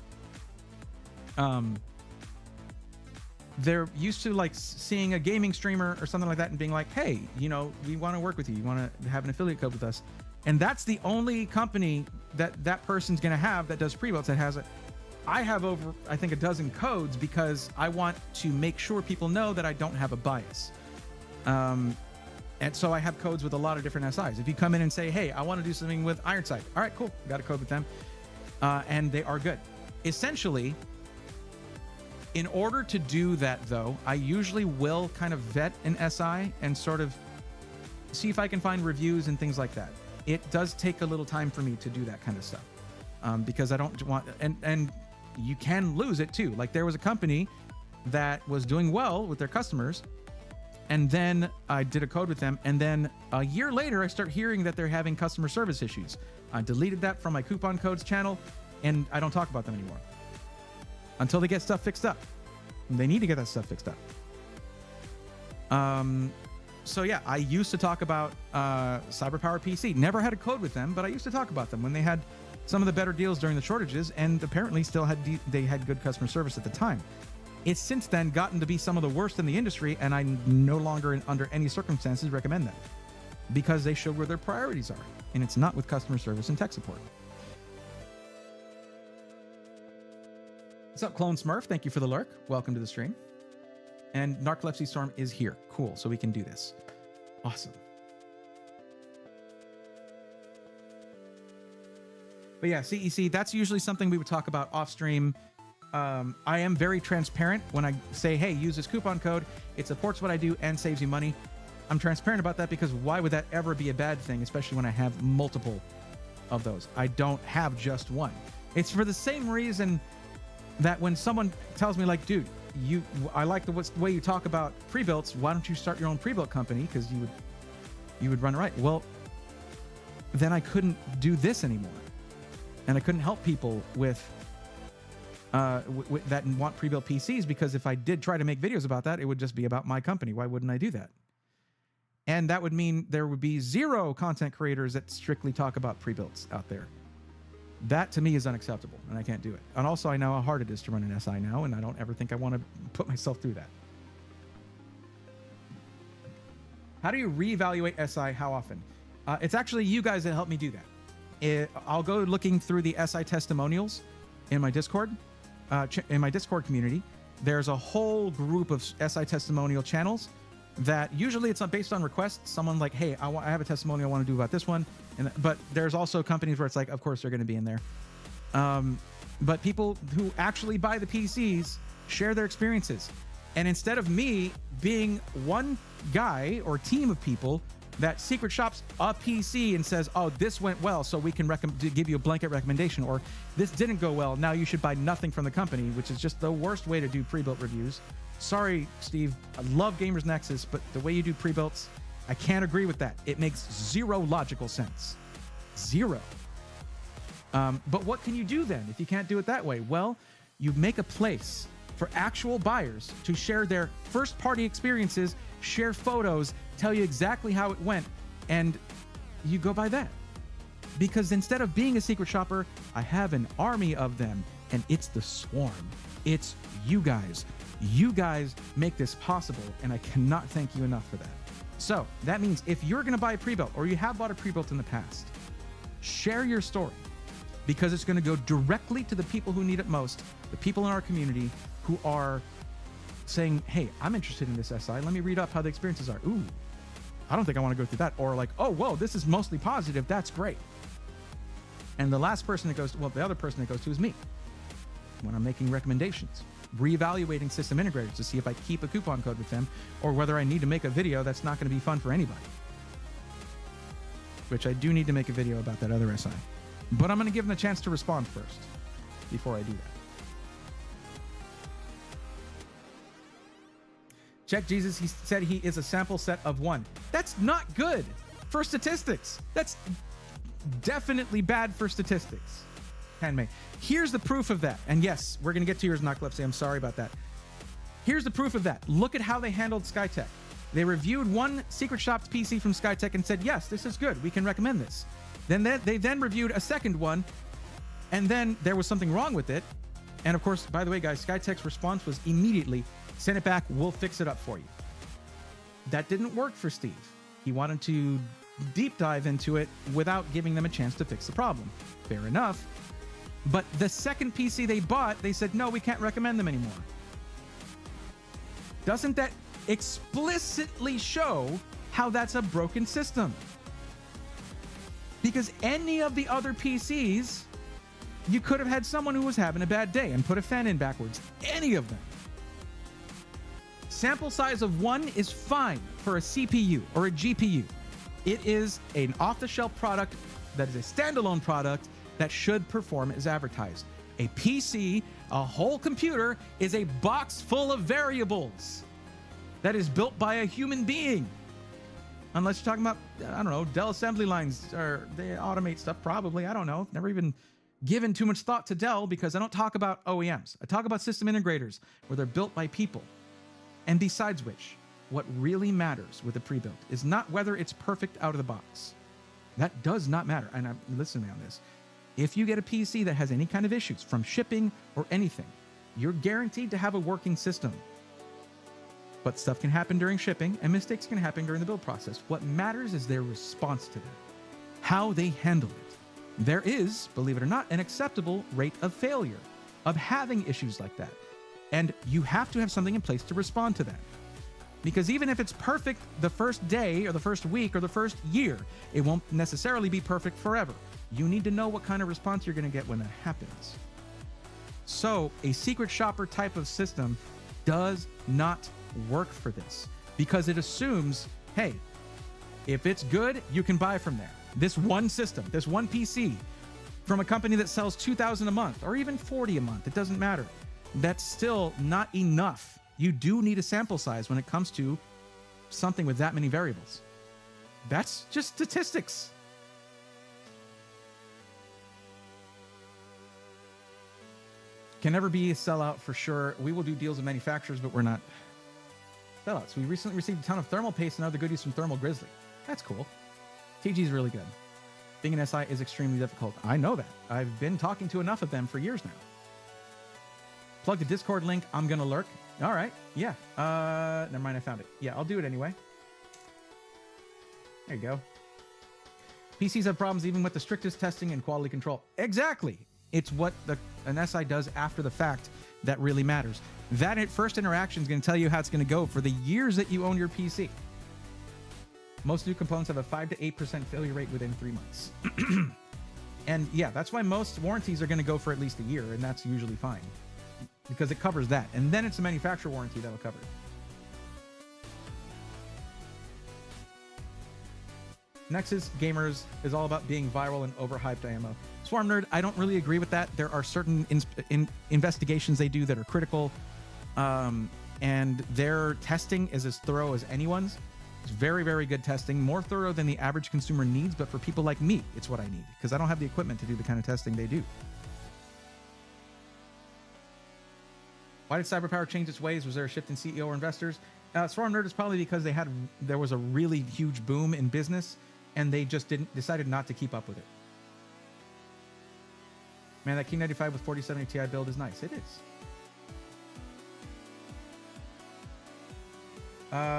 they're used to like seeing a gaming streamer or something like that and being like, hey, you know, we want to work with you. You want to have an affiliate code with us. And that's the only company that person's going to have that does pre-builds that has it. I have over, I think, a dozen codes because I want to make sure people know that I don't have a bias. And so I have codes with a lot of different SIs. If you come in and say, hey, I want to do something with Ironside. All right, cool. Got a code with them. And they are good. Essentially, in order to do that, though, I usually will kind of vet an SI and sort of see if I can find reviews and things like that. It does take a little time for me to do that kind of stuff because I don't want, and you can lose it too. Like there was a company that was doing well with their customers, and then I did a code with them, and then a year later I start hearing that they're having customer service issues. I deleted that from my coupon codes channel, and I don't talk about them anymore until they get stuff fixed up. They need to get that stuff fixed up. So yeah, I used to talk about CyberPower PC. Never had a code with them, but I used to talk about them when they had some of the better deals during the shortages, and apparently still had they had good customer service at the time. It's since then gotten to be some of the worst in the industry, and I no longer, under any circumstances, recommend them because they show where their priorities are, and it's not with customer service and tech support. What's up, Clone Smurf? Thank you for the lurk. Welcome to the stream. And Narcolepsy Storm is here. Cool, so we can do this. Awesome. But yeah, CEC, that's usually something we would talk about off stream. I am very transparent when I say, hey, use this coupon code. It supports what I do and saves you money. I'm transparent about that because why would that ever be a bad thing, especially when I have multiple of those? I don't have just one. It's for the same reason that when someone tells me like, dude, I like the way you talk about pre-builts. Why don't you start your own pre-built company? Because you would run right. Well, then I couldn't do this anymore, and I couldn't help people with that and want pre-built PCs, because if I did try to make videos about that, it would just be about my company. Why wouldn't I do that? And that would mean there would be zero content creators that strictly talk about pre-builts out there. That to me is unacceptable, and I can't do it. And also, I know how hard it is to run an SI now, and I don't ever think I want to put myself through that. How do you reevaluate SI? How often? It's actually you guys that help me do that. I'll go looking through the SI testimonials in my Discord, community. There's a whole group of SI testimonial channels that usually it's based on requests. Someone like, hey, I have a testimonial I want to do about this one. But there's also companies where it's like, of course they're going to be in there. But people who actually buy the PCs share their experiences. And instead of me being one guy or team of people that secret shops a PC and says, oh, this went well, so we can give you a blanket recommendation, or this didn't go well, now you should buy nothing from the company, which is just the worst way to do pre-built reviews. Sorry, Steve, I love Gamers Nexus, but the way you do pre-builts, I can't agree with that. It makes zero logical sense. Zero. But what can you do then if you can't do it that way? Well, you make a place for actual buyers to share their first-party experiences, share photos, tell you exactly how it went, and you go by that. Because instead of being a secret shopper, I have an army of them, and it's the swarm. It's you guys. You guys make this possible, and I cannot thank you enough for that. So that means if you're going to buy a pre-built, or you have bought a pre-built in the past, share your story, because it's going to go directly to the people who need it most, the people in our community who are saying, hey, I'm interested in this SI. Let me read up how the experiences are. Ooh, I don't think I want to go through that. Or like, oh, whoa, this is mostly positive. That's great. And the last person that goes to, well, the other person that goes to is me when I'm making recommendations, reevaluating system integrators to see if I keep a coupon code with them, or whether I need to make a video that's not going to be fun for anybody. Which I do need to make a video about that other SI. But I'm going to give them a chance to respond first before I do that. Check Jesus, he said he is a sample set of one. That's not good for statistics. That's definitely bad for statistics. 10 May. Here's the proof of that. And yes, we're going to get to yours, Narcolepsy. I'm sorry about that. Here's the proof of that. Look at how they handled Skytech. They reviewed one secret shopped PC from Skytech and said, yes, this is good. We can recommend this. Then they reviewed a second one, and then there was something wrong with it. And of course, by the way, guys, Skytech's response was immediately, send it back, we'll fix it up for you. That didn't work for Steve. He wanted to deep dive into it without giving them a chance to fix the problem. Fair enough. But the second PC they bought, they said, no, we can't recommend them anymore. Doesn't that explicitly show how that's a broken system? Because any of the other PCs, you could have had someone who was having a bad day and put a fan in backwards. Any of them. Sample size of 1 is fine for a CPU or a GPU. It is an off-the-shelf product that is a standalone product that should perform as advertised. A PC, a whole computer, is a box full of variables that is built by a human being. Unless you're talking about, I don't know, Dell assembly lines, or they automate stuff, probably. I don't know. Never even given too much thought to Dell because I don't talk about OEMs. I talk about system integrators where they're built by people. And besides which, what really matters with a pre-built is not whether it's perfect out of the box. That does not matter. And listen to me on this. If you get a PC that has any kind of issues from shipping or anything, you're guaranteed to have a working system. But stuff can happen during shipping and mistakes can happen during the build process. What matters is their response to that, how they handle it. There is, believe it or not, an acceptable rate of failure, of having issues like that. And you have to have something in place to respond to that. Because even if it's perfect the first day or the first week or the first year, it won't necessarily be perfect forever. You need to know what kind of response you're going to get when that happens. So a secret shopper type of system does not work for this because it assumes, hey, if it's good, you can buy from there. This one system, this one PC from a company that sells 2,000 a month or even 40 a month, it doesn't matter. That's still not enough. You do need a sample size when it comes to something with that many variables. That's just statistics. Can never be a sellout for sure. We will do deals with manufacturers, but we're not sellouts. We recently received a ton of thermal paste and other goodies from Thermal Grizzly. That's cool. TG is really good. Being an SI is extremely difficult. I know that. I've been talking to enough of them for years now. Plug the Discord link. I'm going to lurk. All right. Yeah. Never mind. I found it. Yeah, I'll do it anyway. There you go. PCs have problems even with the strictest testing and quality control. Exactly. It's what an SI does after the fact that really matters. That first interaction is going to tell you how it's going to go for the years that you own your PC. Most new components have a 5 to 8% failure rate within 3 months. And yeah, that's why most warranties are going to go for at least a year, and that's usually fine because it covers that. And then it's a manufacturer warranty that'll cover it. Nexus Gamers is all about being viral and overhyped IMO. Swarm Nerd, I don't really agree with that. There are certain investigations they do that are critical, and their testing is as thorough as anyone's. It's very, very good testing, more thorough than the average consumer needs, but for people like me, it's what I need, because I don't have the equipment to do the kind of testing they do. Why did CyberPower change its ways? Was there a shift in CEO or investors? Swarm Nerd is probably because there was a really huge boom in business, and they just decided not to keep up with it. Man, that King 95 with 4070 Ti build is nice. It is.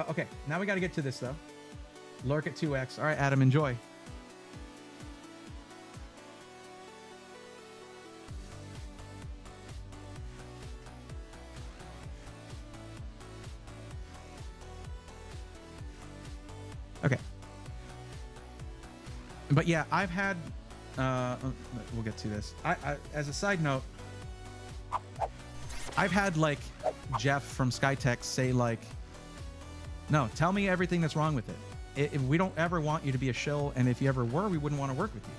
Okay, now we got to get to this, though. Lurk at 2x. All right, Adam, enjoy. Okay. But yeah, I've had... we'll get to this. As a side note, I've had, like, Jeff from Skytech say, like, no, tell me everything that's wrong with it. If we don't ever want you to be a shill, and if you ever were, we wouldn't want to work with you.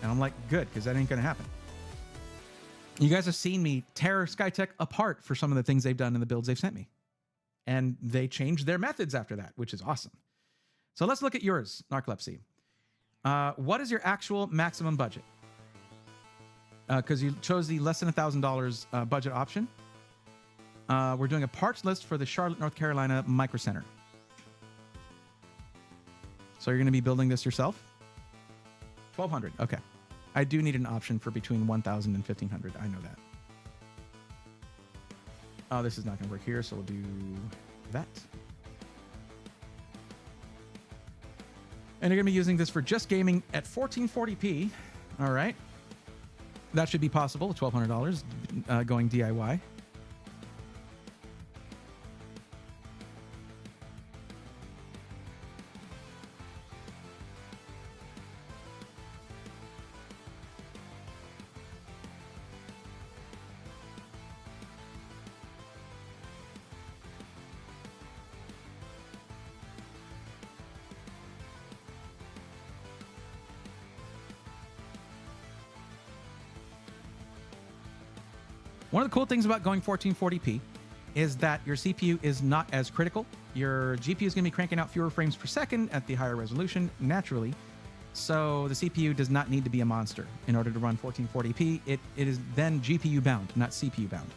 And I'm like, good, because that ain't going to happen. You guys have seen me tear Skytech apart for some of the things they've done in the builds they've sent me. And they changed their methods after that, which is awesome. So let's look at yours, Narcolepsy. What is your actual maximum budget? because you chose the less than $1,000 budget option. We're doing a parts list for the Charlotte, North Carolina Micro Center. So you're going to be building this yourself? 1,200. Okay. I do need an option for between 1,000 and 1,500. I know that. Oh, this is not going to work here, so we'll do that. And you're going to be using this for just gaming at 1440p. All right. That should be possible, $1,200 going DIY. One of the cool things about going 1440p is that your CPU is not as critical. Your GPU is going to be cranking out fewer frames per second at the higher resolution naturally. So the CPU does not need to be a monster in order to run 1440p. It is then GPU bound, not CPU bound.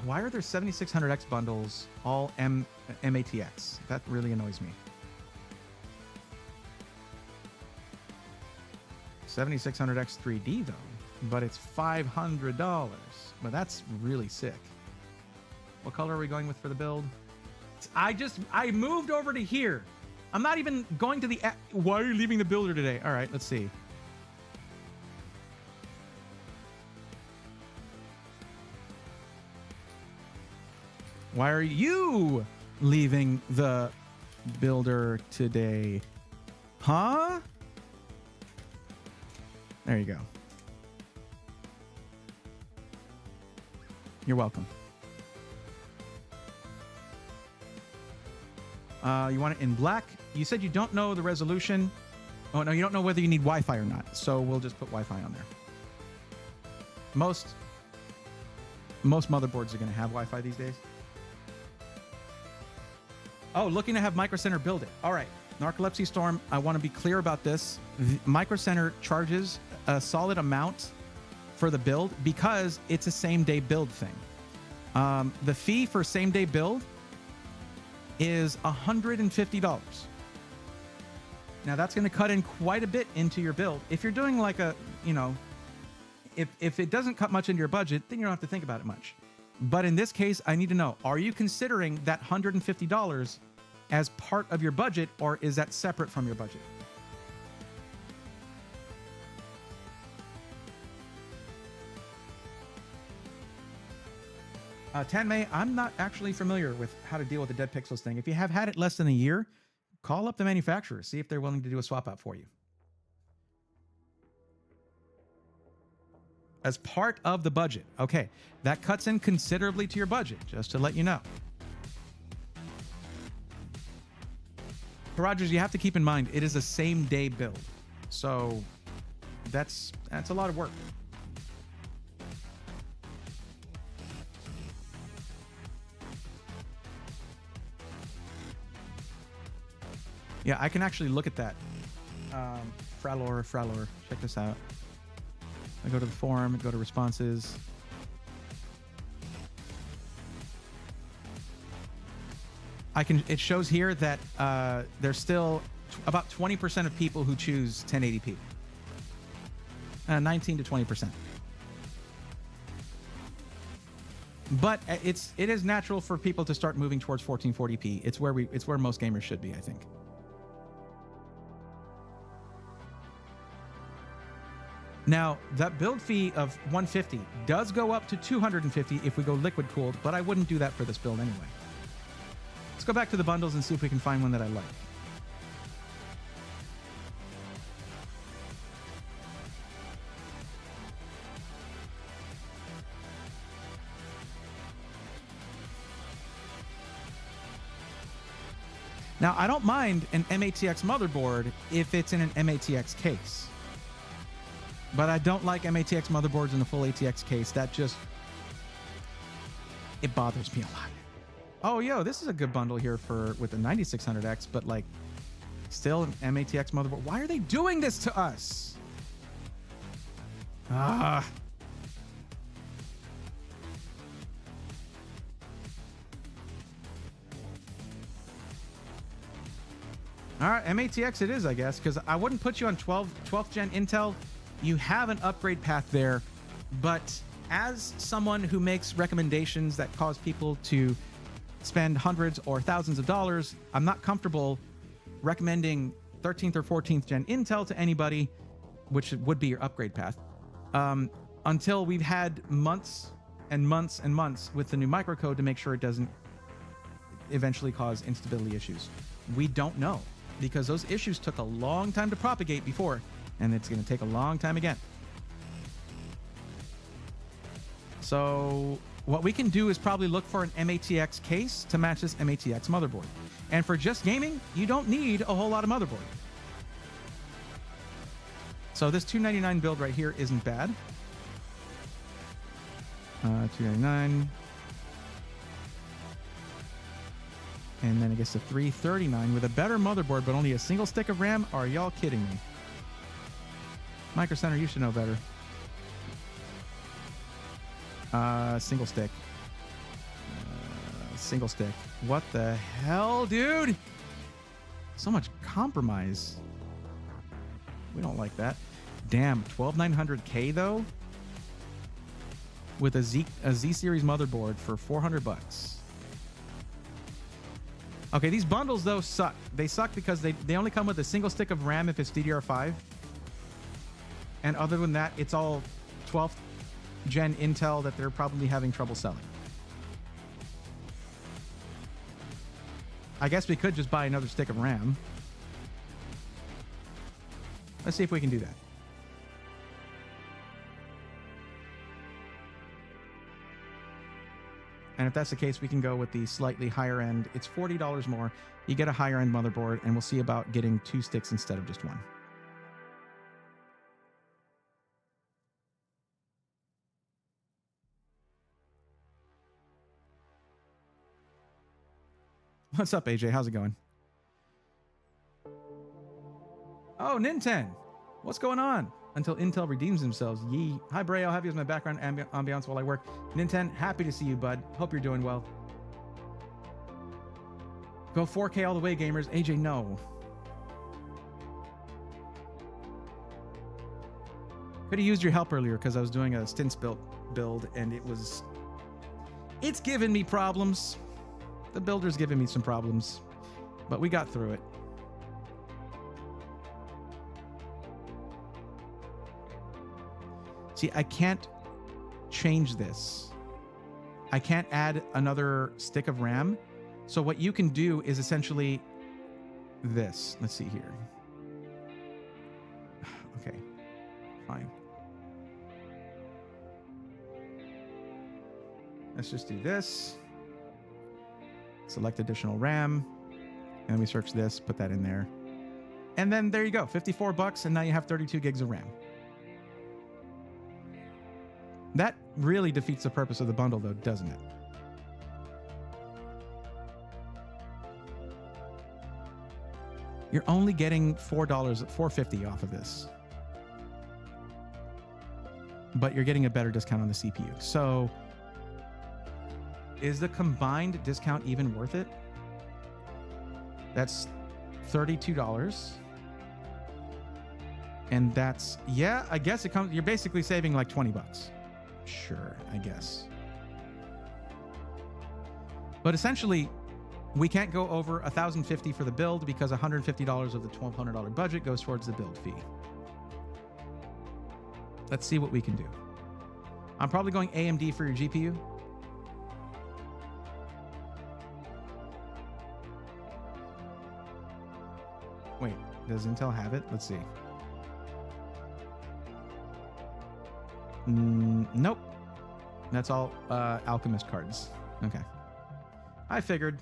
Why are there 7600X bundles all MATX? That really annoys me. 7600X 3D though, but it's $500. But that's really sick. What color are we going with for the build? I moved over to here. I'm not even going to the... Why are you leaving the builder today? All right, let's see. Why are you leaving the builder today? Huh? There you go. You're welcome. You want it in black? You said you don't know the resolution. Oh, no, you don't know whether you need Wi-Fi or not. So we'll just put Wi-Fi on there. Most motherboards are going to have Wi-Fi these days. Oh, looking to have Micro Center build it. All right. Narcolepsy Storm, I want to be clear about this. Micro Center charges a solid amount for the build because it's a same-day build thing. The fee for same-day build is $150. Now, that's going to cut in quite a bit into your build. If you're doing like a, you know, if it doesn't cut much into your budget, then you don't have to think about it much. But in this case, I need to know, are you considering that $150 as part of your budget, or is that separate from your budget? Tanmay, I'm not actually familiar with how to deal with the dead pixels thing. If you have had it less than a year, call up the manufacturer, see if they're willing to do a swap out for you. As part of the budget. Okay, that cuts in considerably to your budget, just to let you know. But Rogers, you have to keep in mind, it is a same-day build. So that's a lot of work. Yeah, I can actually look at that. Fralor, check this out. I go to the forum, go to responses. It shows here that there's still about 20% of people who choose 1080p. 19 to 20%. But it is natural for people to start moving towards 1440p. It's where most gamers should be, I think. Now, that build fee of $150 does go up to $250 if we go liquid cooled, but I wouldn't do that for this build anyway. Let's go back to the bundles and see if we can find one that I like. Now, I don't mind an MATX motherboard if it's in an MATX case. But I don't like MATX motherboards in a full ATX case. That just... it bothers me a lot. Oh, yo, this is a good bundle here with the 9600X, but like still an MATX motherboard. Why are they doing this to us? Ah. All right, MATX it is, I guess, because I wouldn't put you on 12th gen Intel. You have an upgrade path there, but as someone who makes recommendations that cause people to spend hundreds or thousands of dollars, I'm not comfortable recommending 13th or 14th gen Intel to anybody, which would be your upgrade path, until we've had months and months and months with the new microcode to make sure it doesn't eventually cause instability issues. We don't know, because those issues took a long time to propagate before, and it's going to take a long time again. So what we can do is probably look for an MATX case to match this MATX motherboard. And for just gaming, you don't need a whole lot of motherboard. So this $299 build right here isn't bad. $299. And then I guess the $339 with a better motherboard, but only a single stick of RAM. Are y'all kidding me? Micro Center, you should know better. Single stick. Single stick. What the hell, dude? So much compromise. We don't like that. Damn, 12900K though? With a Z series motherboard for 400 bucks. Okay, these bundles though suck. They suck because they only come with a single stick of RAM if it's DDR5. And other than that, it's all 12th gen Intel that they're probably having trouble selling. I guess we could just buy another stick of RAM. Let's see if we can do that. And if that's the case, we can go with the slightly higher end. It's $40 more. You get a higher end motherboard, and we'll see about getting 2 sticks instead of just 1. What's up, AJ? How's it going? Oh, Nintendo. What's going on? Until Intel redeems themselves. Yee. Hi, Bray. I'll have you as my background ambiance while I work. Nintendo, happy to see you, bud. Hope you're doing well. Go 4K all the way, gamers. AJ, no. Could have used your help earlier because I was doing a stints build and it's giving me problems. The builder's giving me some problems, but we got through it. See, I can't change this. I can't add another stick of RAM. So what you can do is essentially this. Let's see here. Okay, fine. Let's just do this. Select additional RAM. And we search this, put that in there. And then there you go, 54 bucks, and now you have 32 gigs of RAM. That really defeats the purpose of the bundle, though, doesn't it? You're only getting $4.50 off of this. But you're getting a better discount on the CPU. So, is the combined discount even worth it? That's $32. And that's, yeah, I guess it comes, you're basically saving like 20 bucks. Sure, I guess. But essentially, we can't go over $1,050 for the build because $150 of the $1,200 budget goes towards the build fee. Let's see what we can do. I'm probably going AMD for your GPU. Wait, does Intel have it? Let's see. Nope. That's all Alchemist cards. Okay. I figured.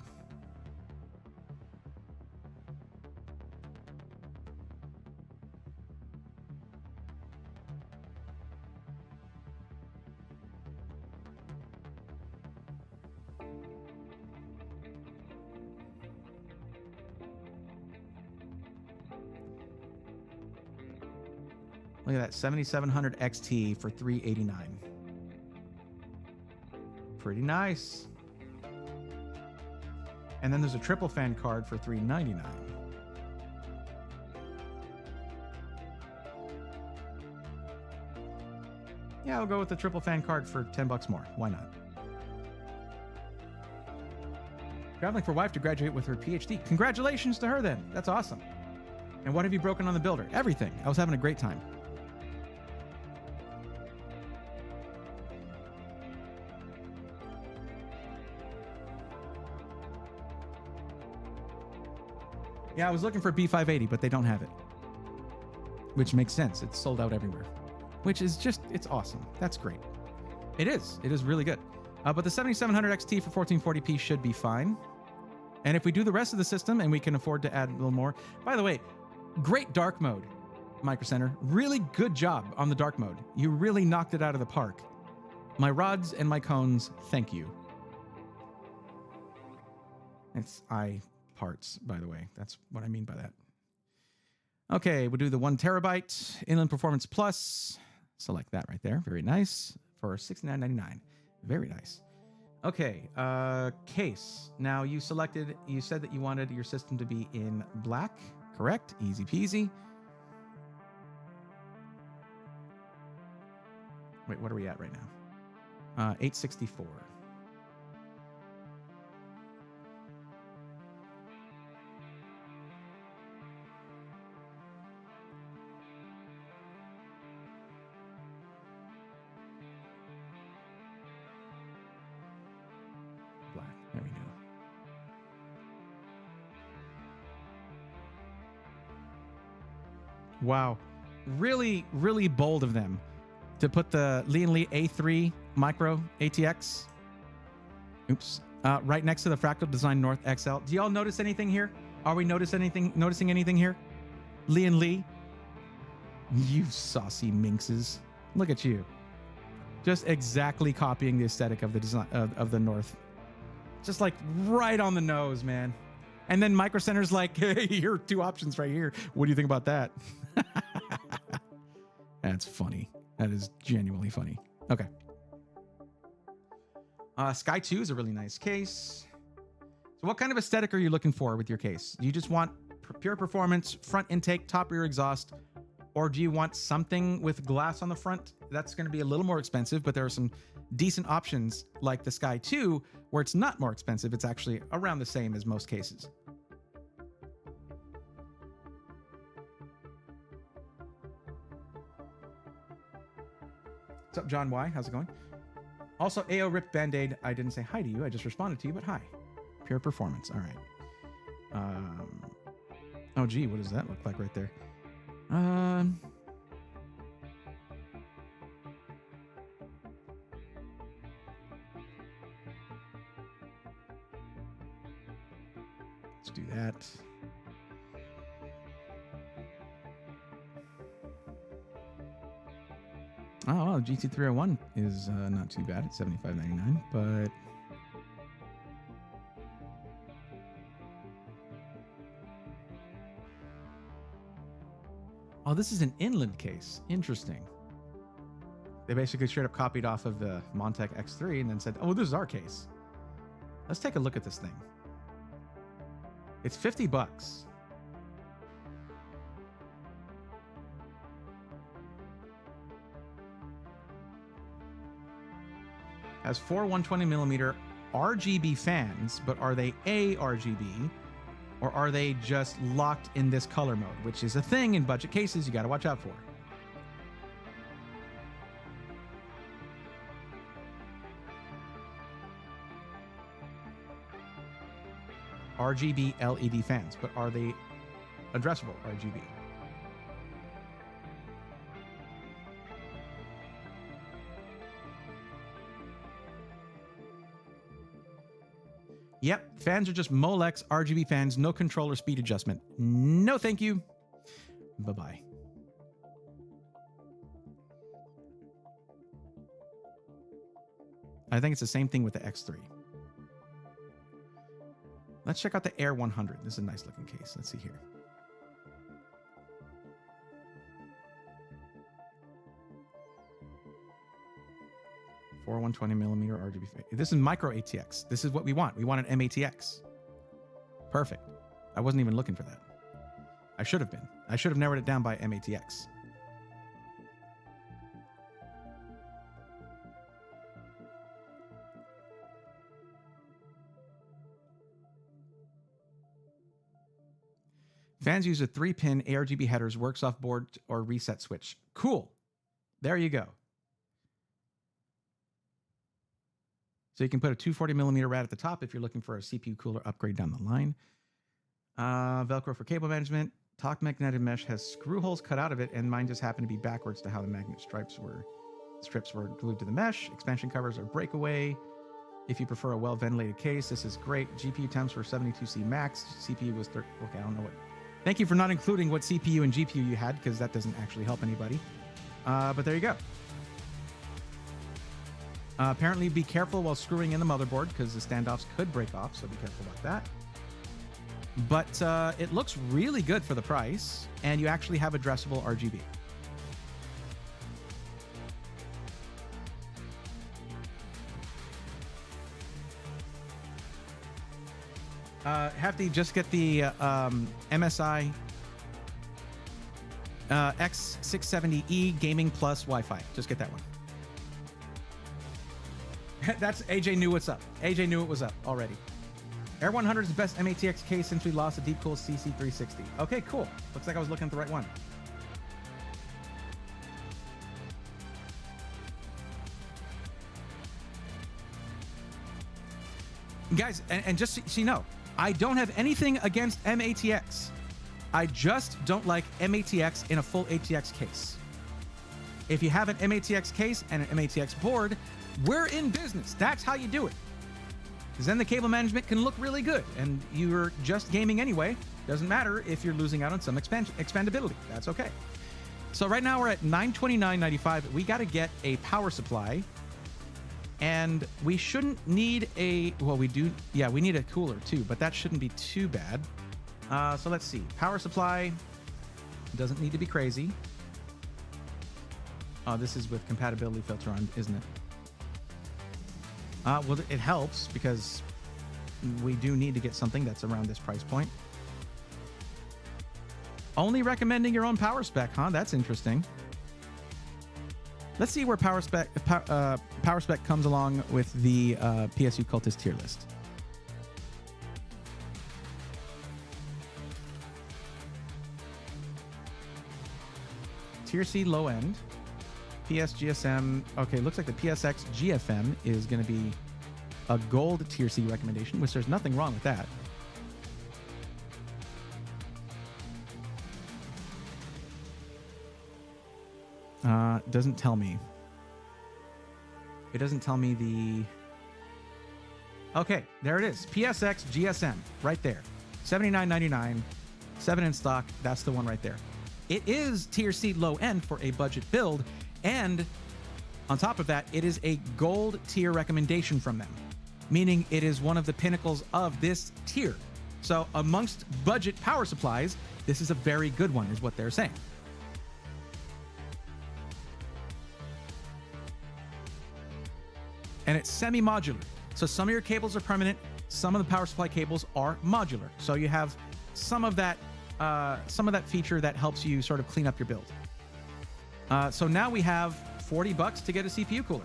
Look at that, 7700 XT for $389. Pretty nice. And then there's a triple fan card for $399. Yeah, I'll go with the triple fan card for 10 bucks more. Why not? Traveling for wife to graduate with her PhD. Congratulations to her then. That's awesome. And what have you broken on the builder? Everything. I was having a great time. Yeah, I was looking for B580, but they don't have it. Which makes sense. It's sold out everywhere. Which is just, it's awesome. That's great. It is. It is really good. But the 7700 XT for 1440p should be fine. And if we do the rest of the system and we can afford to add a little more. By the way, great dark mode, Micro Center. Really good job on the dark mode. You really knocked it out of the park. My rods and my cones, thank you. It's eye parts, by the way. That's what I mean by that. Okay, we'll do the 1 terabyte Inland Performance Plus. Select that right there. Very nice. For $69.99. Very nice. Okay, case. Now you said that you wanted your system to be in black, correct? Easy peasy. Wait, what are we at right now? 864. Black. There we go. Wow. Really, really bold of them to put the Lee A3 Micro ATX. Oops. Right next to the Fractal Design North XL. Do y'all notice anything here? Are we noticing anything here? Lee. You saucy minxes. Look at you. Just exactly copying the aesthetic of the design of the North. Just like right on the nose, man. And then Micro Center's like, hey, here are 2 options right here. What do you think about that? That's funny. That is genuinely funny. Okay. Sky 2 is a really nice case. So what kind of aesthetic are you looking for with your case? Do you just want pure performance, front intake, top rear exhaust, or do you want something with glass on the front? That's going to be a little more expensive, but there are some decent options like the Sky 2 where it's not more expensive. It's actually around the same as most cases. What's up, John Y? How's it going? Also, AO Ripped Band-Aid. I didn't say hi to you. I just responded to you, but hi. Pure performance. All right. Oh, gee, what does that look like right there? Let's do that. Oh, well, GT301 is not too bad at $75.99, but oh, this is an inland case. Interesting. They basically straight up copied off of the Montec X3 and then said, oh, this is our case. Let's take a look at this thing. It's 50 bucks. Has 4 120mm RGB fans, but are they ARGB or are they just locked in this color mode, which is a thing in budget cases you got to watch out for. RGB LED fans, but are they addressable RGB? Yep, fans are just Molex RGB fans, no controller speed adjustment. No, thank you. Bye-bye. I think it's the same thing with the X3. Let's check out the Air 100. This is a nice looking case. Let's see here. 4 120 millimeter RGB. This is micro ATX. This is what we want. We want an MATX. Perfect. I wasn't even looking for that. I should have been. I should have narrowed it down by MATX. Fans use a 3-pin ARGB headers, works off board or reset switch. Cool. There you go. So you can put a 240 millimeter rad at the top if you're looking for a CPU cooler upgrade down the line. Velcro for cable management. Talk magnetic mesh has screw holes cut out of it, and mine just happened to be backwards to how the magnet strips were glued to the mesh. Expansion covers are breakaway. If you prefer a well-ventilated case, this is great. GPU temps for 72C max. CPU was okay, I don't know what. Thank you for not including what CPU and GPU you had, because that doesn't actually help anybody. But there you go. Apparently, be careful while screwing in the motherboard, because the standoffs could break off, so be careful about that. But it looks really good for the price, and you actually have addressable RGB. Have to just get the MSI X670E Gaming Plus Wi-Fi. Just get that one. That's AJ knew what's up. AJ knew it was up already. Air 100 is the best MATX case since we lost a deep cool CC360. Okay, cool. Looks like I was looking at the right one. Guys, and just so you know, I don't have anything against MATX. I just don't like MATX in a full ATX case. If you have an MATX case and an MATX board, we're in business. That's how you do it. Because then the cable management can look really good, and you're just gaming anyway. Doesn't matter if you're losing out on some expandability. That's okay. So right now we're at $929.95. We got to get a power supply, and we shouldn't need a, well, we do, yeah, we need a cooler too, but that shouldn't be too bad. So let's see. Power supply doesn't need to be crazy. This is with compatibility filter on, isn't it? Well, it helps because we do need to get something that's around this price point. Only recommending your own power spec, huh? That's interesting. Let's see where power spec comes along with the PSU Cultist tier list. Tier C low end. PS GSM. Okay, looks like the PSX GFM is going to be a gold tier C recommendation, which there's nothing wrong with that. Doesn't tell me. It doesn't tell me the... Okay, there it is. PSX GSM, right there. $79.99, 7 in stock. That's the one right there. It is tier C low end for a budget build, and on top of that, it is a gold tier recommendation from them, meaning it is one of the pinnacles of this tier. So amongst budget power supplies, this is a very good one, is what they're saying. And it's semi-modular. So some of your cables are permanent, some of the power supply cables are modular. So you have some of that feature that helps you sort of clean up your build. So now we have $40 to get a CPU cooler.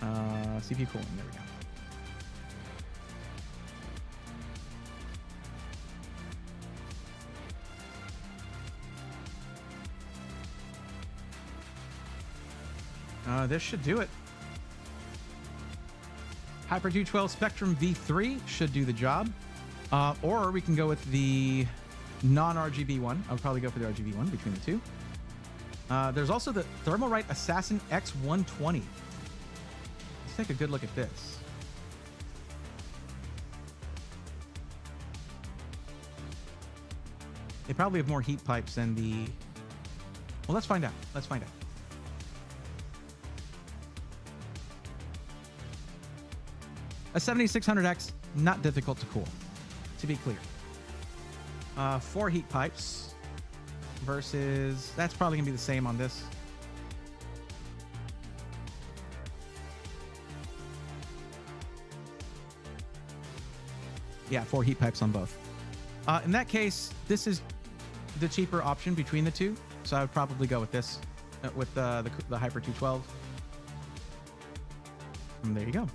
CPU cooling, there we go. This should do it. Hyper 212 Spectrum V3 should do the job. Or we can go with the non-RGB one. I would probably go for the RGB one between the two. There's also the Thermalright Assassin X120. Let's take a good look at this. They probably have more heat pipes than the... Well, let's find out. Let's find out. A 7600X, not difficult to cool, to be clear. 4 heat pipes versus, that's probably gonna be the same on this. Yeah, 4 heat pipes on both. In that case, this is the cheaper option between the two, so I would probably go with this, with the Hyper 212. And there you go.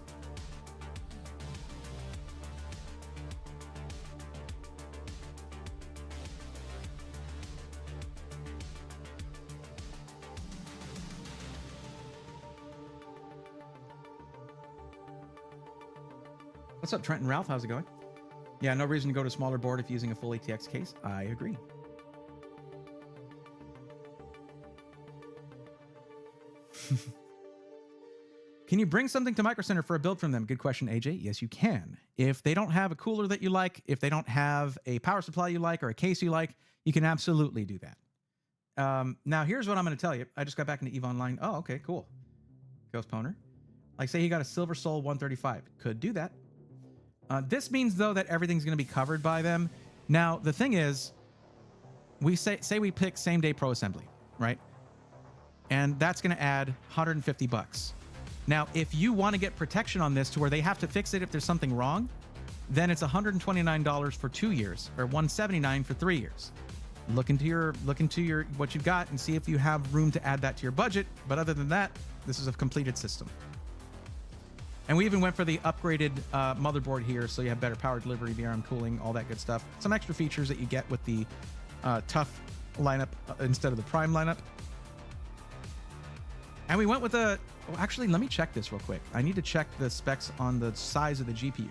What's up, Trent and Ralph? How's it going? Yeah, no reason to go to a smaller board if using a full ATX case. I agree. Can you bring something to Micro Center for a build from them? Good question, AJ. Yes, you can. If they don't have a cooler that you like, if they don't have a power supply you like or a case you like, you can absolutely do that. Now, here's what I'm going to tell you. I just got back into EVE Online. Oh, okay, cool. Ghost Poner. Like, say he got a Silver Soul 135. Could do that. This means, though, that everything's going to be covered by them. Now, the thing is, we say we pick same-day Pro Assembly, right? And that's going to add $150. Now, if you want to get protection on this to where they have to fix it if there's something wrong, then it's $129 for 2 years or $179 for 3 years. Look into your what you've got and see if you have room to add that to your budget. But other than that, this is a completed system. And we even went for the upgraded motherboard here, so you have better power delivery, VRM cooling, all that good stuff. Some extra features that you get with the tough lineup instead of the prime lineup. And we went with a... Well, actually, let me check this real quick. I need to check the specs on the size of the GPU.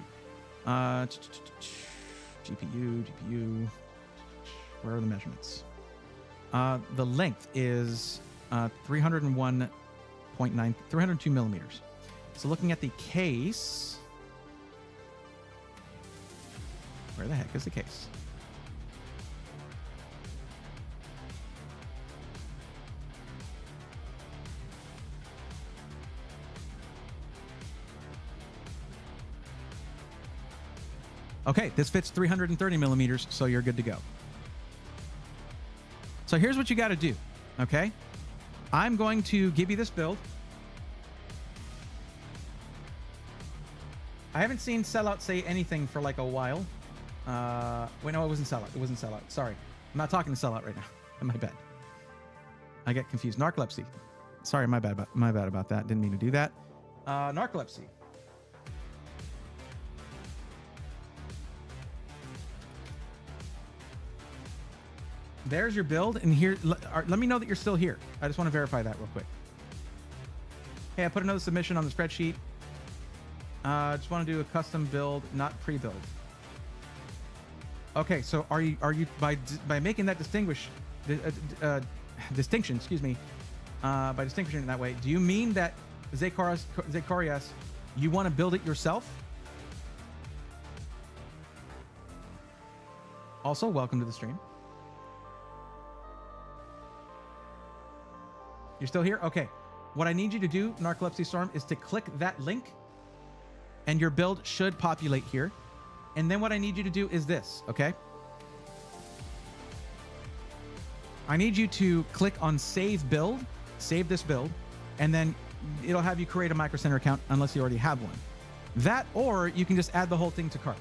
GPU. Where are the measurements? The length is 302 millimeters. So looking at the case, where the heck is the case? Okay, this fits 330 millimeters, so you're good to go. So here's what you got to do, okay? I'm going to give you this build. I haven't seen Sellout say anything for like a while. Wait, no, it wasn't Sellout. It wasn't Sellout. Sorry. I'm not talking to Sellout right now. My bad. I get confused. Narcolepsy. Sorry, my bad about that. Didn't mean to do that. Narcolepsy. There's your build, and here, let me know that you're still here. I just want to verify that real quick. Hey, I put another submission on the spreadsheet. Just want to do a custom build, not pre-build. Okay, so are you by making that distinction, excuse me, by distinguishing it that way, do you mean that Zekorias, you want to build it yourself? Also, welcome to the stream. You're still here? Okay. What I need you to do, Narcolepsy Storm, is to click that link, and your build should populate here. And then what I need you to do is this, okay? I need you to click on Save Build, save this build, and then it'll have you create a Micro Center account unless you already have one. That, or you can just add the whole thing to cart.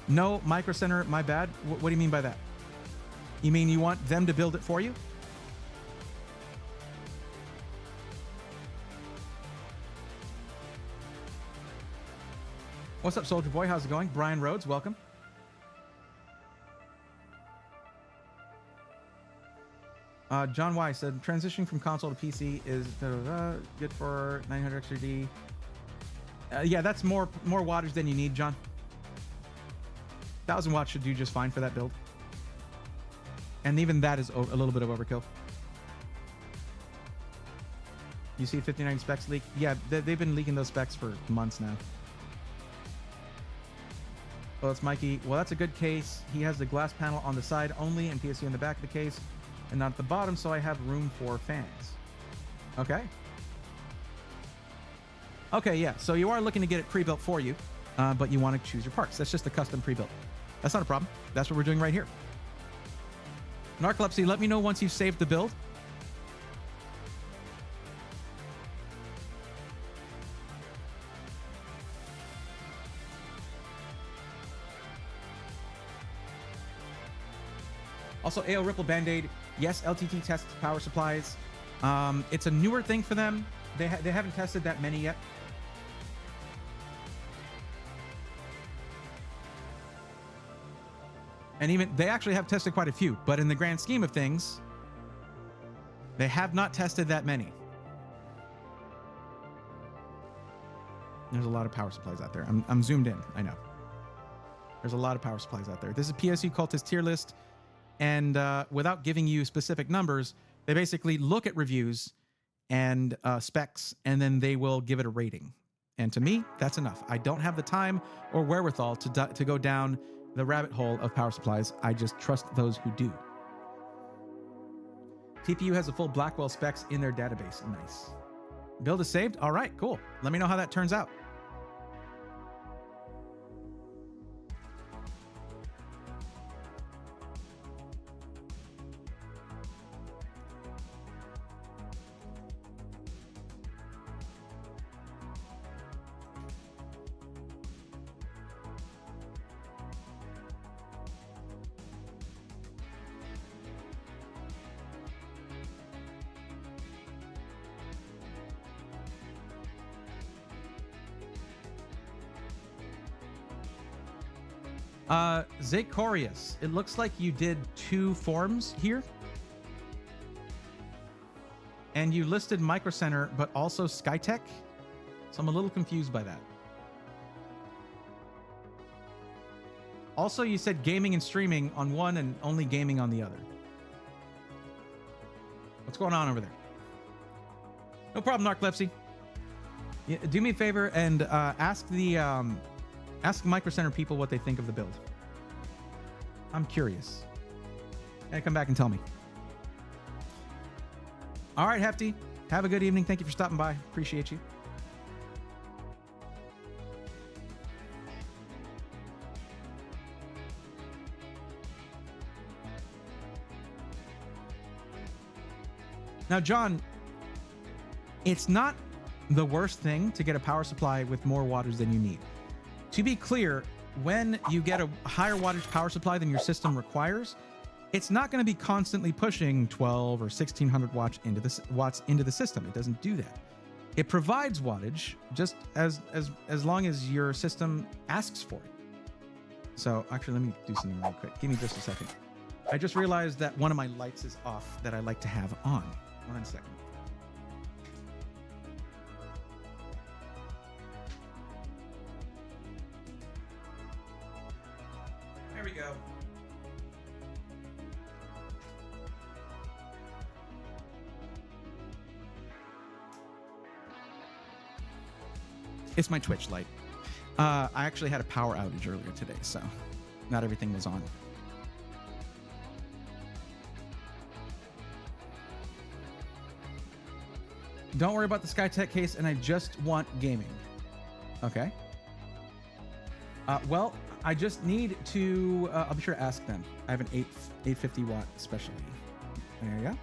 No, Micro Center, my bad. What do you mean by that? You mean you want them to build it for you? What's up, Soldier Boy? How's it going? Brian Rhodes, welcome. John Y said, transitioning from console to PC is good for 900 XRD. Yeah, that's more wattage than you need, John. 1,000 watts should do just fine for that build. And even that is a little bit of overkill. You see 59 specs leak? Yeah, they've been leaking those specs for months now. Well, it's Mikey. Well, that's a good case. He has the glass panel on the side only and PSU in the back of the case and not at the bottom, so I have room for fans. Okay. Okay, yeah. So you are looking to get it pre-built for you, but you want to choose your parts. That's just a custom pre-built. That's not a problem. That's what we're doing right here. Narcolepsy, let me know once you've saved the build. Also, AO Ripple Band-Aid. Yes, LTT tests power supplies. It's a newer thing for them. They haven't tested that many yet. And even they actually have tested quite a few, but in the grand scheme of things, they have not tested that many. There's a lot of power supplies out there. I'm zoomed in, I know. There's a lot of power supplies out there. This is PSU Cultist tier list, and without giving you specific numbers, they basically look at reviews and specs, and then they will give it a rating. And to me, that's enough. I don't have the time or wherewithal to go down the rabbit hole of power supplies. I just trust those who do. TPU has the full Blackwell specs in their database. Nice. Build is saved? All right, cool. Let me know how that turns out. Zachorius, it looks like you did 2 forms here. And you listed Micro Center, but also Skytech. So I'm a little confused by that. Also, you said gaming and streaming on one and only gaming on the other. What's going on over there? No problem, Narcolepsy. Yeah, do me a favor and ask Micro Center people what they think of the build. I'm curious. And come back and tell me. All right, Hefty. Have a good evening. Thank you for stopping by. Appreciate you. Now, John, it's not the worst thing to get a power supply with more wattage than you need. To be clear, when you get a higher wattage power supply than your system requires, it's not going to be constantly pushing 12 or 1600 watts into the system. It doesn't do that. It provides wattage just as long as your system asks for it. So actually, let me do something real quick. Give me just a second. I just realized that one of my lights is off that I like to have on. 1 second. There we go. It's my Twitch light. I actually had a power outage earlier today, so not everything was on. Don't worry about the Skytech case, and I just want gaming. Okay. Well, I just need to, I'll be sure to ask them. I have an 850 watt specialty. There you go.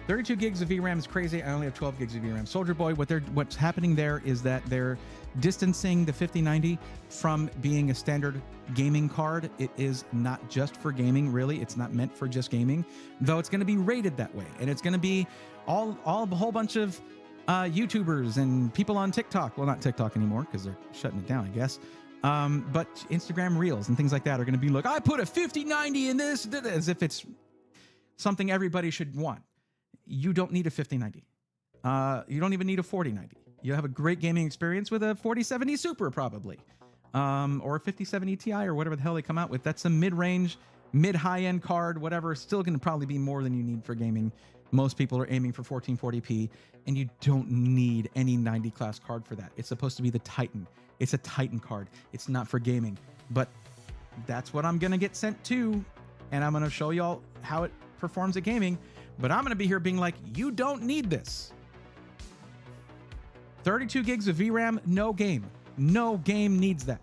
32 gigs of VRAM is crazy. I only have 12 gigs of VRAM. Soldier Boy, what's happening there is that they're distancing the 5090 from being a standard gaming card. It is not just for gaming, really. It's not meant for just gaming, though it's going to be rated that way. And it's going to be a whole bunch of YouTubers and people on TikTok. Well, not TikTok anymore because they're shutting it down, I guess. But Instagram Reels and things like that are going to be like, I put a 5090 in this, as if it's something everybody should want. You don't need a 5090. You don't even need a 4090. You have a great gaming experience with a 4070 Super, probably. Or a 5070 Ti, or whatever the hell they come out with. That's a mid-range, mid-high-end card, whatever. Still going to probably be more than you need for gaming. Most people are aiming for 1440p, and you don't need any 90 class card for that. It's supposed to be the Titan. It's a Titan card. It's not for gaming. But that's what I'm going to get sent to, and I'm going to show y'all how it performs at gaming. But I'm going to be here being like, you don't need this. 32 gigs of VRAM, no game. No game needs that.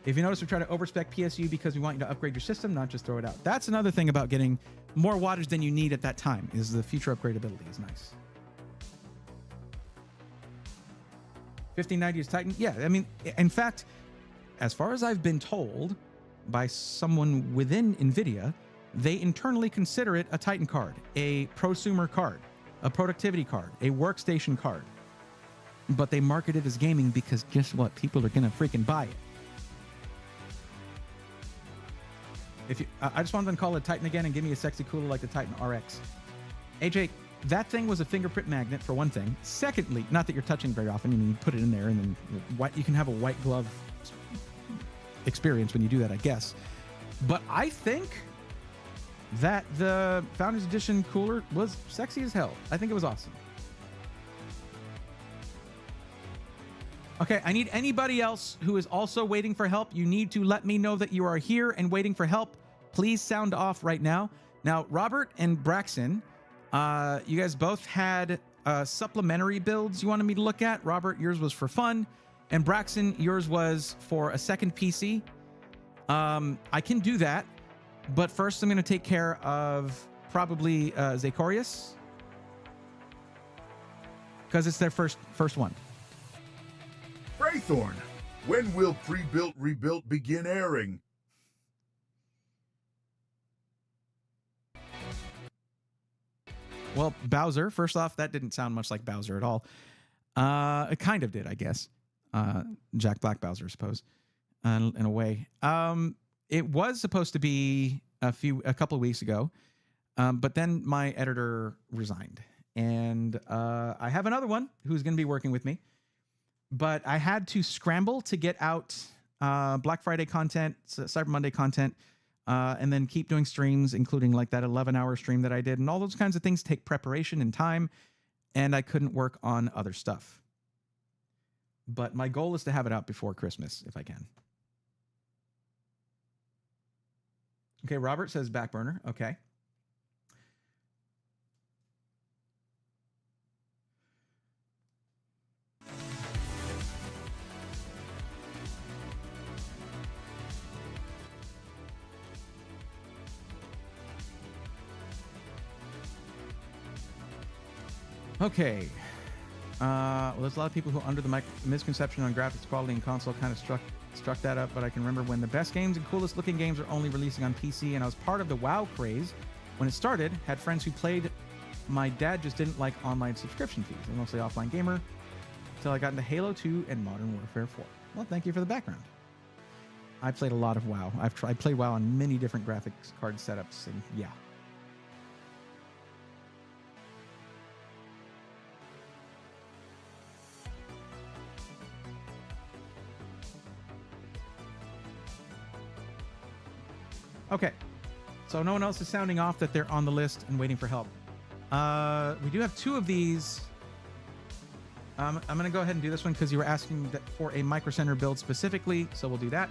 If you notice, we try to overspec PSU because we want you to upgrade your system, not just throw it out. That's another thing about getting more wattage than you need at that time, is the future upgradability is nice. 5090 is Titan. Yeah, I mean, in fact, as far as I've been told by someone within NVIDIA, they internally consider it a Titan card, a prosumer card, a productivity card, a workstation card. But they market it as gaming because guess what? People are going to freaking buy it. If you, I just wanted them to call it Titan again and give me a sexy cooler like the Titan RX. AJ, that thing was a fingerprint magnet for one thing. Secondly, not that you're touching very often, you put it in there and then you can have a white glove experience when you do that, I guess. But I think that the Founders Edition cooler was sexy as hell. I think it was awesome. Okay, I need anybody else who is also waiting for help. You need to let me know that you are here and waiting for help. Please sound off right now. Now, Robert and Braxton, you guys both had supplementary builds you wanted me to look at. Robert, yours was for fun. And Braxton, yours was for a second PC. I can do that. But first, I'm going to take care of probably Zacharias. Because it's their first one. Braithorn, when will Pre-Built Rebuilt begin airing? Well, Bowser, first off, that didn't sound much like Bowser at all. It kind of did, I guess. Jack Black Bowser, I suppose, in a way. It was supposed to be a couple of weeks ago, but then my editor resigned. And I have another one who's going to be working with me. But I had to scramble to get out Black Friday content, Cyber Monday content, and then keep doing streams, including like that 11-hour stream that I did. And all those kinds of things take preparation and time, and I couldn't work on other stuff. But my goal is to have it out before Christmas, if I can. Okay, Robert says back burner. Okay. Okay. Well, there's a lot of people who are under the misconception on graphics quality and console kind of struck that up, but I can remember when the best games and coolest looking games are only releasing on PC, and I was part of the WoW craze when it started. Had friends who played. My dad just didn't like online subscription fees. I'm mostly offline gamer until I got into Halo 2 and Modern Warfare 4. Well, thank you for the background. I played a lot of WoW. I played WoW on many different graphics card setups, and yeah. Okay, so no one else is sounding off that they're on the list and waiting for help. We do have two of these. I'm going to go ahead and do this one because you were asking for a Micro Center build specifically, so we'll do that.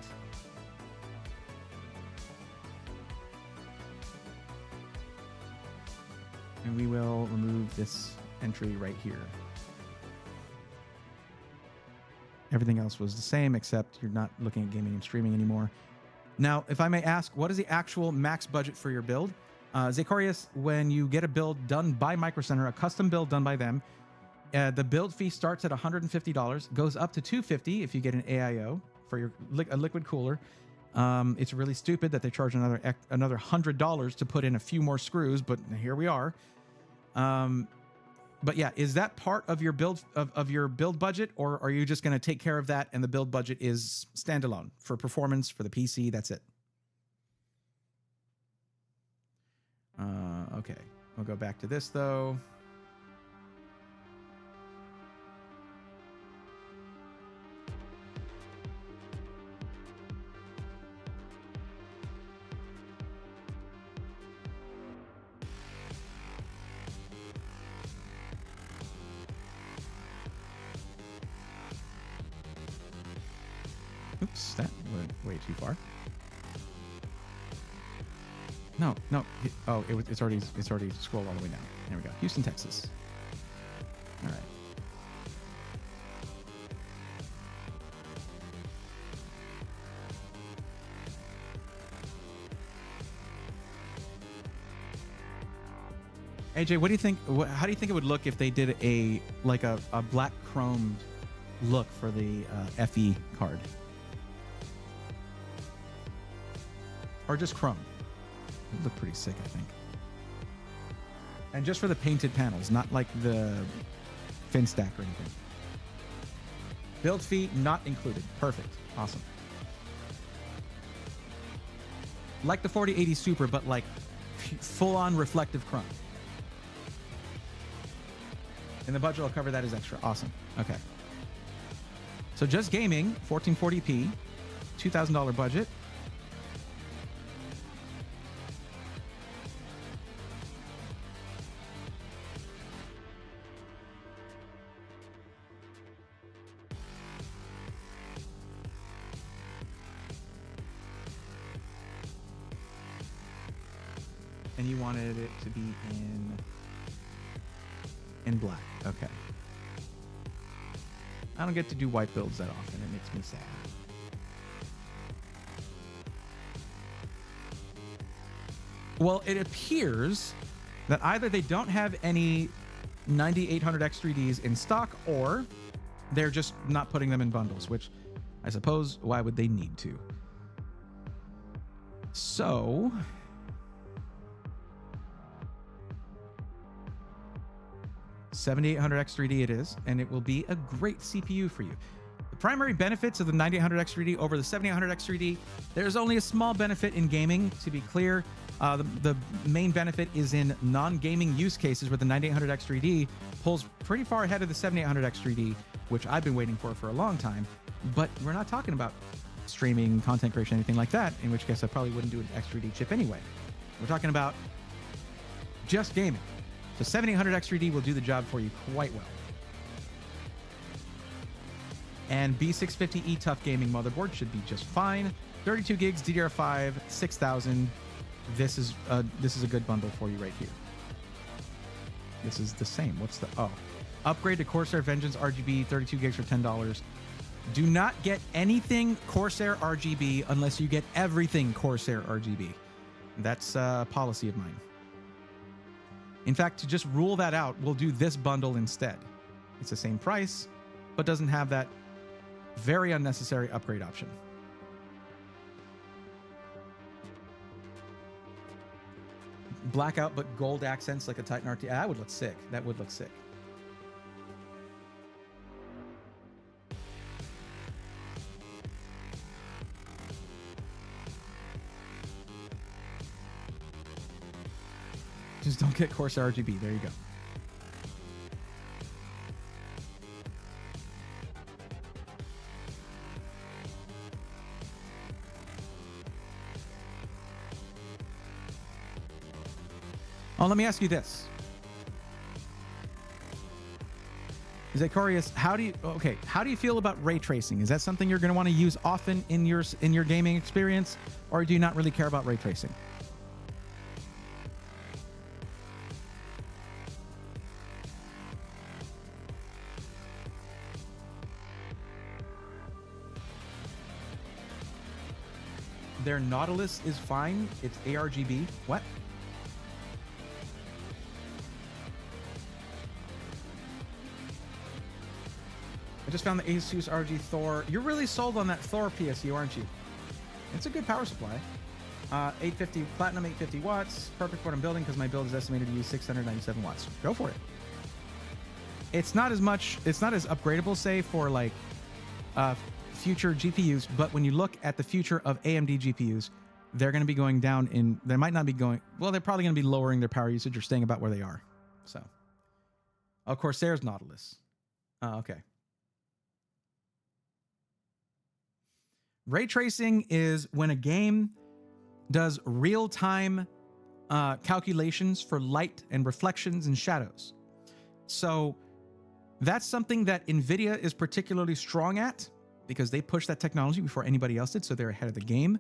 And we will remove this entry right here. Everything else was the same, except you're not looking at gaming and streaming anymore. Now, if I may ask, what is the actual max budget for your build? Zacharias, when you get a build done by Micro Center, a custom build done by them, the build fee starts at $150, goes up to $250 if you get an AIO for your a liquid cooler. It's really stupid that they charge another $100 to put in a few more screws, but here we are. But yeah, is that part of your build of your build budget, or are you just going to take care of that and the build budget is standalone for performance for the PC? That's it. Okay, we'll go back to this though. Oops, that went way too far. No. Oh, it's already scrolled all the way down. There we go. Houston, Texas. All right. AJ, what do you think? How do you think it would look if they did a black chromed look for the FE card? or just chrome. It would look pretty sick, I think. And just for the painted panels, not like the fin stack or anything. Build fee not included. Perfect. Awesome. Like the 4080 Super, but like full-on reflective chrome. And the budget will cover that as extra. Awesome. Okay. So just gaming, 1440p, $2,000 budget. And you wanted it to be in black. Okay. I don't get to do white builds that often. It makes me sad. Well, it appears that either they don't have any 9800X3Ds in stock, or they're just not putting them in bundles, which I suppose, why would they need to? So... 7800X3D it is, and it will be a great CPU for you. The primary benefits of the 9800X3D over the 7800X3D, there's only a small benefit in gaming, to be clear. The main benefit is in non-gaming use cases, where the 9800X3D pulls pretty far ahead of the 7800X3D, which I've been waiting for a long time. But we're not talking about streaming, content creation, anything like that, in which case I probably wouldn't do an X3D chip anyway. We're talking about just gaming. So 7800X3D will do the job for you quite well. And B650E Tough Gaming motherboard should be just fine. 32 gigs, DDR5, 6000. This is a good bundle for you right here. This is the same. What's the upgrade to Corsair Vengeance RGB, 32 gigs for $10. Do not get anything Corsair RGB unless you get everything Corsair RGB. That's a policy of mine. In fact, to just rule that out, we'll do this bundle instead. It's the same price, but doesn't have that very unnecessary upgrade option. Blackout, but gold accents like a Titan RT. That would look sick. That would look sick. Just don't get Corsair RGB. There you go. Oh, let me ask you this. Zacharias, how do you feel about ray tracing? Is that something you're going to want to use often in your gaming experience, or do you not really care about ray tracing? Their Nautilus is fine. It's ARGB. What? I just found the Asus RG Thor. You're really sold on that Thor PSU, aren't you? It's a good power supply. 850 platinum, 850 watts. Perfect for what I'm building because my build is estimated to use 697 watts. Go for it. It's not as upgradable, say, for like future GPUs, but when you look at the future of AMD GPUs, they're going to be going down in, they might not be going, well, they're probably going to be lowering their power usage or staying about where they are. So, of course, there's Nautilus. Okay. Ray tracing is when a game does real-time calculations for light and reflections and shadows. So that's something that NVIDIA is particularly strong at because they pushed that technology before anybody else did, so they're ahead of the game.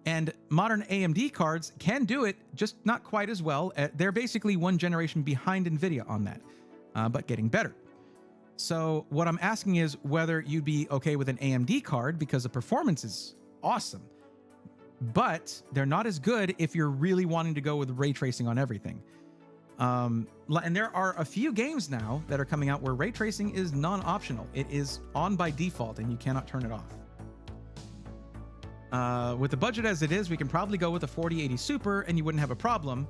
And modern AMD cards can do it, just not quite as well. They're basically one generation behind NVIDIA on that, but getting better. So what I'm asking is whether you'd be okay with an AMD card because the performance is awesome, but they're not as good if you're really wanting to go with ray tracing on everything. And there are a few games now that are coming out where ray tracing is non-optional. It is on by default and you cannot turn it off. With the budget as it is, we can probably go with a 4080 Super and you wouldn't have a problem.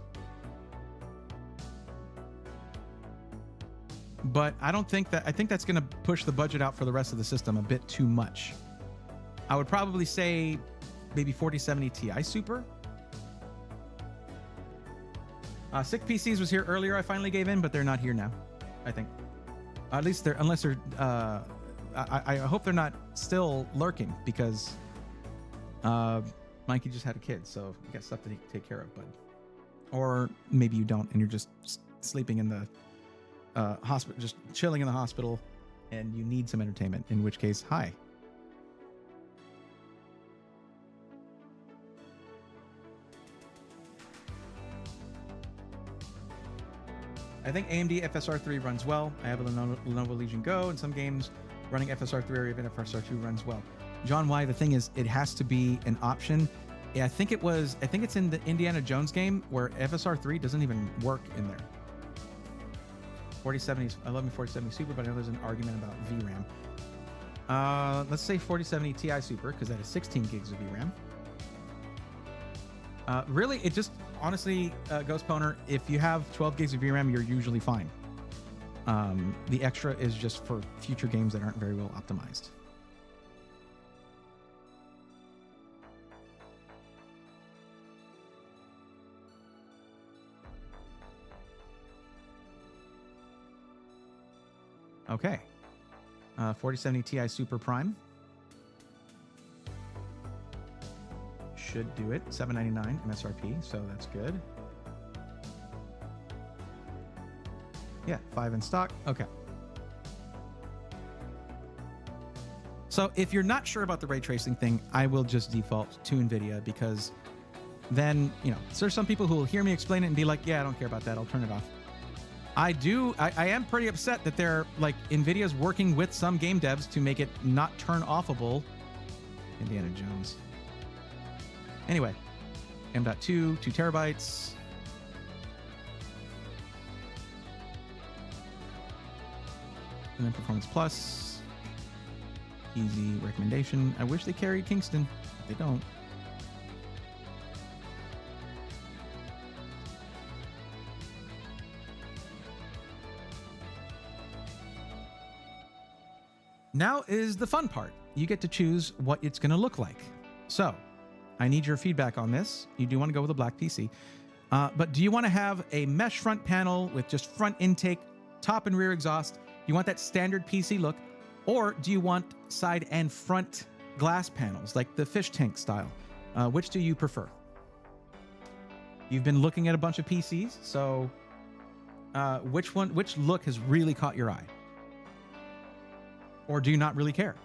But I don't think that, I think that's going to push the budget out for the rest of the system a bit too much. I would probably say maybe 4070 Ti Super. Sick PCs was here earlier. I finally gave in, but they're not here now, I think. At least they're, unless they're, I hope they're not still lurking because Mikey just had a kid, so you got stuff to take care of, bud. Or maybe you don't, and you're just sleeping in the hospital, just chilling in the hospital, and you need some entertainment, in which case, hi. I think AMD FSR3 runs well. I have a Lenovo Legion Go, and some games running FSR3 or even FSR2 runs well. John, why? The thing is, it has to be an option. Yeah, I think it's in the Indiana Jones game where FSR3 doesn't even work in there. 4070, I love me 4070 Super, but I know there's an argument about VRAM. Let's say 4070 Ti Super, because that is 16 gigs of VRAM. Really, it just, honestly, Ghost Poner, if you have 12 gigs of VRAM, you're usually fine. The extra is just for future games that aren't very well optimized. Okay. 4070 Ti Super Prime. Should do it. $799 MSRP, so that's good. Yeah, 5 in stock. Okay. So if you're not sure about the ray tracing thing, I will just default to NVIDIA, because then, you know, there's some people who will hear me explain it and be like, yeah, I don't care about that. I'll turn it off. I am pretty upset that they're like, NVIDIA's working with some game devs to make it not turn offable. Indiana Jones. Anyway, M.2, 2 terabytes. And then Performance Plus. Easy recommendation. I wish they carried Kingston. They don't. Now is the fun part. You get to choose what it's going to look like. So, I need your feedback on this. You do want to go with a black PC. But do you want to have a mesh front panel with just front intake, top and rear exhaust? Do you want that standard PC look? Or do you want side and front glass panels, like the fish tank style? Which do you prefer? You've been looking at a bunch of PCs, so which look has really caught your eye? Or do you not really care?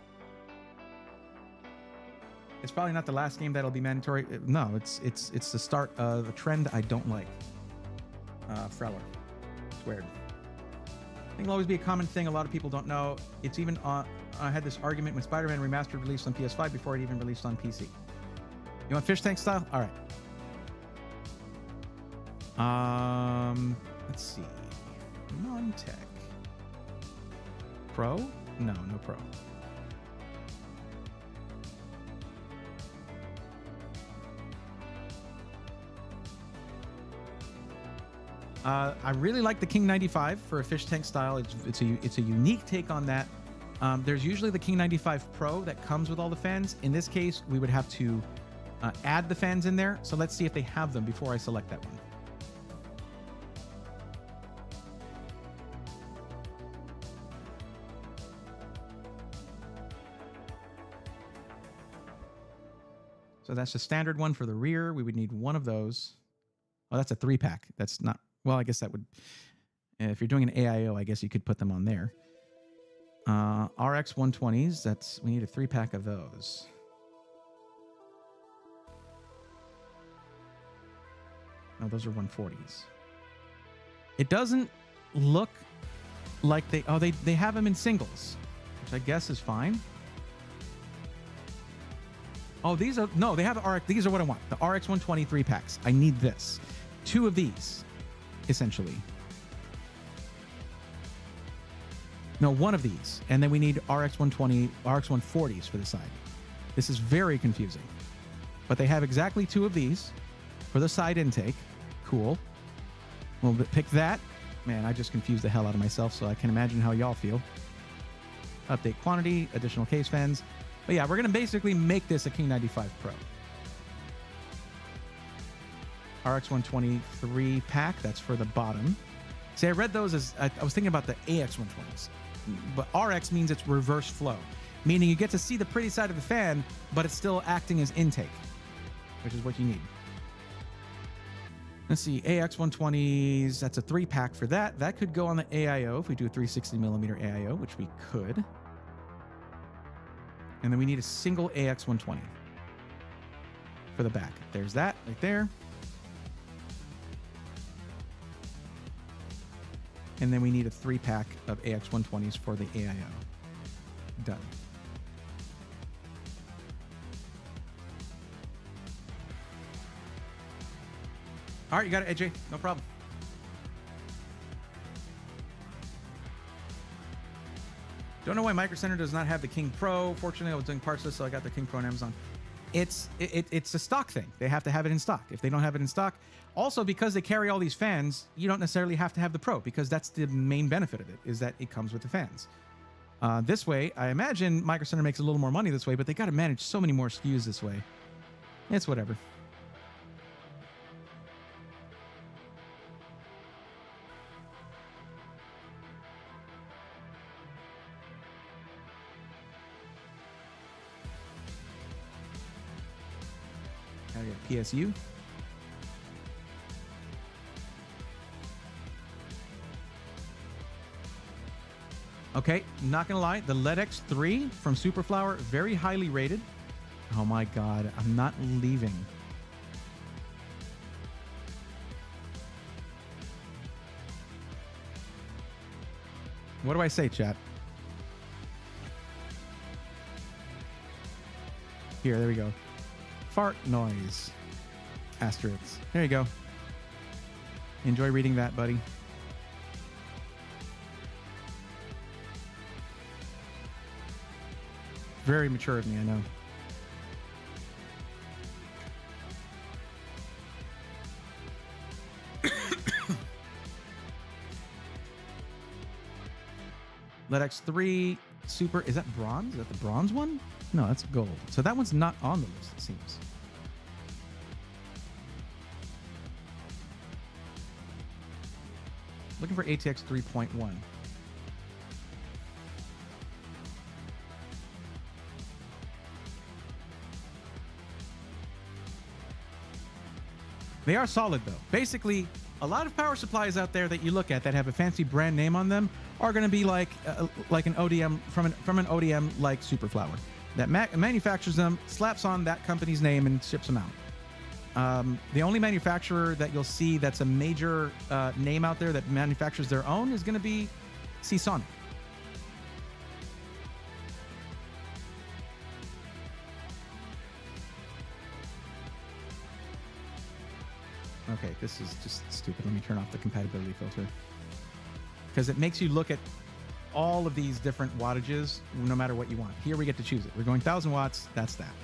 It's probably not the last game that'll be mandatory. No, it's the start of a trend I don't like. Freller. It's weird. I think it'll always be a common thing a lot of people don't know. It's even I had this argument when Spider-Man Remastered released on PS5 before it even released on PC. You want fish tank style? All right. Let's see. Non-tech. Pro? No Pro. I really like the King 95 for a fish tank style. It's a unique take on that. There's usually the King 95 Pro that comes with all the fans. In this case, we would have to add the fans in there. So let's see if they have them before I select that one. So that's the standard one for the rear. We would need one of those. Oh, that's a 3-pack. That's not, well, I guess that would, if you're doing an AIO, I guess you could put them on there. RX 120s, we need a 3-pack of those. No, those are 140s. It doesn't look like they have them in singles, which I guess is fine. Oh, they have the RX. These are what I want. The RX 120 3-packs. I need this. 2 of these, essentially. No, 1 of these. And then we need RX 120, RX 140s for the side. This is very confusing. But they have exactly 2 of these for the side intake. Cool. We'll pick that. Man, I just confused the hell out of myself, so I can imagine how y'all feel. Update quantity, additional case fans. But yeah, we're going to basically make this a King 95 Pro. RX 123 pack, that's for the bottom. See, I read those as, I was thinking about the AX 120s. But RX means it's reverse flow, meaning you get to see the pretty side of the fan, but it's still acting as intake, which is what you need. Let's see, AX 120s, that's a 3-pack for that. That could go on the AIO if we do a 360 millimeter AIO, which we could. And then we need a single AX 120 for the back. There's that right there. And then we need a 3-pack of AX 120s for the AIO. Done. All right, you got it, AJ. No problem. Don't know why Micro Center does not have the King Pro. Fortunately, I was doing parts list, so I got the King Pro on Amazon. It's a stock thing. They have to have it in stock. If they don't have it in stock, also because they carry all these fans, you don't necessarily have to have the Pro, because that's the main benefit of it, is that it comes with the fans. This way, I imagine Micro Center makes a little more money this way, but they got to manage so many more SKUs this way. It's whatever. PSU. Okay, not gonna lie, the LED X3 from Superflower, very highly rated. Oh my god, I'm not leaving. What do I say, chat? Here, there we go. Fart noise. Asterisks. There you go. Enjoy reading that, buddy. Very mature of me, I know. LED X3 Super, is that bronze? Is that the bronze one? No, that's gold. So that one's not on the list, it seems. Looking for ATX 3.1. They are solid, though. Basically, a lot of power supplies out there that you look at that have a fancy brand name on them are going to be like an ODM from an ODM like Superflower that manufactures them, slaps on that company's name, and ships them out. The only manufacturer that you'll see that's a major name out there that manufactures their own is going to be Seasonic. Okay, this is just stupid. Let me turn off the compatibility filter, because it makes you look at all of these different wattages no matter what you want. Here we get to choose it. We're going 1000 watts. That's that.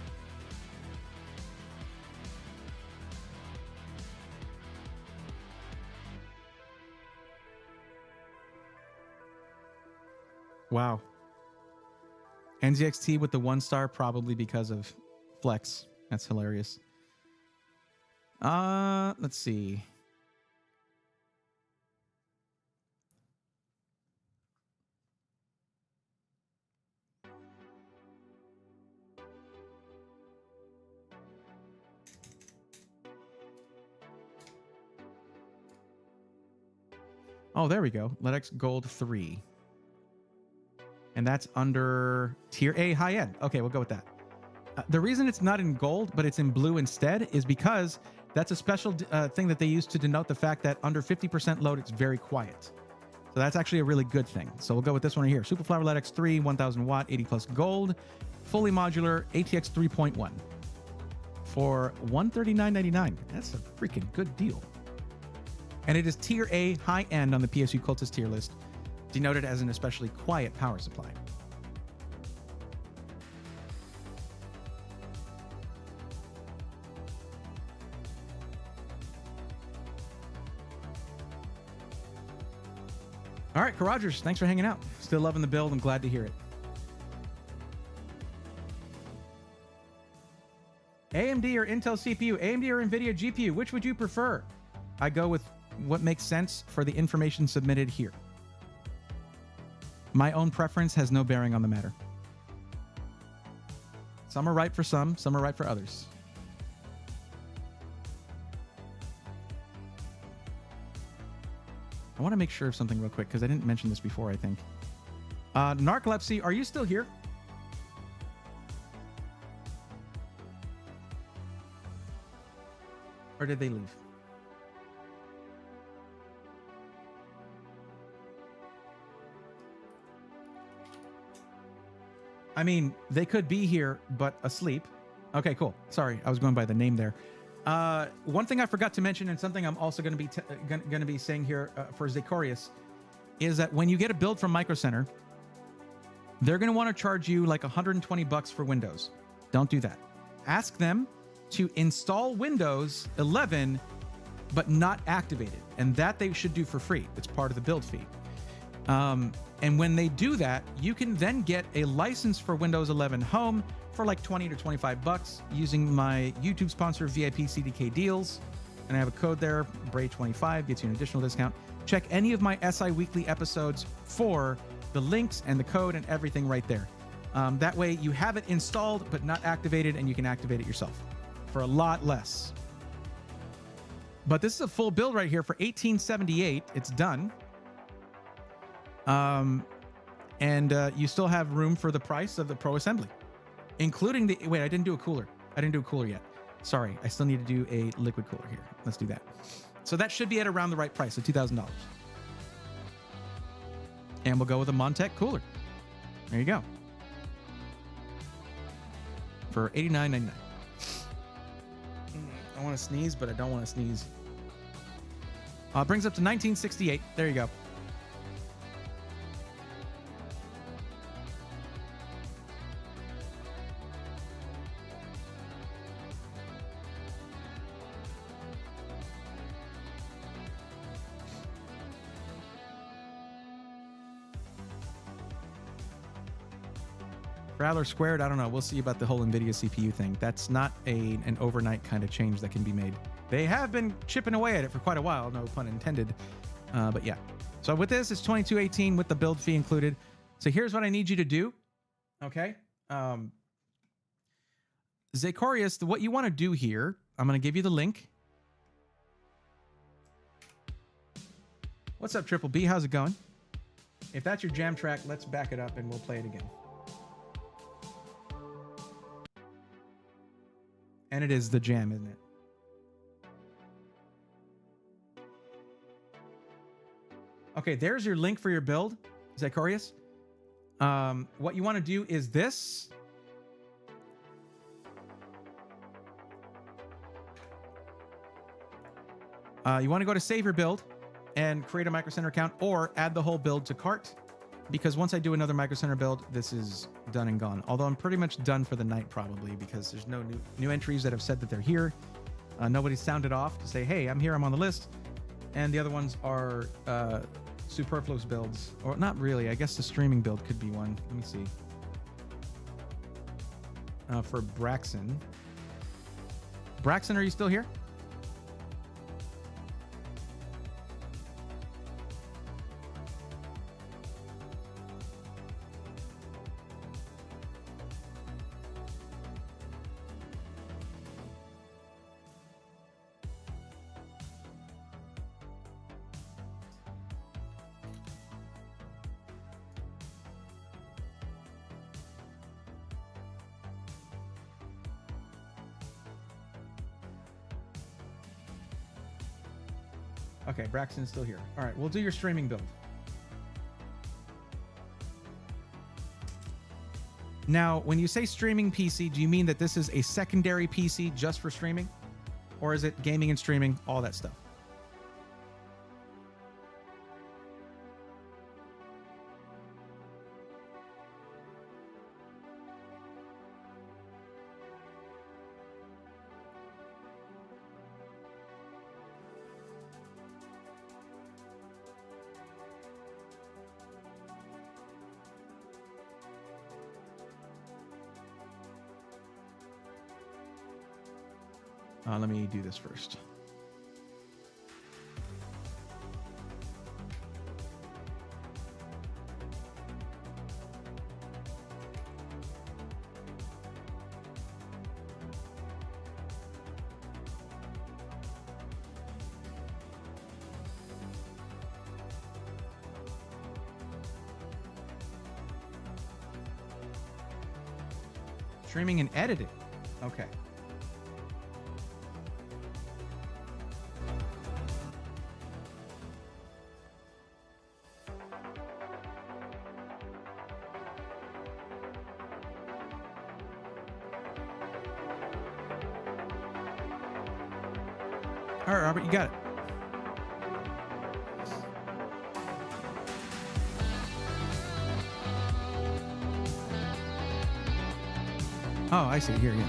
Wow. NZXT with the 1-star, probably because of Flex. That's hilarious. Let's see. Oh, there we go. LEDX Gold 3. And that's under tier A high end. Okay, we'll go with that. The reason it's not in gold, but it's in blue instead, is because that's a special thing that they use to denote the fact that under 50% load, it's very quiet. So that's actually a really good thing. So we'll go with this one right here. Superflower LED X3, 1000 watt, 80 plus gold, fully modular, ATX 3.1 for $139.99. That's a freaking good deal. And it is tier A high end on the PSU Cultist tier list, denoted as an especially quiet power supply. All right, Rogers, thanks for hanging out. Still loving the build. I'm glad to hear it. AMD or Intel CPU, AMD or NVIDIA GPU, which would you prefer? I go with what makes sense for the information submitted here. My own preference has no bearing on the matter. Some are right for some are right for others. I want to make sure of something real quick because I didn't mention this before, I think. Narcolepsy, are you still here? Or did they leave? I mean, they could be here, but asleep. Okay, cool. Sorry, I was going by the name there. One thing I forgot to mention, and something I'm also going to be saying here for Zacharias, is that when you get a build from Micro Center, they're going to want to charge you like $120 for Windows. Don't do that. Ask them to install Windows 11, but not activate it, and that they should do for free. It's part of the build fee. And when they do that, you can then get a license for Windows 11 Home for like 20 to 25 bucks using my YouTube sponsor VIP CDK deals. And I have a code there, Bray25, gets you an additional discount. Check any of my SI Weekly episodes for the links and the code and everything right there. That way you have it installed but not activated, and you can activate it yourself for a lot less. But this is a full build right here for $1878. It's done. And you still have room for the price of the Pro Assembly, including the, wait, I didn't do a cooler. I didn't do a cooler yet. Sorry, I still need to do a liquid cooler here. Let's do that. So that should be at around the right price, so $2,000. And we'll go with a Montech cooler. There you go. For $89.99. I want to sneeze, but I don't want to sneeze. Brings up to 1968. There you go. Rattler squared, I don't know. We'll see about the whole NVIDIA CPU thing. That's not an overnight kind of change that can be made. They have been chipping away at it for quite a while, no pun intended. But yeah. So with this, it's $22.18 with the build fee included. So here's what I need you to do. Okay. Zacharias, what you want to do here, I'm going to give you the link. What's up, Triple B? How's it going? If that's your jam track, let's back it up and we'll play it again. And it is the jam, isn't it? Okay, there's your link for your build, Zacharias. What you want to do is this. You want to go to save your build and create a Micro Center account, or add the whole build to cart. Because once I do another Micro Center build, this is done and gone. Although I'm pretty much done for the night probably, because there's no new entries that have said that they're here. Nobody's sounded off to say, hey, I'm here, I'm on the list. And the other ones are superfluous builds. Or not really, I guess the streaming build could be one. Let me see. For Braxton. Braxton, are you still here? Okay, Braxton's still here. All right, we'll do your streaming build. Now, when you say streaming PC, do you mean that this is a secondary PC just for streaming? Or is it gaming and streaming, all that stuff? Let me do this first. Streaming and editing. Okay. All right, Robert, you got it. Oh, I see. Here, yeah.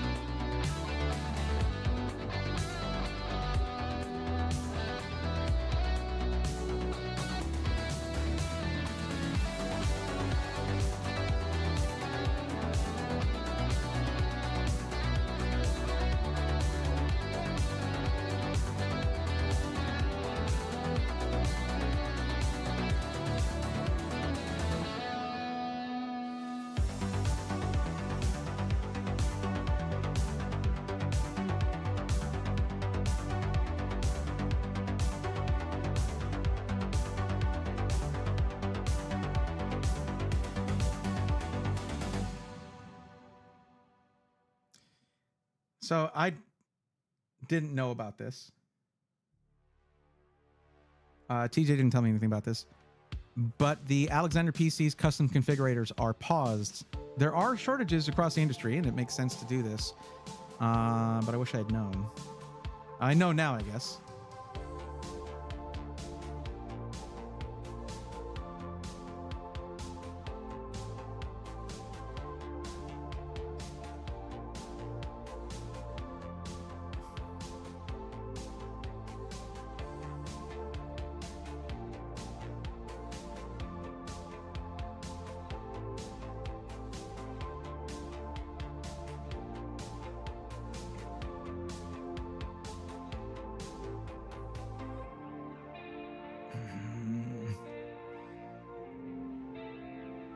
So I didn't know about this. TJ didn't tell me anything about this. But the Alexander PC's custom configurators are paused. There are shortages across the industry, and it makes sense to do this. But I wish I had known. I know now, I guess.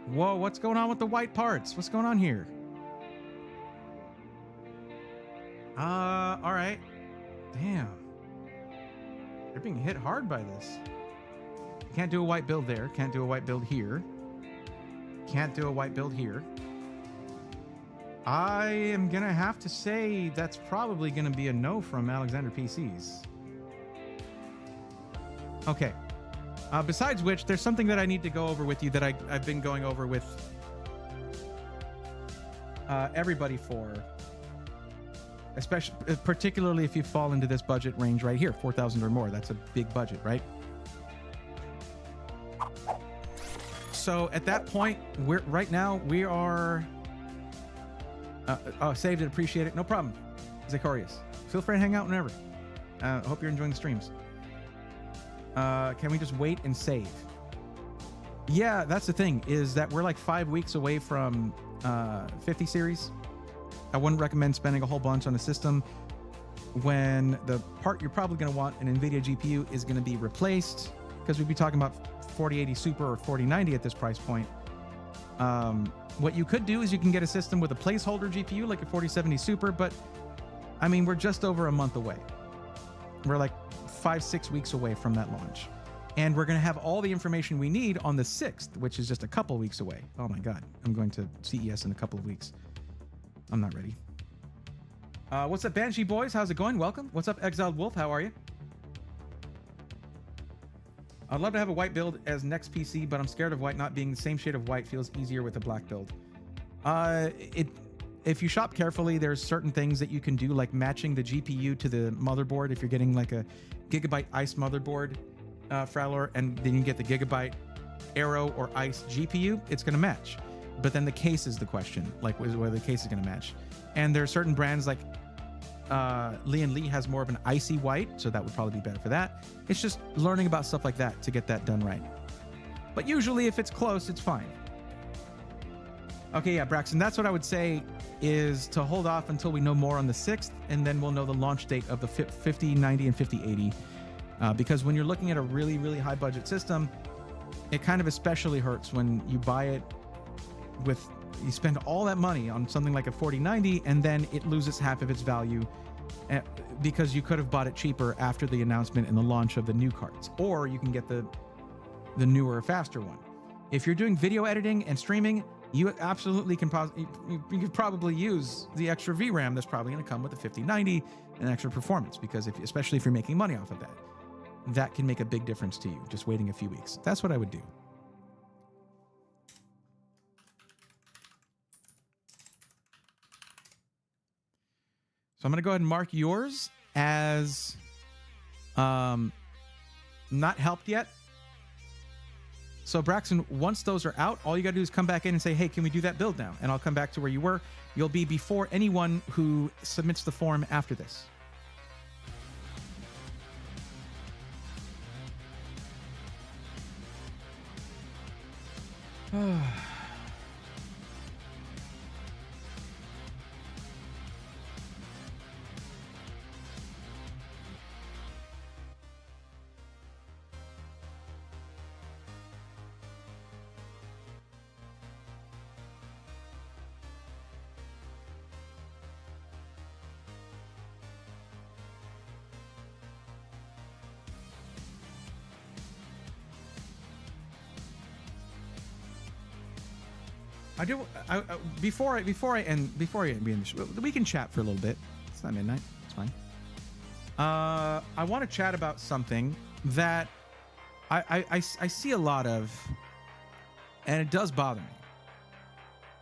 Whoa, what's going on with the white parts? What's going on here? All right. Damn. They're being hit hard by this. Can't do a white build there. Can't do a white build here. Can't do a white build here. I am gonna have to say that's probably gonna be a no from Alexander PCs. Okay. Besides which, there's something that I need to go over with you that I've been going over with everybody for, particularly if you fall into this budget range right here, 4,000 or more. That's a big budget, right? So at that point, right now we are. Oh, saved it, appreciate it, no problem. Zacharias, feel free to hang out whenever. Hope you're enjoying the streams. Can we just wait and save? Yeah, that's the thing, is that we're like 5 weeks away from 50 series. I wouldn't recommend spending a whole bunch on a system when the part you're probably going to want, an NVIDIA GPU, is going to be replaced, because we'd be talking about 4080 Super or 4090 at this price point. What you could do is you can get a system with a placeholder GPU like a 4070 Super, but I mean, we're just over a month away. We're like 5-6 weeks away from that launch, and we're going to have all the information we need on the 6th, which is just a couple weeks away. Oh my god, I'm going to CES in a couple of weeks. I'm not ready. What's up, Banshee boys? How's it going? Welcome. What's up, Exiled Wolf? How are you? I'd love to have a white build as next PC, but I'm scared of white not being the same shade of white. Feels easier with a black build. If you shop carefully, there's certain things that you can do, like matching the GPU to the motherboard. If you're getting like a Gigabyte Ice motherboard, Frowler, and then you get the Gigabyte Aero or Ice GPU, it's going to match. But then the case is the question, like whether the case is going to match. And there are certain brands like Lee & Lee has more of an icy white, so that would probably be better for that. It's just learning about stuff like that to get that done right. But usually if it's close, it's fine. Okay, yeah, Braxton, that's what I would say, is to hold off until we know more on the 6th, and then we'll know the launch date of the 5090 and 5080. Because when you're looking at a really, really high budget system, it kind of especially hurts when you buy it with, you spend all that money on something like a 4090 and then it loses half of its value because you could have bought it cheaper after the announcement and the launch of the new cards, or you can get the newer, faster one. If you're doing video editing and streaming, you absolutely can you could probably use the extra VRAM that's probably going to come with the 5090 and extra performance, because especially if you're making money off of that, that can make a big difference to you, just waiting a few weeks. That's what I would do. So I'm going to go ahead and mark yours as not helped yet. So Braxton, once those are out, all you got to do is come back in and say, hey, can we do that build now? And I'll come back to where you were. You'll be before anyone who submits the form after this. Before I end this, we can chat for a little bit. It's not midnight. It's fine. I want to chat about something that I see a lot of, and it does bother me.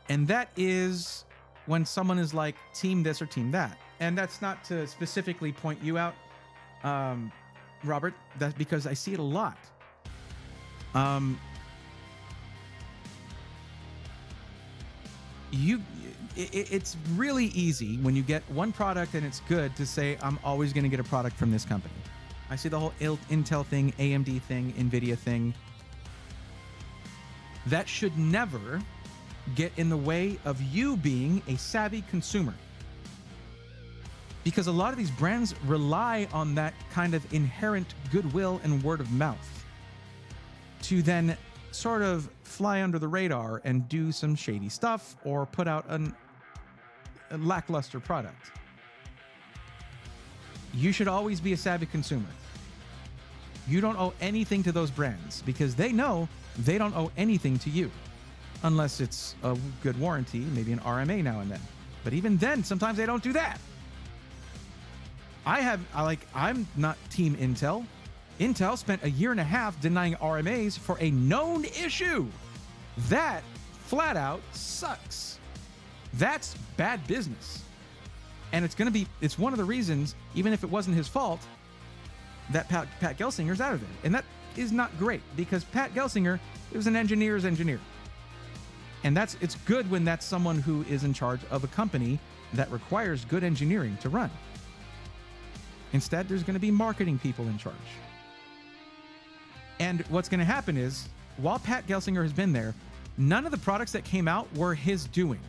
And that is when someone is like, team this or team that. And that's not to specifically point you out, Robert. That's because I see it a lot. It's really easy when you get one product and it's good to say, I'm always going to get a product from this company. I see the whole Intel thing, AMD thing, NVIDIA thing. That should never get in the way of you being a savvy consumer. Because a lot of these brands rely on that kind of inherent goodwill and word of mouth to then sort of fly under the radar and do some shady stuff or put out a lackluster product. You should always be a savvy consumer. You don't owe anything to those brands because they know they don't owe anything to you, unless it's a good warranty, maybe an RMA now and then. But even then, sometimes they don't do that. I'm not Team Intel. Intel spent a year and a half denying RMAs for a known issue. That flat out sucks. That's bad business. And it's one of the reasons, even if it wasn't his fault, that Pat Gelsinger's out of there. And that is not great because Pat Gelsinger is an engineer's engineer. And it's good when that's someone who is in charge of a company that requires good engineering to run. Instead, there's going to be marketing people in charge. And what's going to happen is, while Pat Gelsinger has been there, none of the products that came out were his doing.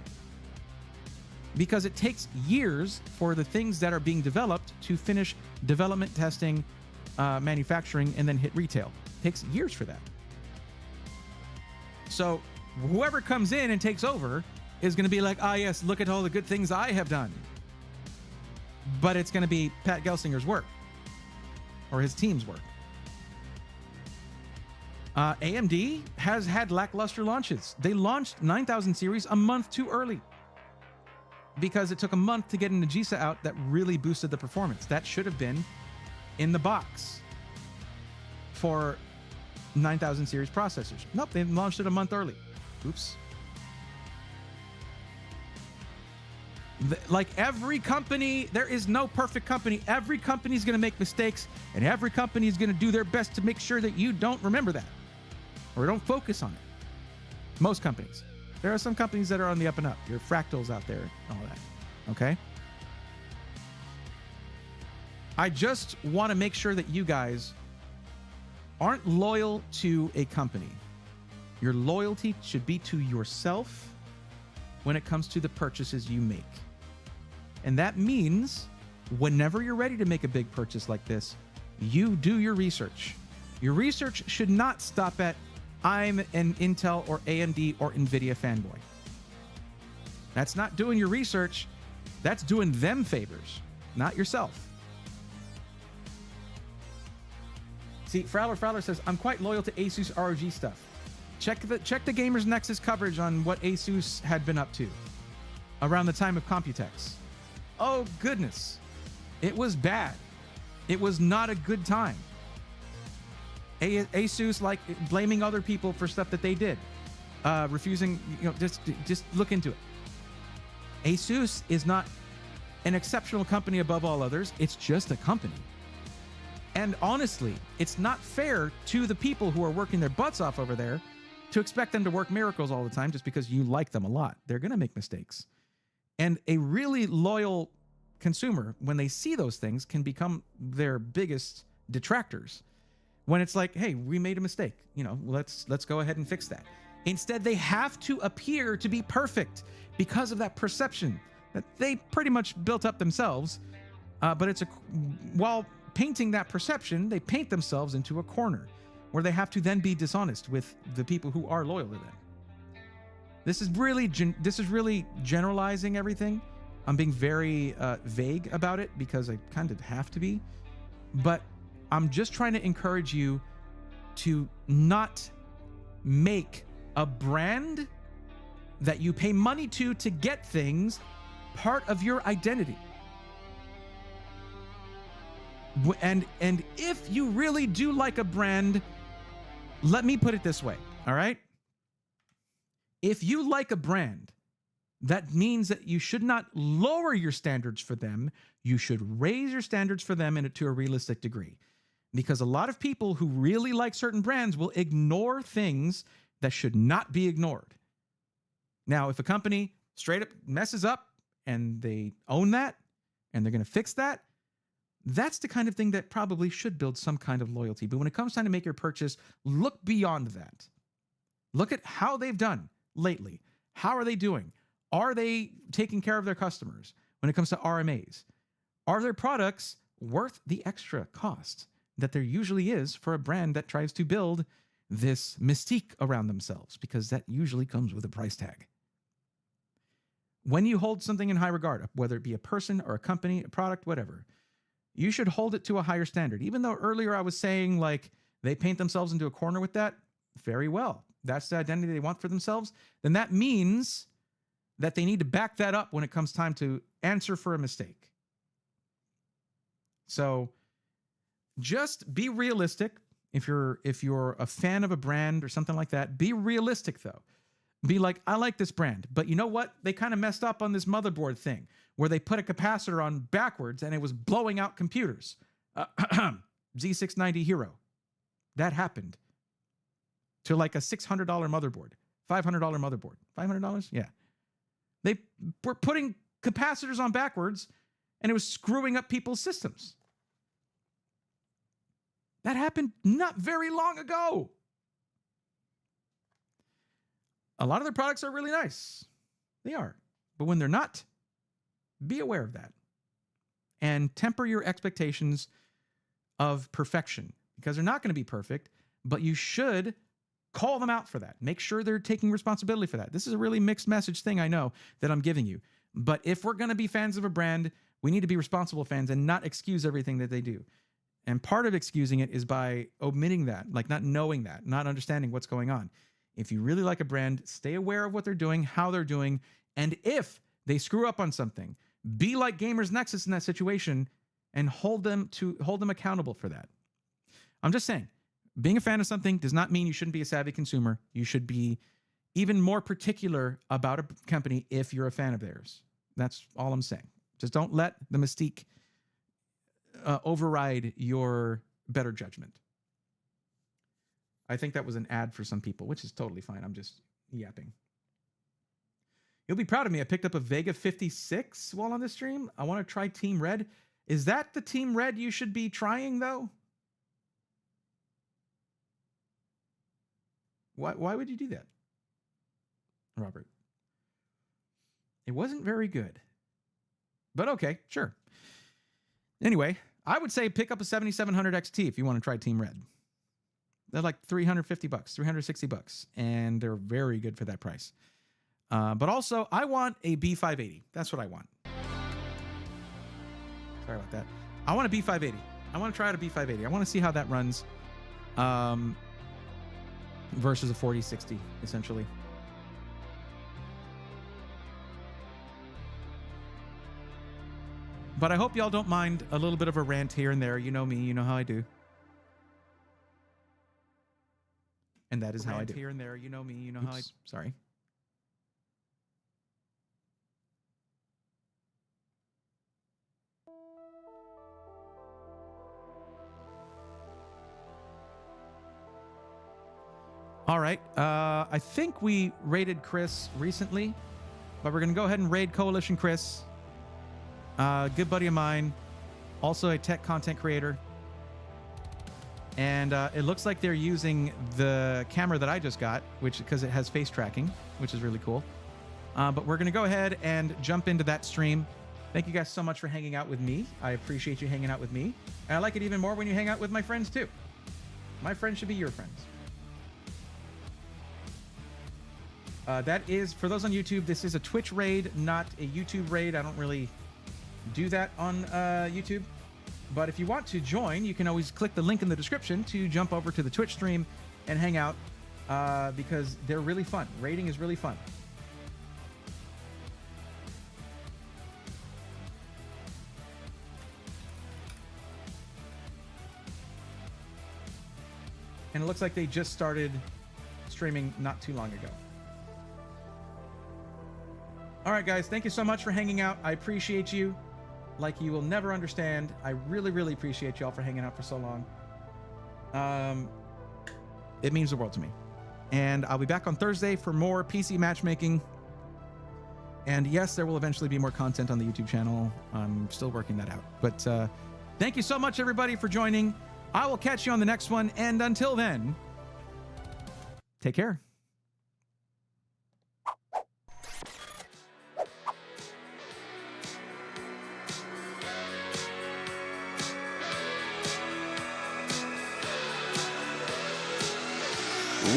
Because it takes years for the things that are being developed to finish development, testing, manufacturing, and then hit retail. It takes years for that. So whoever comes in and takes over is going to be like, yes, look at all the good things I have done. But it's going to be Pat Gelsinger's work or his team's work. AMD has had lackluster launches. They launched 9000 series a month too early because it took a month to get an AGESA out that really boosted the performance. That should have been in the box for 9000 series processors. Nope, they launched it a month early. Oops. Like every company, there is no perfect company. Every company is going to make mistakes, and every company is going to do their best to make sure that you don't remember that or don't focus on it. Most companies. There are some companies that are on the up and up. Your Fractals out there and all that. Okay? I just want to make sure that you guys aren't loyal to a company. Your loyalty should be to yourself when it comes to the purchases you make. And that means whenever you're ready to make a big purchase like this, you do your research. Your research should not stop at, I'm an Intel or AMD or NVIDIA fanboy. That's not doing your research. That's doing them favors, not yourself. See, Fowler says, I'm quite loyal to Asus ROG stuff. Check the Gamers Nexus coverage on what Asus had been up to around the time of Computex. Oh, goodness. It was bad. It was not a good time. Asus, like, blaming other people for stuff that they did. Refusing, just look into it. Asus is not an exceptional company above all others. It's just a company. And honestly, it's not fair to the people who are working their butts off over there to expect them to work miracles all the time just because you like them a lot. They're going to make mistakes. And a really loyal consumer, when they see those things, can become their biggest detractors. When it's like, hey, we made a mistake, let's go ahead and fix that. Instead, they have to appear to be perfect because of that perception that they pretty much built up themselves. But while painting that perception, they paint themselves into a corner where they have to then be dishonest with the people who are loyal to them. This is really generalizing everything. I'm being very vague about it because I kind of have to be. But I'm just trying to encourage you to not make a brand that you pay money to get things part of your identity. And if you really do like a brand, let me put it this way, all right? If you like a brand, that means that you should not lower your standards for them. You should raise your standards for them to a realistic degree. Because a lot of people who really like certain brands will ignore things that should not be ignored. Now, if a company straight up messes up and they own that and they're going to fix that, that's the kind of thing that probably should build some kind of loyalty. But when it comes time to make your purchase, look beyond that. Look at how they've done lately. How are they doing? Are they taking care of their customers when it comes to RMAs? Are their products worth the extra cost that there usually is for a brand that tries to build this mystique around themselves? Because that usually comes with a price tag. When you hold something in high regard, whether it be a person or a company, a product, whatever, you should hold it to a higher standard. Even though earlier I was saying, like, they paint themselves into a corner with that, very well. That's the identity they want for themselves. Then that means that they need to back that up when it comes time to answer for a mistake. So just be realistic. If you're a fan of a brand or something like that, be realistic though. Be like, I like this brand, but you know what? They kind of messed up on this motherboard thing where they put a capacitor on backwards and it was blowing out computers. Z690 Hero. That happened to like a $600 motherboard, $500 motherboard. $500? Yeah. They were putting capacitors on backwards and it was screwing up people's systems. That happened not very long ago. A lot of their products are really nice. They are. But when they're not, be aware of that. And temper your expectations of perfection. Because they're not going to be perfect, but you should call them out for that. Make sure they're taking responsibility for that. This is a really mixed message thing, I know, that I'm giving you. But if we're going to be fans of a brand, we need to be responsible fans and not excuse everything that they do. And part of excusing it is by omitting that, like not knowing that, not understanding what's going on. If you really like a brand, stay aware of what they're doing, how they're doing, and if they screw up on something, be like Gamers Nexus in that situation and hold them accountable for that. I'm just saying, being a fan of something does not mean you shouldn't be a savvy consumer. You should be even more particular about a company if you're a fan of theirs. That's all I'm saying. Just don't let the mystique override your better judgment. I think that was an ad for some people, which is totally fine. I'm just yapping. You'll be proud of me. I picked up a Vega 56 while on this stream. I want to try Team Red. Is that the Team Red you should be trying, though? Why would you do that, Robert? It wasn't very good. But okay, sure. Anyway, I would say pick up a 7700 XT if you want to try Team Red. They're like $350, $360, and they're very good for that price. But also, I want a B580. That's what I want. Sorry about that. I want a B580. I want to try out a B580. I want to see how that runs versus a 4060, essentially. But I hope y'all don't mind a little bit of a rant here and there. You know me. You know how I do. And that is how I do. Here and there. You know me. You know how I... Sorry. All right. I think we raided Chris recently, but we're going to go ahead and raid Coalition Chris. Good buddy of mine, also a tech content creator. And it looks like they're using the camera that I just got, because it has face tracking, which is really cool. But we're going to go ahead and jump into that stream. Thank you guys so much for hanging out with me. I appreciate you hanging out with me. And I like it even more when you hang out with my friends too. My friends should be your friends. That is, for those on YouTube, this is a Twitch raid, not a YouTube raid. I don't really do that on YouTube. But if you want to join, you can always click the link in the description to jump over to the Twitch stream and hang out because they're really fun. Raiding is really fun. And it looks like they just started streaming not too long ago. All right, guys, thank you so much for hanging out. I appreciate you like you will never understand. I really, really appreciate y'all for hanging out for so long. It means the world to me. And I'll be back on Thursday for more PC matchmaking. And yes, there will eventually be more content on the YouTube channel. I'm still working that out. But thank you so much, everybody, for joining. I will catch you on the next one. And until then, take care.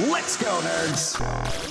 Let's go, nerds!